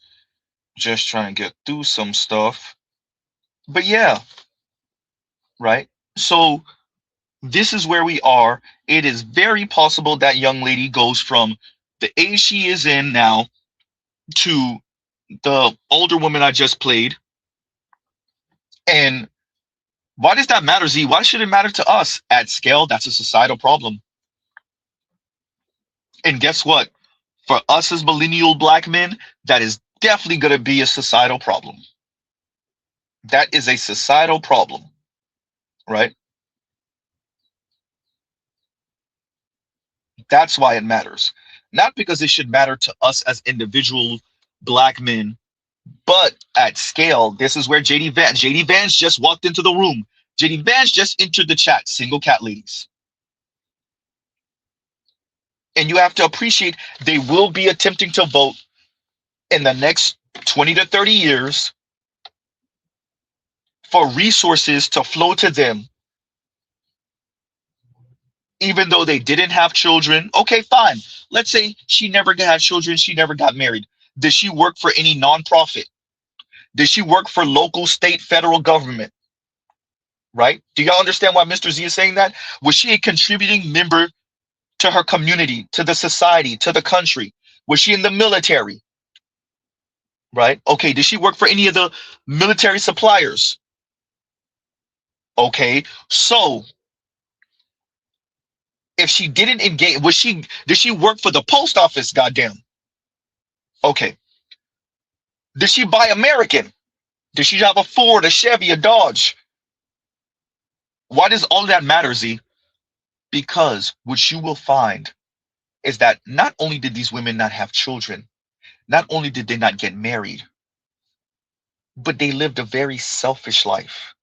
Just trying to get through some stuff. But yeah, right? So this is where we are. It is very possible that young lady goes from the age she is in now to the older woman I just played. And why does that matter, Z? Why should it matter to us? At scale, that's a societal problem. And guess what? For us as millennial black men, that is definitely going to be a societal problem. That is a societal problem, right? That's why it matters. Not because it should matter to us as individual black men, but at scale. This is where JD Vance just walked into the room. JD Vance just entered the chat, single cat ladies. And you have to appreciate they will be attempting to vote in the next 20 to 30 years for resources to flow to them, even though they didn't have children. Okay, fine. Let's say she never had children, she never got married. Did she work for any nonprofit? Did she work for local, state, federal government? Right? Do y'all understand why Mr. Z is saying that? Was she a contributing member to her community, to the society, to the country? Was she in the military? Right? Okay, did she work for any of the military suppliers? Okay, so if she didn't engage, did she work for the post office? Goddamn. Okay. Did she buy American? Did she have a Ford, a Chevy, a Dodge? Why does all that matter, Z? Because what you will find is that not only did these women not have children, not only did they not get married, but they lived a very selfish life,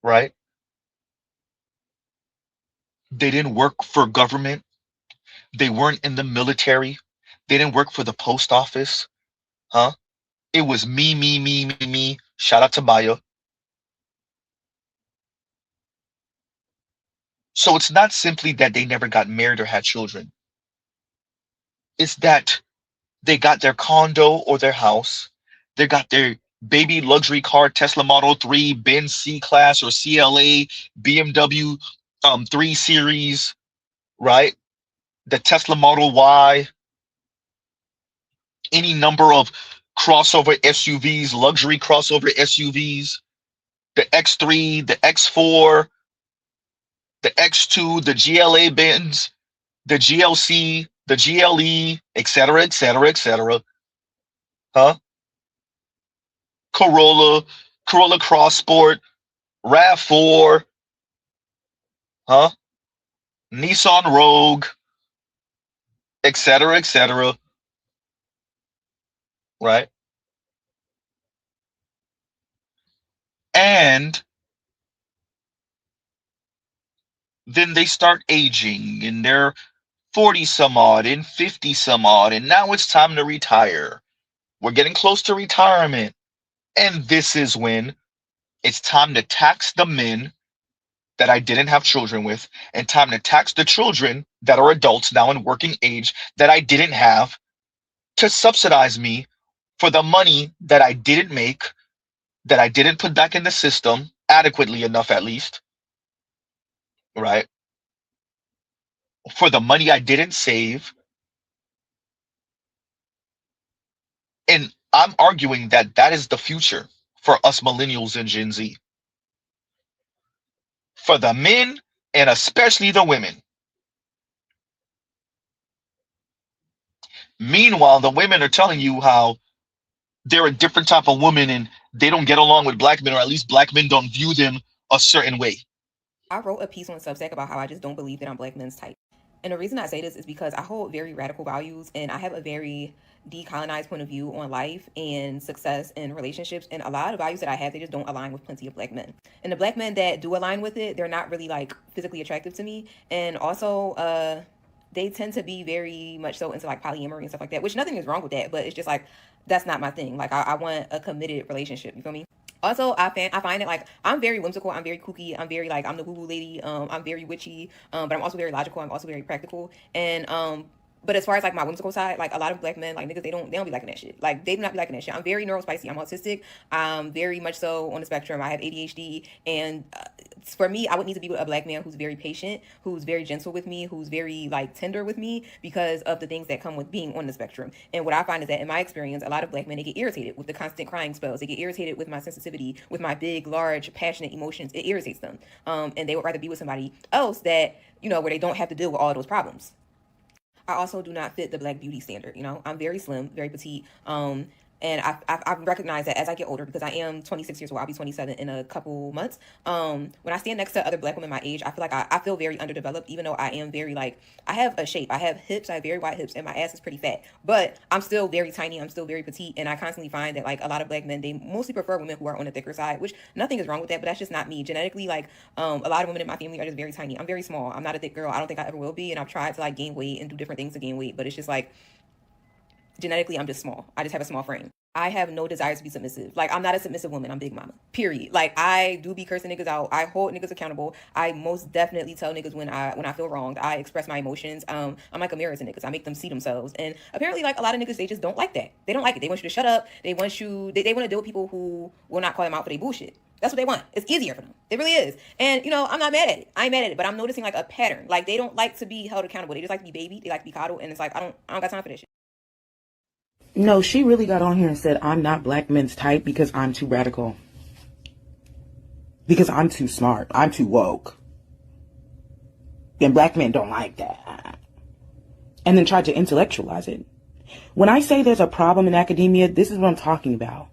right? They didn't work for government. They weren't in the military. They didn't work for the post office, huh? It was me, me, me, me, me. Shout out to Maya. So it's not simply that they never got married or had children. It's that they got their condo or their house. They got their baby luxury car, Tesla Model 3, Benz C-Class or CLA, BMW 3 Series, right? The Tesla Model Y, any number of crossover SUVs, luxury crossover SUVs, the X3, the X4, the X2, the GLA Benz, the GLC, the GLE, etc., etc., etc. Huh? Corolla Cross Sport, RAV4, huh? Nissan Rogue, etc., etc. Right? And then they start aging and they're 40 some odd and 50 some odd, and now it's time to retire. We're getting close to retirement. And this is when it's time to tax the men that I didn't have children with, and time to tax the children that are adults now in working age that I didn't have, to subsidize me for the money that I didn't make, that I didn't put back in the system adequately enough, at least, right? For the money I didn't save. And I'm arguing that that is the future for us millennials and Gen Z. For the men and especially the women. Meanwhile, the women are telling you how they're a different type of woman and they don't get along with black men, or at least black men don't view them a certain way. I wrote a piece on Substack about how I just don't believe that I'm black men's type. And the reason I say this is because I hold very radical values and I have a very decolonized point of view on life and success and relationships. And a lot of values that I have, they just don't align with plenty of black men. And the black men that do align with it, they're not really like physically attractive to me. And also, they tend to be very much so into like polyamory and stuff like that, which nothing is wrong with that, but it's just like, that's not my thing. Like I want a committed relationship, you feel me? Also, I find it like I'm very whimsical, I'm very kooky, I'm very like I'm the woo-woo lady, I'm very witchy, but I'm also very logical, I'm also very practical. And but as far as like my whimsical side, like a lot of black men, like niggas, they don't be liking that shit. Like they do not be liking that shit. I'm very neurospicy. I'm autistic. I'm very much so on the spectrum. I have ADHD, and for me, I would need to be with a black man who's very patient, who's very gentle with me, who's very like tender with me, because of the things that come with being on the spectrum. And what I find is that in my experience, a lot of black men, they get irritated with the constant crying spells. They get irritated with my sensitivity, with my big, large, passionate emotions. It irritates them, and they would rather be with somebody else that, you know, where they don't have to deal with all those problems. I also do not fit the black beauty standard. You know, I'm very slim, very petite. And I've recognized that as I get older, because I am 26 years old, I'll be 27 in a couple months. When I stand next to other black women my age, I feel like I feel very underdeveloped, even though I am very like, I have a shape, I have hips, I have very wide hips, and my ass is pretty fat. But I'm still very tiny, I'm still very petite, and I constantly find that like a lot of black men, they mostly prefer women who are on the thicker side, which nothing is wrong with that, but that's just not me. Genetically, like a lot of women in my family are just very tiny. I'm very small. I'm not a thick girl. I don't think I ever will be, and I've tried to like gain weight and do different things to gain weight, but it's just like, genetically, I'm just small. I just have a small frame. I have no desire to be submissive. Like, I'm not a submissive woman. I'm Big Mama. Period. Like, I do be cursing niggas out. I hold niggas accountable. I most definitely tell niggas when I feel wronged. I express my emotions. I'm like a mirror to niggas. I make them see themselves. And apparently, like, a lot of niggas, they just don't like that. They don't like it. They want you to shut up. They want you, they want to deal with people who will not call them out for their bullshit. That's what they want. It's easier for them. It really is. And, you know, I'm not mad at it. I ain't mad at it, but I'm noticing like a pattern. Like, they don't like to be held accountable. They just like to be babied. They like to be coddled. And it's like, I don't got time for that shit. No, she really got on here and said, I'm not black men's type because I'm too radical. Because I'm too smart. I'm too woke. And black men don't like that. And then tried to intellectualize it. When I say there's a problem in academia, this is what I'm talking about.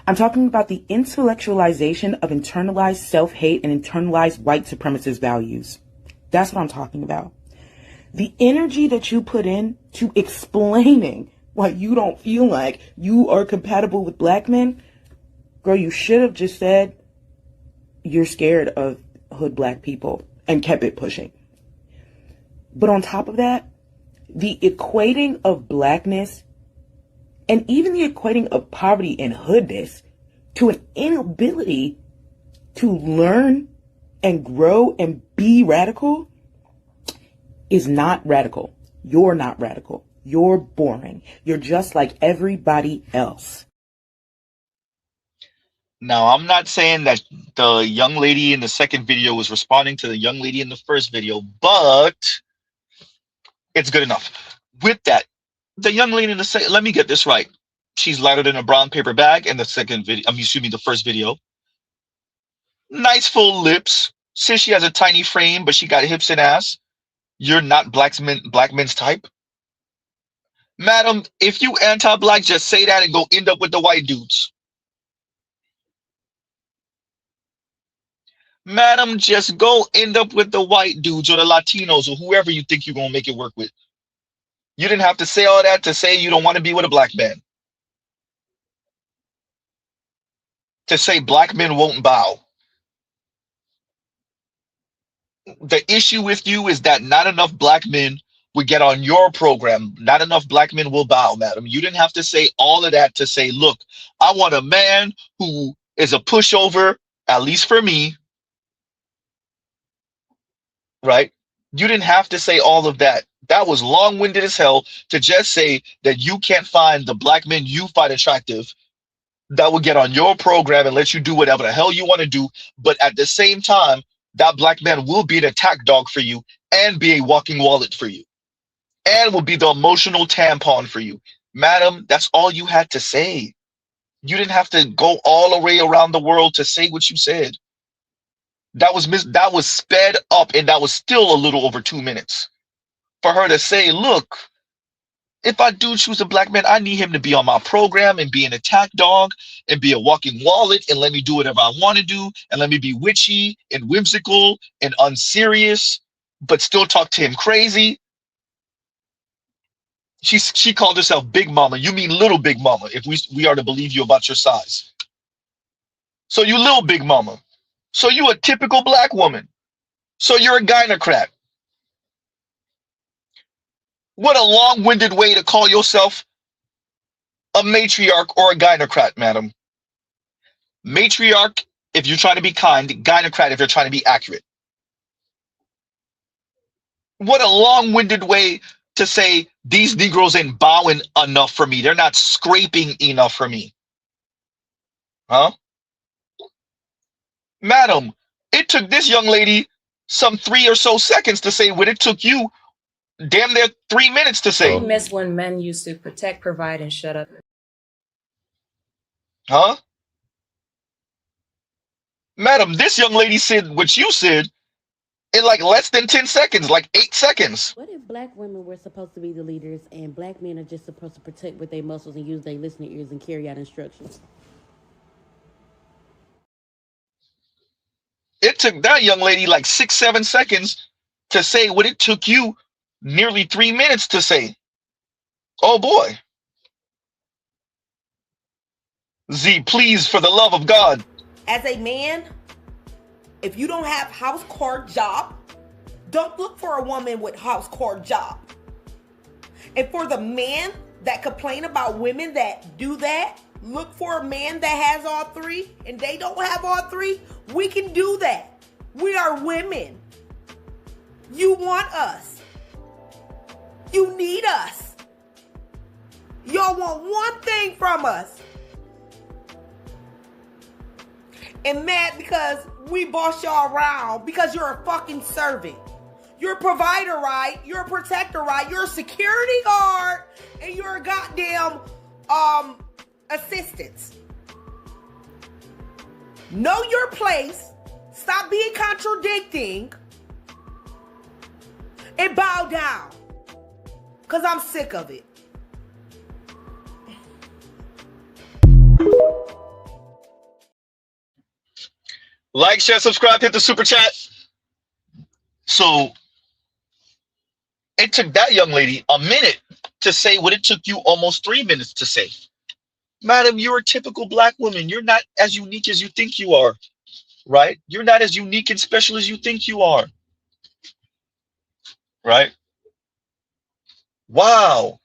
I'm talking about the intellectualization of internalized self-hate and internalized white supremacist values. That's what I'm talking about. The energy that you put in to explaining why you don't feel like you are compatible with black men, girl, you should have just said you're scared of hood black people and kept it pushing. But on top of that, the equating of blackness and even the equating of poverty and hoodness to an inability to learn and grow and be radical is not radical. You're not radical. You're boring. You're just like everybody else. Now, I'm not saying that the young lady in the second video was responding to the young lady in the first video, but it's good enough. With that, the young lady in the second, let me get this right. She's lighter than a brown paper bag in the second video. The first video. Nice full lips. Says she has a tiny frame, but she got hips and ass. You're not black men's type. Madam, if you anti-black, just say that and go end up with the white dudes. Madam, just go end up with the white dudes or the Latinos or whoever you think you're going to make it work with. You didn't have to say all that to say you don't want to be with a black man. To say black men won't bow. The issue with you is that not enough black men would get on your program. Not enough black men will bow, madam. You didn't have to say all of that to say, look, I want a man who is a pushover, at least for me. Right? You didn't have to say all of that. That was long-winded as hell to just say that you can't find the black men you find attractive that will get on your program and let you do whatever the hell you want to do. But at the same time, that black man will be an attack dog for you and be a walking wallet for you and will be the emotional tampon for you. Madam, that's all you had to say. You didn't have to go all the way around the world to say what you said. That was sped up, and that was still a little over 2 minutes for her to say, look, if I do choose a black man, I need him to be on my program and be an attack dog and be a walking wallet and let me do whatever I want to do and let me be witchy and whimsical and unserious, but still talk to him crazy. She called herself Big Mama. You mean little Big Mama if we are to believe you about your size. So you little Big Mama. So you a typical black woman. So you're a gynocrat. What a long-winded way to call yourself a matriarch or a gynocrat, madam. Matriarch if you're trying to be kind, gynocrat if you're trying to be accurate. What a long-winded way to say these Negroes ain't bowing enough for me. They're not scraping enough for me. Huh? Madam, it took this young lady some 3 or so seconds to say what it took you damn near 3 minutes to say. I miss when men used to protect, provide, and shut up. Huh? Madam, this young lady said what you said in like less than 10 seconds, like 8 seconds. What if black women were supposed to be the leaders and black men are just supposed to protect with their muscles and use their listening ears and carry out instructions? It took that young lady like 6-7 seconds to say what it took you nearly 3 minutes to say. Oh boy. Z, please, for the love of God. As a man, if you don't have house core job, don't look for a woman with house core job. And for the man that complain about women that do that, look for a man that has all three, and they don't have all three. We can do that. We are women. You want us. You need us. Y'all want one thing from us. And mad because we boss y'all around because you're a fucking servant. You're a provider, right? You're a protector, right? You're a security guard and you're a goddamn assistant. Know your place. Stop being contradicting. And bow down. Because I'm sick of it. Like, share, subscribe, hit the super chat. So it took that young lady a minute to say what it took you almost 3 minutes to say. Madam, you're a typical black woman. You're not as unique as you think you are, right? You're not as unique and special as you think you are, right? Wow.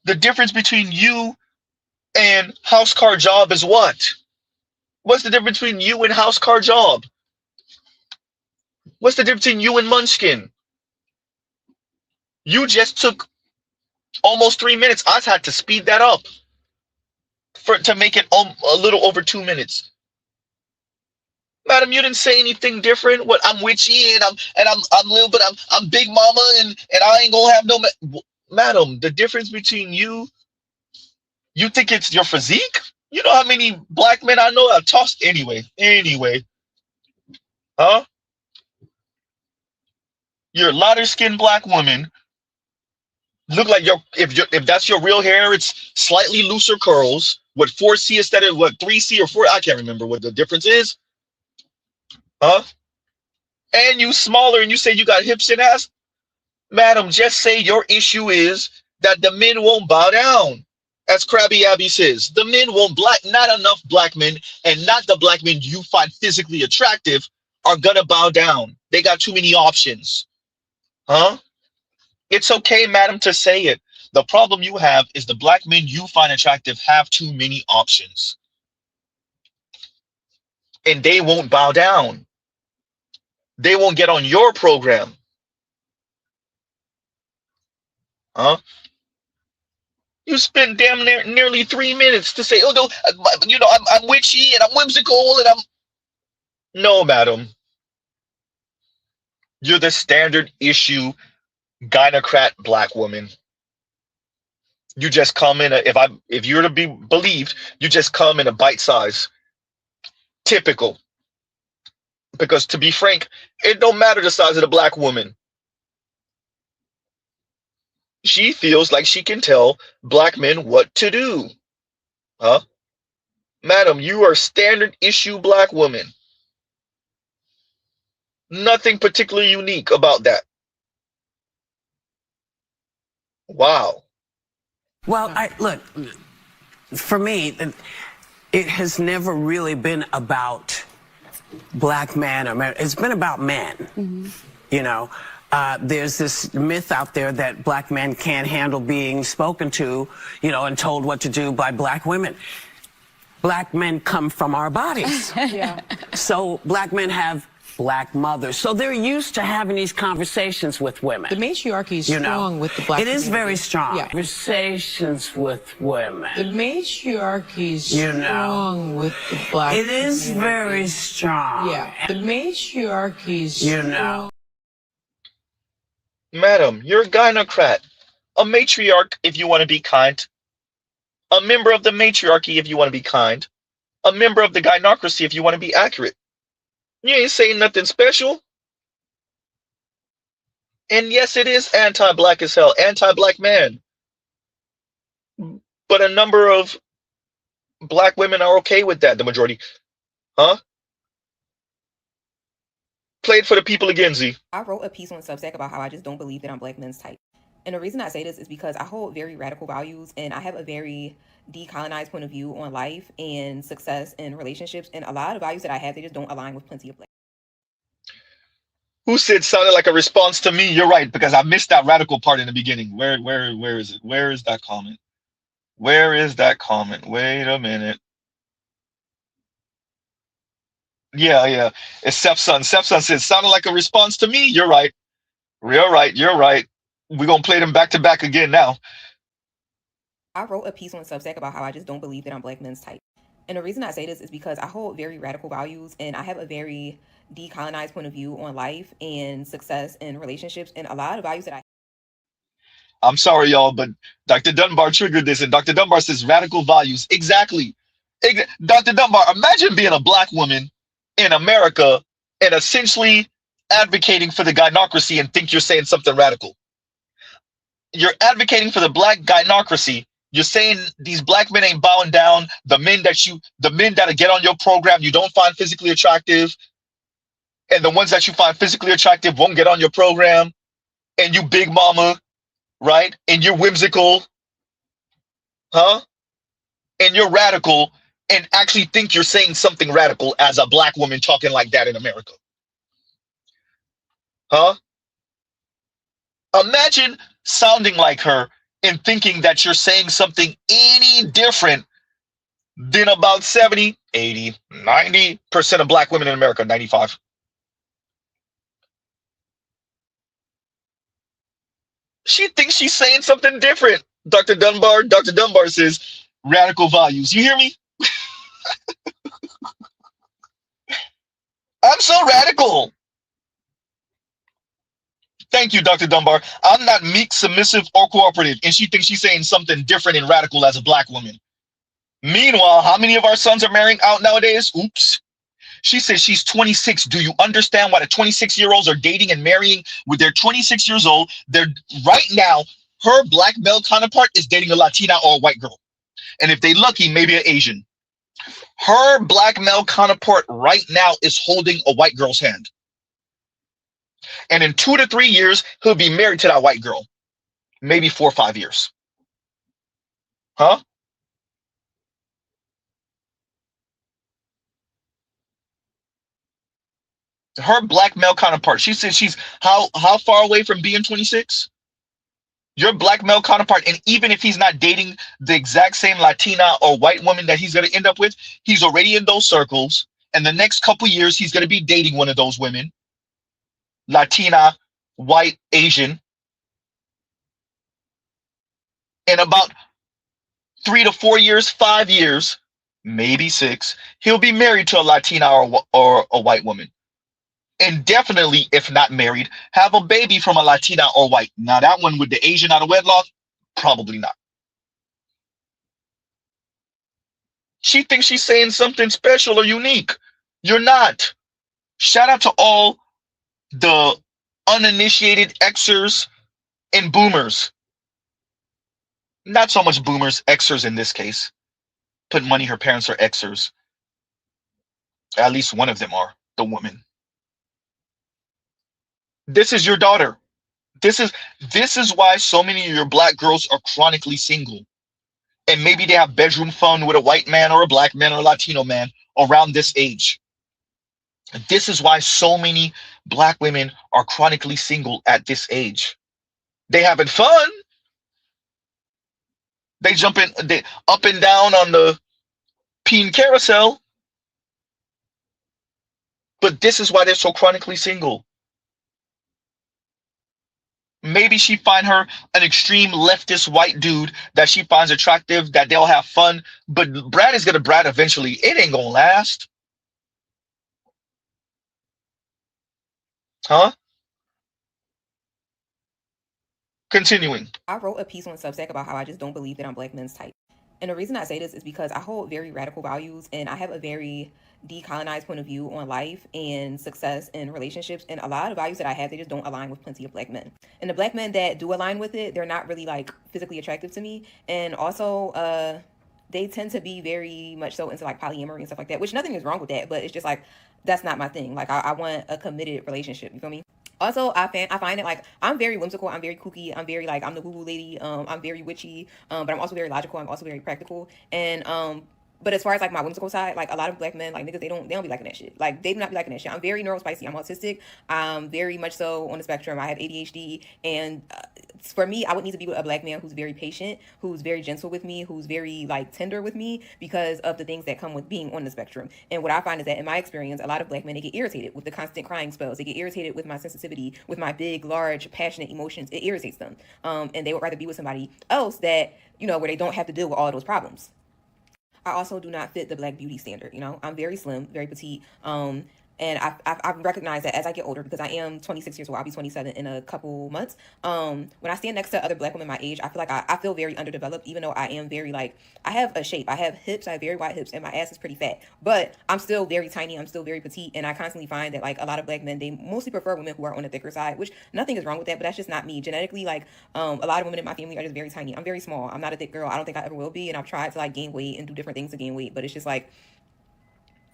The difference between you and house car job is what? What's the difference between you and house car job? What's the difference between you and Munchkin? You just took almost 3 minutes. I had to speed that up to make it a little over 2 minutes. Madam, you didn't say anything different. What, I'm witchy and I'm little, but I'm big mama and I ain't gonna have no. Madam, the difference between you think it's your physique? You know how many black men I know I've tossed anyway, huh? You're a lighter skinned black woman. Look like if that's your real hair, it's slightly looser curls. What 4C instead of what 3C or 4? I can't remember what the difference is. Huh? And you smaller and you say you got hips and ass. Madam, just say your issue is that the men won't bow down. As Krabby Abby says, the men won't not enough black men, and not the black men you find physically attractive are gonna bow down. They got too many options. Huh? It's okay, madam, to say it. The problem you have is the black men you find attractive have too many options. And they won't bow down. They won't get on your program. Huh? You spend damn nearly 3 minutes to say, oh no, you know, I'm witchy and I'm whimsical and I'm. No, madam. You're the standard issue gynocrat black woman. You just come in if you're to be believed, you just come in a bite size. Typical. Because to be frank, it don't matter the size of the black woman. She feels like she can tell black men what to do. Huh? Madam, you are standard issue black woman. Nothing particularly unique about that. Wow. Well, look, for me, it has never really been about black men or men. It's been about men. Mm-hmm. You know, there's this myth out there that black men can't handle being spoken to, you know, and told what to do by black women. Black men come from our bodies. Yeah. So black men have black mothers. So they're used to having these conversations with women. The matriarchy is strong with the black community. It is community. very strong. Yeah. Conversations with women. The matriarchy is strong with the black It is community. very strong. Yeah. The matriarchy is strong. Madam, you're a gynocrat. A matriarch if you want to be kind. A member of the matriarchy if you want to be kind. A member of the gynocracy if you want to be accurate. You ain't saying nothing special. And yes, it is anti-black as hell, anti-black man. But a number of black women are okay with that, the majority. Huh? Play it for the people again, Z. I wrote a piece on Substack about how I just don't believe that I'm black men's type. And the reason I say this is because I hold very radical values and I have a very decolonized point of view on life and success and relationships. And a lot of values that I have, they just don't align with plenty of black. Who said sounded like a response to me? You're right, because I missed that radical part in the beginning. Where is it? Where is that comment? Where is that comment? Wait a minute. Yeah. It's Stepson. Stepson said sounded like a response to me. You're right. You're right. We're gonna play them back to back again now. I wrote a piece on Substack about how I just don't believe that I'm black men's type. And the reason I say this is because I hold very radical values and I have a very decolonized point of view on life and success and relationships and a lot of values that I'm sorry, y'all, but Dr. Dunbar triggered this, and Dr. Dunbar says radical values. Exactly. Dr. Dunbar, imagine being a black woman in America and essentially advocating for the gynocracy and think you're saying something radical. You're advocating for the black gynocracy. You're saying these black men ain't bowing down. The men that get on your program you don't find physically attractive, and the ones that you find physically attractive won't get on your program, and you big mama right? And you're whimsical, huh? And you're radical and actually think you're saying something radical as a black woman talking like that in America, huh? Imagine sounding like her and thinking that you're saying something any different than about 70, 80, 90% of black women in America, 95. She thinks she's saying something different. Dr. Dunbar says radical values. You hear me? I'm so radical. Thank you, Dr. Dunbar. I'm not meek, submissive, or cooperative. And she thinks she's saying something different and radical as a black woman. Meanwhile, how many of our sons are marrying out nowadays? Oops. She says she's 26. Do you understand why the 26-year-olds are dating and marrying with their 26 years old? They're right now, her black male counterpart is dating a Latina or a white girl. And if they lucky, maybe an Asian. Her black male counterpart right now is holding a white girl's hand. And in 2 to 3 years, he'll be married to that white girl. Maybe 4 or 5 years. Huh? Her black male counterpart, she says she's how far away from being 26? Your black male counterpart, and even if he's not dating the exact same Latina or white woman that he's going to end up with, he's already in those circles. And the next couple years, he's going to be dating one of those women, Latina, white, Asian. In about 3 to 4 years, 5 years, maybe 6, he'll be married to a Latina or a white woman. And definitely, if not married, have a baby from a Latina or white. Now, that one with the Asian out of wedlock, probably not. She thinks she's saying something special or unique. You're not. Shout out to all the uninitiated Xers and boomers. Not so much boomers, Xers in this case. Put money, her parents are Xers. At least one of them are, the woman. This is your daughter. This is why so many of your black girls are chronically single. And maybe they have bedroom fun with a white man or a black man or a Latino man around this age. This is why so many black women are chronically single at this age. They having fun. They up and down on the peen carousel. But this is why they're so chronically single. Maybe she find her an extreme leftist white dude that she finds attractive, that they'll have fun. But Brad is gonna Brad eventually. It ain't gonna last. Huh? Continuing. I wrote a piece on Substack about how I just don't believe that I'm black men's type. And the reason I say this is because I hold very radical values and I have a very decolonized point of view on life and success and relationships. And a lot of values that I have, they just don't align with plenty of black men. And the black men that do align with it, they're not really like physically attractive to me. And also, they tend to be very much so into like polyamory and stuff like that, which nothing is wrong with that, but it's just like, that's not my thing. Like I want a committed relationship. You feel me? Also, I find it like I'm very whimsical. I'm very kooky. I'm very like I'm the woo-woo lady. I'm very witchy. But I'm also very logical. I'm also very practical. And but as far as like my whimsical side, like a lot of black men, like niggas, they don't be liking that shit. Like they do not be liking that shit. I'm very neurospicy. I'm autistic. I'm very much so on the spectrum. I have ADHD, and for me, I would need to be with a black man who's very patient, who's very gentle with me, who's very like tender with me because of the things that come with being on the spectrum. And what I find is that in my experience, a lot of black men, they get irritated with the constant crying spells. They get irritated with my sensitivity, with my big, large, passionate emotions. It irritates them, and they would rather be with somebody else that where they don't have to deal with all those problems. I also do not fit the black beauty standard. I'm very slim, very petite. And I recognize that as I get older, because I am 26 years old, I'll be 27 in a couple months. When I stand next to other black women my age, I feel like I feel very underdeveloped, even though I am very I have a shape. I have hips, I have very wide hips, and my ass is pretty fat. But I'm still very tiny, I'm still very petite, and I constantly find that like a lot of black men, they mostly prefer women who are on the thicker side, which nothing is wrong with that, but that's just not me. Genetically, a lot of women in my family are just very tiny. I'm very small. I'm not a thick girl. I don't think I ever will be, and I've tried to gain weight and do different things to gain weight, but it's just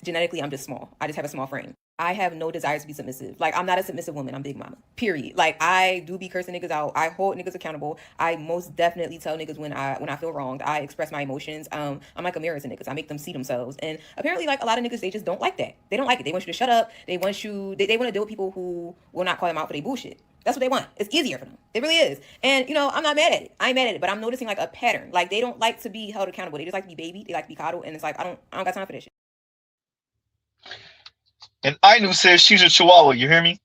genetically I'm just small. I just have a small frame. I have no desire to be submissive. Like, I'm not a submissive woman. I'm Big Mama. Period. Like, I do be cursing niggas out. I hold niggas accountable. I most definitely tell niggas when I feel wronged. I express my emotions. I'm like a mirror to niggas. I make them see themselves. And apparently, like, a lot of niggas, they just don't like that. They don't like it. They want you to shut up. They want they want to deal with people who will not call them out for their bullshit. That's what they want. It's easier for them. It really is. And, you know, I'm not mad at it. I ain't mad at it. But I'm noticing, like, a pattern. Like, they don't like to be held accountable. They just like to be babied. They like to be coddled. And it's like, I don't got time for this shit. And Ainu says she's a chihuahua, you hear me?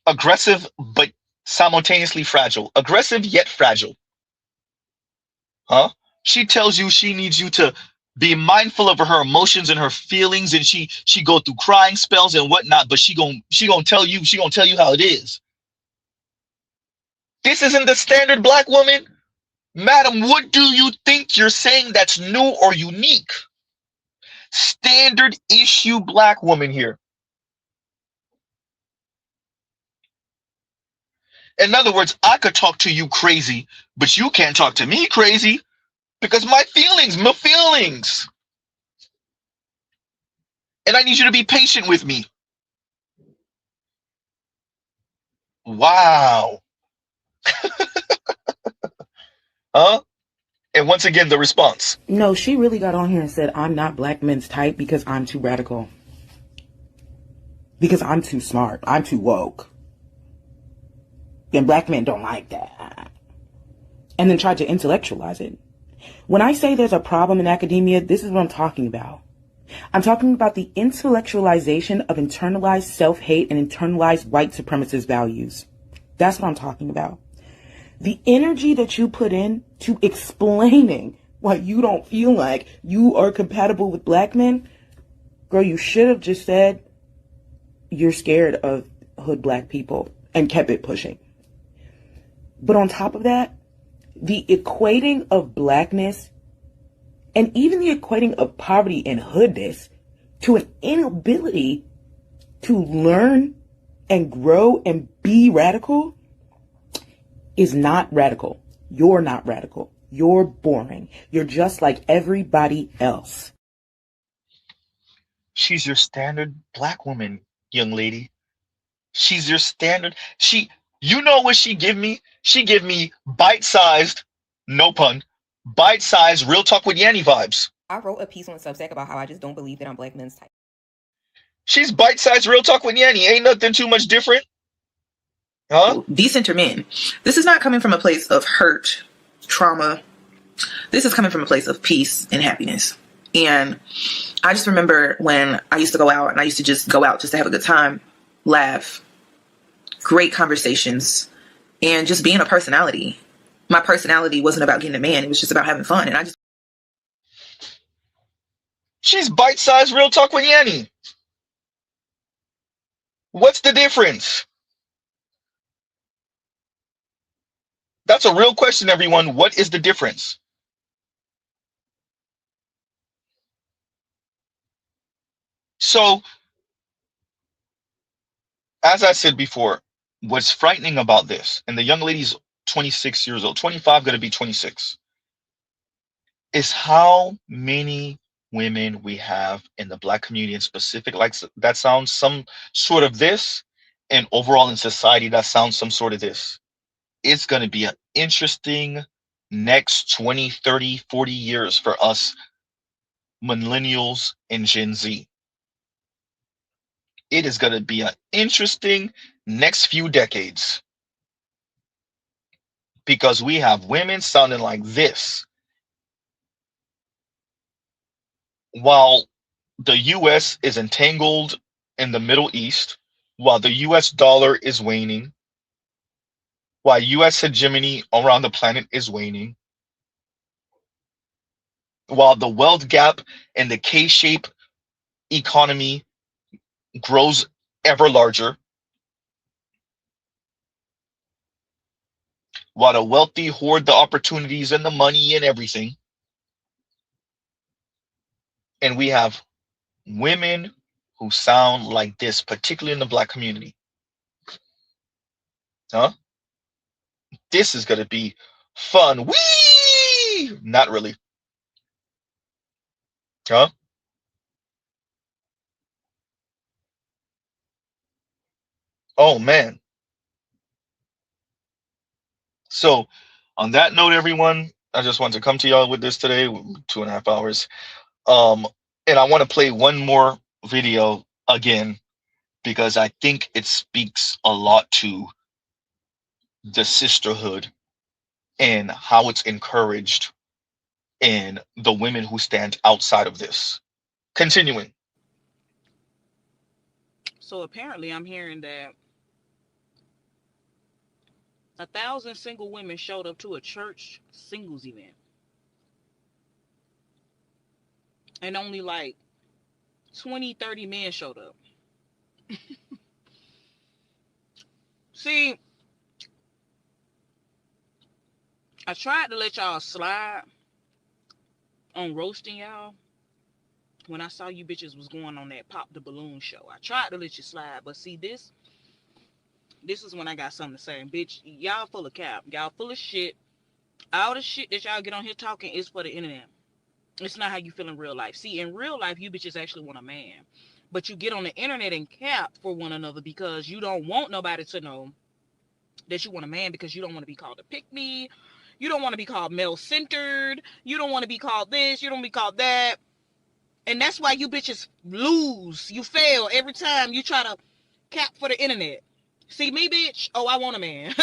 Aggressive, but simultaneously fragile. Aggressive, yet fragile. Huh? She tells you she needs you to be mindful of her emotions and her feelings, and she go through crying spells and whatnot, but she gonna tell you how it is. This isn't the standard black woman. Madam, what do you think you're saying that's new or unique? Standard issue black woman here. In other words, I could talk to you crazy, but you can't talk to me crazy because my feelings. And I need you to be patient with me. Wow. Huh? And once again, the response. No, she really got on here and said, I'm not black men's type because I'm too radical. Because I'm too smart. I'm too woke. And black men don't like that. And then tried to intellectualize it. When I say there's a problem in academia, this is what I'm talking about. I'm talking about the intellectualization of internalized self-hate and internalized white supremacist values. That's what I'm talking about. The energy that you put in to explaining why you don't feel like you are compatible with black men, girl, you should have just said you're scared of hood black people and kept it pushing. But on top of that, the equating of blackness and even the equating of poverty and hoodness to an inability to learn and grow and be radical is not radical. You're not radical. You're boring. You're just like everybody else. She's your standard black woman, young lady. She's your standard. You know what she give me? She give me bite-sized, no pun, bite-sized real talk with Yanny vibes. I wrote a piece on Substack about how I just don't believe that I'm black men's type. She's bite-sized real talk with Yanny. Ain't nothing too much different. Huh? Decenter men. This is not coming from a place of hurt, trauma. This is coming from a place of peace and happiness. And I just remember when I used to go out, and I used to just go out just to have a good time, laugh, great conversations, and just being a personality. My personality wasn't about getting a man. It was just about having fun. And I just... She's bite-sized real talk with Yanny. What's the difference? That's a real question, everyone. What is the difference? So, as I said before, what's frightening about this, and the young lady's 26 years old, 25, going to be 26, is how many women we have in the black community in specific. Like, that sounds some sort of this, and overall in society, that sounds some sort of this. It's going to be an interesting next 20, 30, 40 years for us millennials and Gen Z. It is going to be an interesting next few decades because we have women sounding like this. While the US is entangled in the Middle East, while the US dollar is waning, while US hegemony around the planet is waning, while the wealth gap and the K-shape economy grows ever larger, while the wealthy hoard the opportunities and the money and everything, and we have women who sound like this, particularly in the black community. Huh? This is going to be fun. Whee! Not really. Huh? Oh man. So on that note, everyone, I just want to come to y'all with this today, 2.5 hours. Um, and I want to play one more video again because I think it speaks a lot to the sisterhood and how it's encouraged in the women who stand outside of this. Continuing. So apparently, I'm hearing that 1,000 single women showed up to a church singles event, and only like 20, 30 men showed up. See, I tried to let y'all slide on roasting y'all when I saw you bitches was going on that Pop the Balloon show. I tried to let you slide, but see, this is when I got something to say. Bitch, y'all full of cap. Y'all full of shit. All the shit that y'all get on here talking is for the internet. It's not how you feel in real life. See, in real life, you bitches actually want a man. But you get on the internet and cap for one another because you don't want nobody to know that you want a man, because you don't want to be called a pick-me. You don't want to be called male-centered. You don't want to be called this. You don't want to be called that. And that's why you bitches lose. You fail every time you try to cap for the internet. See me, bitch? Oh, I want a man.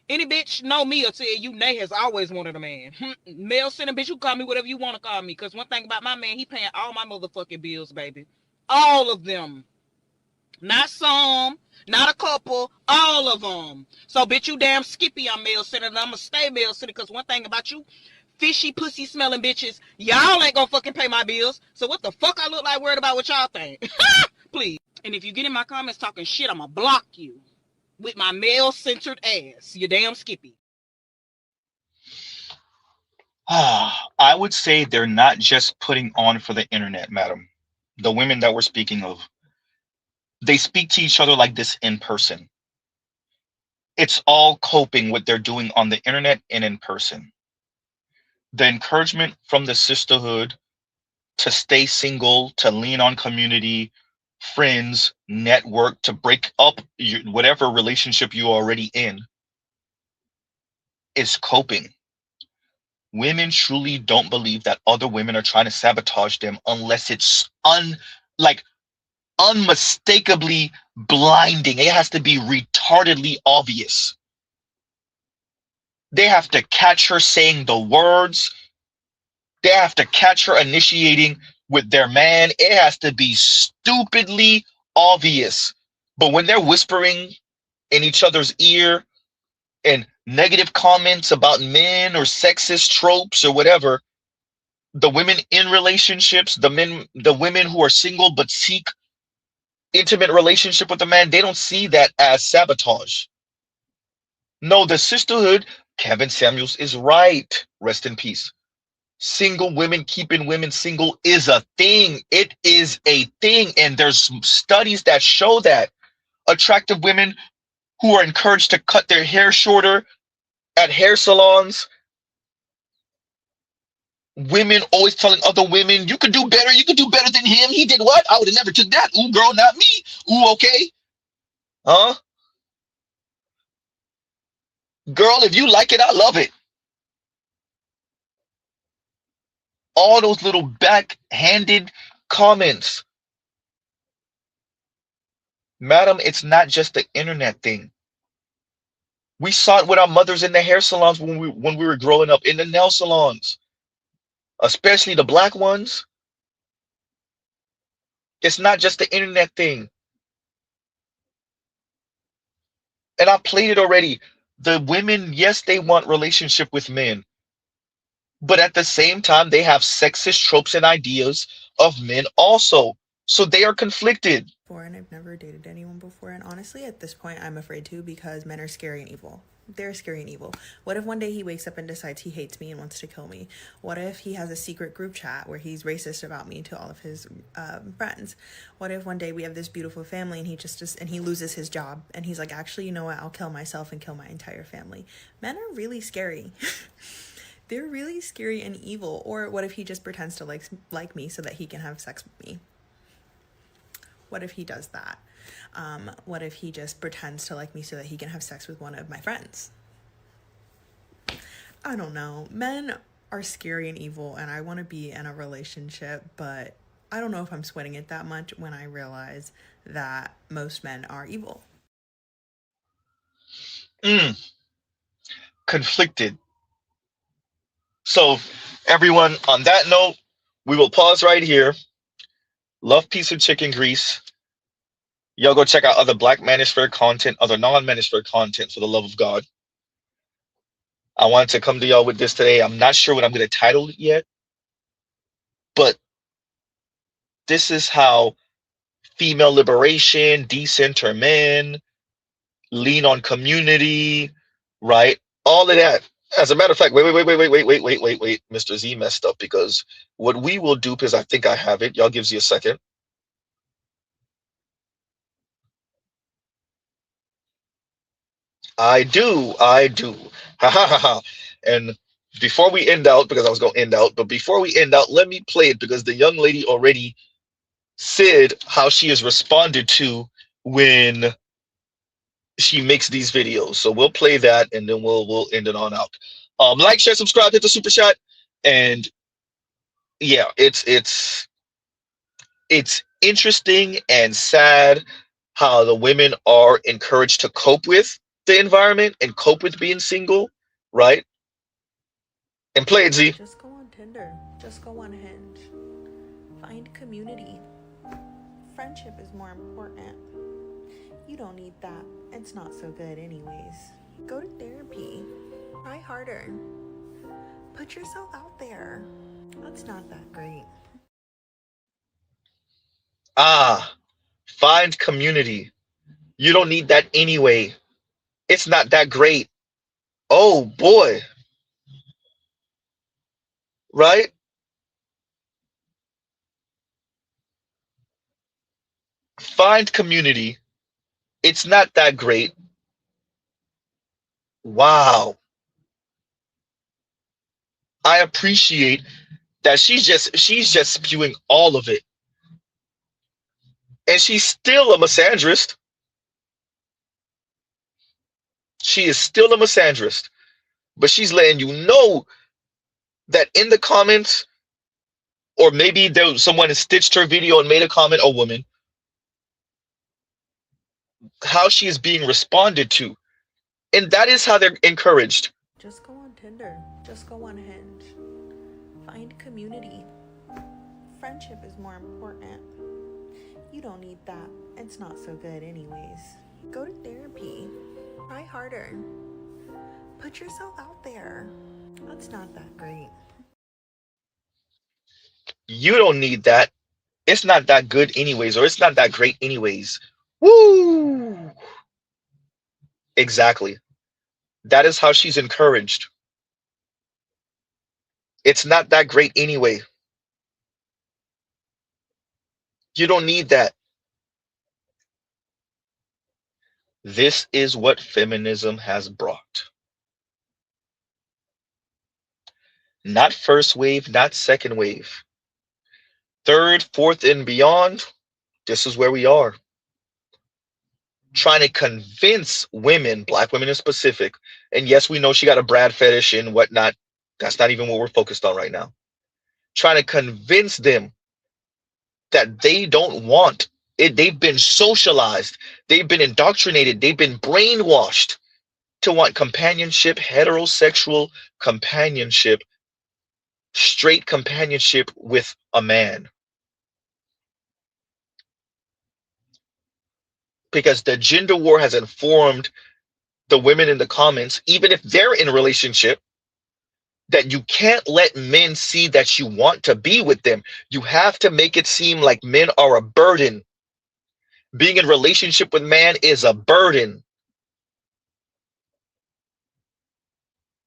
Any bitch know me or tell you Nay has always wanted a man. Male centered bitch, you call me whatever you want to call me. Because one thing about my man, he paying all my motherfucking bills, baby. All of them. Not some, not a couple, all of them. So, bitch, you damn skippy, I'm male-centered, and I'm gonna stay male-centered, because one thing about you, fishy, pussy-smelling bitches, y'all ain't gonna fucking pay my bills. So what the fuck I look like worried about what y'all think? Please. And if you get in my comments talking shit, I'm gonna block you with my male-centered ass, you damn skippy. I would say they're not just putting on for the internet, madam. The women that we're speaking of, they speak to each other like this in person. It's all coping what they're doing on the internet and in person. The encouragement from the sisterhood to stay single, to lean on community, friends, network, to break up whatever relationship you're already in is coping. Women truly don't believe that other women are trying to sabotage them unless it's unmistakably blinding. It has to be retardedly obvious. They have to catch her saying the words. They have to catch her initiating with their man. It has to be stupidly obvious. But when they're whispering in each other's ear and negative comments about men or sexist tropes or whatever, the women in relationships, the women who are single but seek intimate relationship with a man, they don't see that as sabotage. No, the sisterhood, Kevin Samuels is right. Rest in peace. Single women keeping women single is a thing. It is a thing. And there's studies that show that attractive women who are encouraged to cut their hair shorter at hair salons, women always telling other women, you could do better than him. He did what? I would have never took that. Ooh, girl, not me. Ooh, okay. Huh? Girl, if you like it, I love it. All those little backhanded comments. Madam, it's not just the internet thing. We saw it with our mothers in the hair salons when we were growing up, in the nail salons, especially the black ones. It's not just the internet thing. And I played it already. The women, yes, they want relationship with men, but at the same time, they have sexist tropes and ideas of men also. So they are conflicted. And I've never dated anyone before, and honestly at this point I'm afraid to, because men are scary and evil. They're scary and evil. What if one day he wakes up and decides he hates me and wants to kill me? What if he has a secret group chat where he's racist about me to all of his friends? What if one day we have this beautiful family and he loses his job and he's like, actually, you know what, I'll kill myself and kill my entire family? Men are really scary. They're really scary and evil. Or what if he just pretends to like me so that he can have sex with me? What if he does that? What if he just pretends to like me so that he can have sex with one of my friends? I don't know. Men are scary and evil, and I want to be in a relationship, but I don't know if I'm sweating it that much when I realize that most men are evil. Conflicted. So, everyone, on that note, we will pause right here. Love, peace, and chicken grease. Y'all go check out other Black Manosphere content, other non-Manosphere content, for the love of God. I wanted to come to y'all with this today. I'm not sure what I'm going to title it yet, but this is how female liberation, decenter men, lean on community, right? All of that. As a matter of fact, wait. Mr. Z messed up, because what we will do, because I think I have it. Y'all gives you a second. I do. Ha ha ha ha. And before we end out, because I was going to end out, but before we end out, let me play it, because the young lady already said how she is responded to when she makes these videos. So we'll play that, and then we'll end it on out. Like, share, subscribe, hit the super chat, and yeah, it's interesting and sad how the women are encouraged to cope with the environment and cope with being single, right? And play it, Z. Just go on Tinder. Just go on Hinge. Find community. Friendship is more important. You don't need that. It's not so good anyways. Go to therapy. Try harder. Put yourself out there. That's not that great. Find community. You don't need that anyway. It's not that great. Oh boy. Right? Find community. It's not that great. Wow. I appreciate that she's just spewing all of it. And she's still a misandrist. She is still a misandrist. But she's letting you know that in the comments, or maybe someone has stitched her video and made a comment, a woman, how she is being responded to. And that is how they're encouraged. Just go on Tinder. Just go on Hinge. Find community. Friendship is more important. You don't need that. It's not so good anyways. Go to therapy. Try harder. Put yourself out there. That's not that great. You don't need that. It's not that good anyways, or it's not that great anyways. Woo! Exactly. That is how she's encouraged. It's not that great anyway. You don't need that. This is what feminism has brought. Not first wave, not second wave. Third, fourth, and beyond, this is where we are. Trying to convince women, Black women in specific, and yes, we know she got a Brad fetish and whatnot. That's not even what we're focused on right now. Trying to convince them that they don't want it. They've been socialized. They've been indoctrinated. They've been brainwashed to want companionship, heterosexual companionship, straight companionship with a man. Because the gender war has informed the women in the comments, even if they're in a relationship, that you can't let men see that you want to be with them. You have to make it seem like men are a burden. Being in a relationship with man is a burden.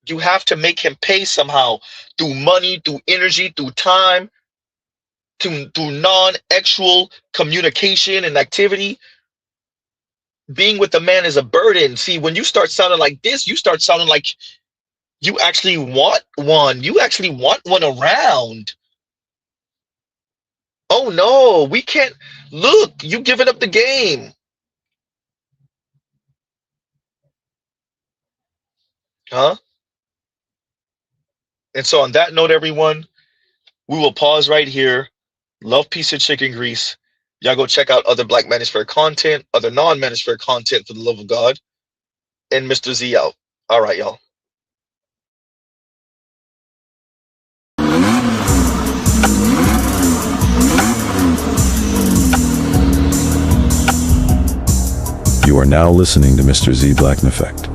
You have to make him pay somehow, through money, through energy, through time, through non-actual communication and activity. Being with a man is a burden. See, when you start sounding like this, you start sounding like you actually want one. You actually want one around. Oh no. We can't. Look, you giving up the game. Huh? And so on that note, everyone, we will pause right here. Love, peace, and chicken grease. Y'all go check out other Black Manosphere content, other non-Manosphere content, for the love of God. And Mr. Z out. All right, y'all. You are now listening to Mr. Z Black Effect.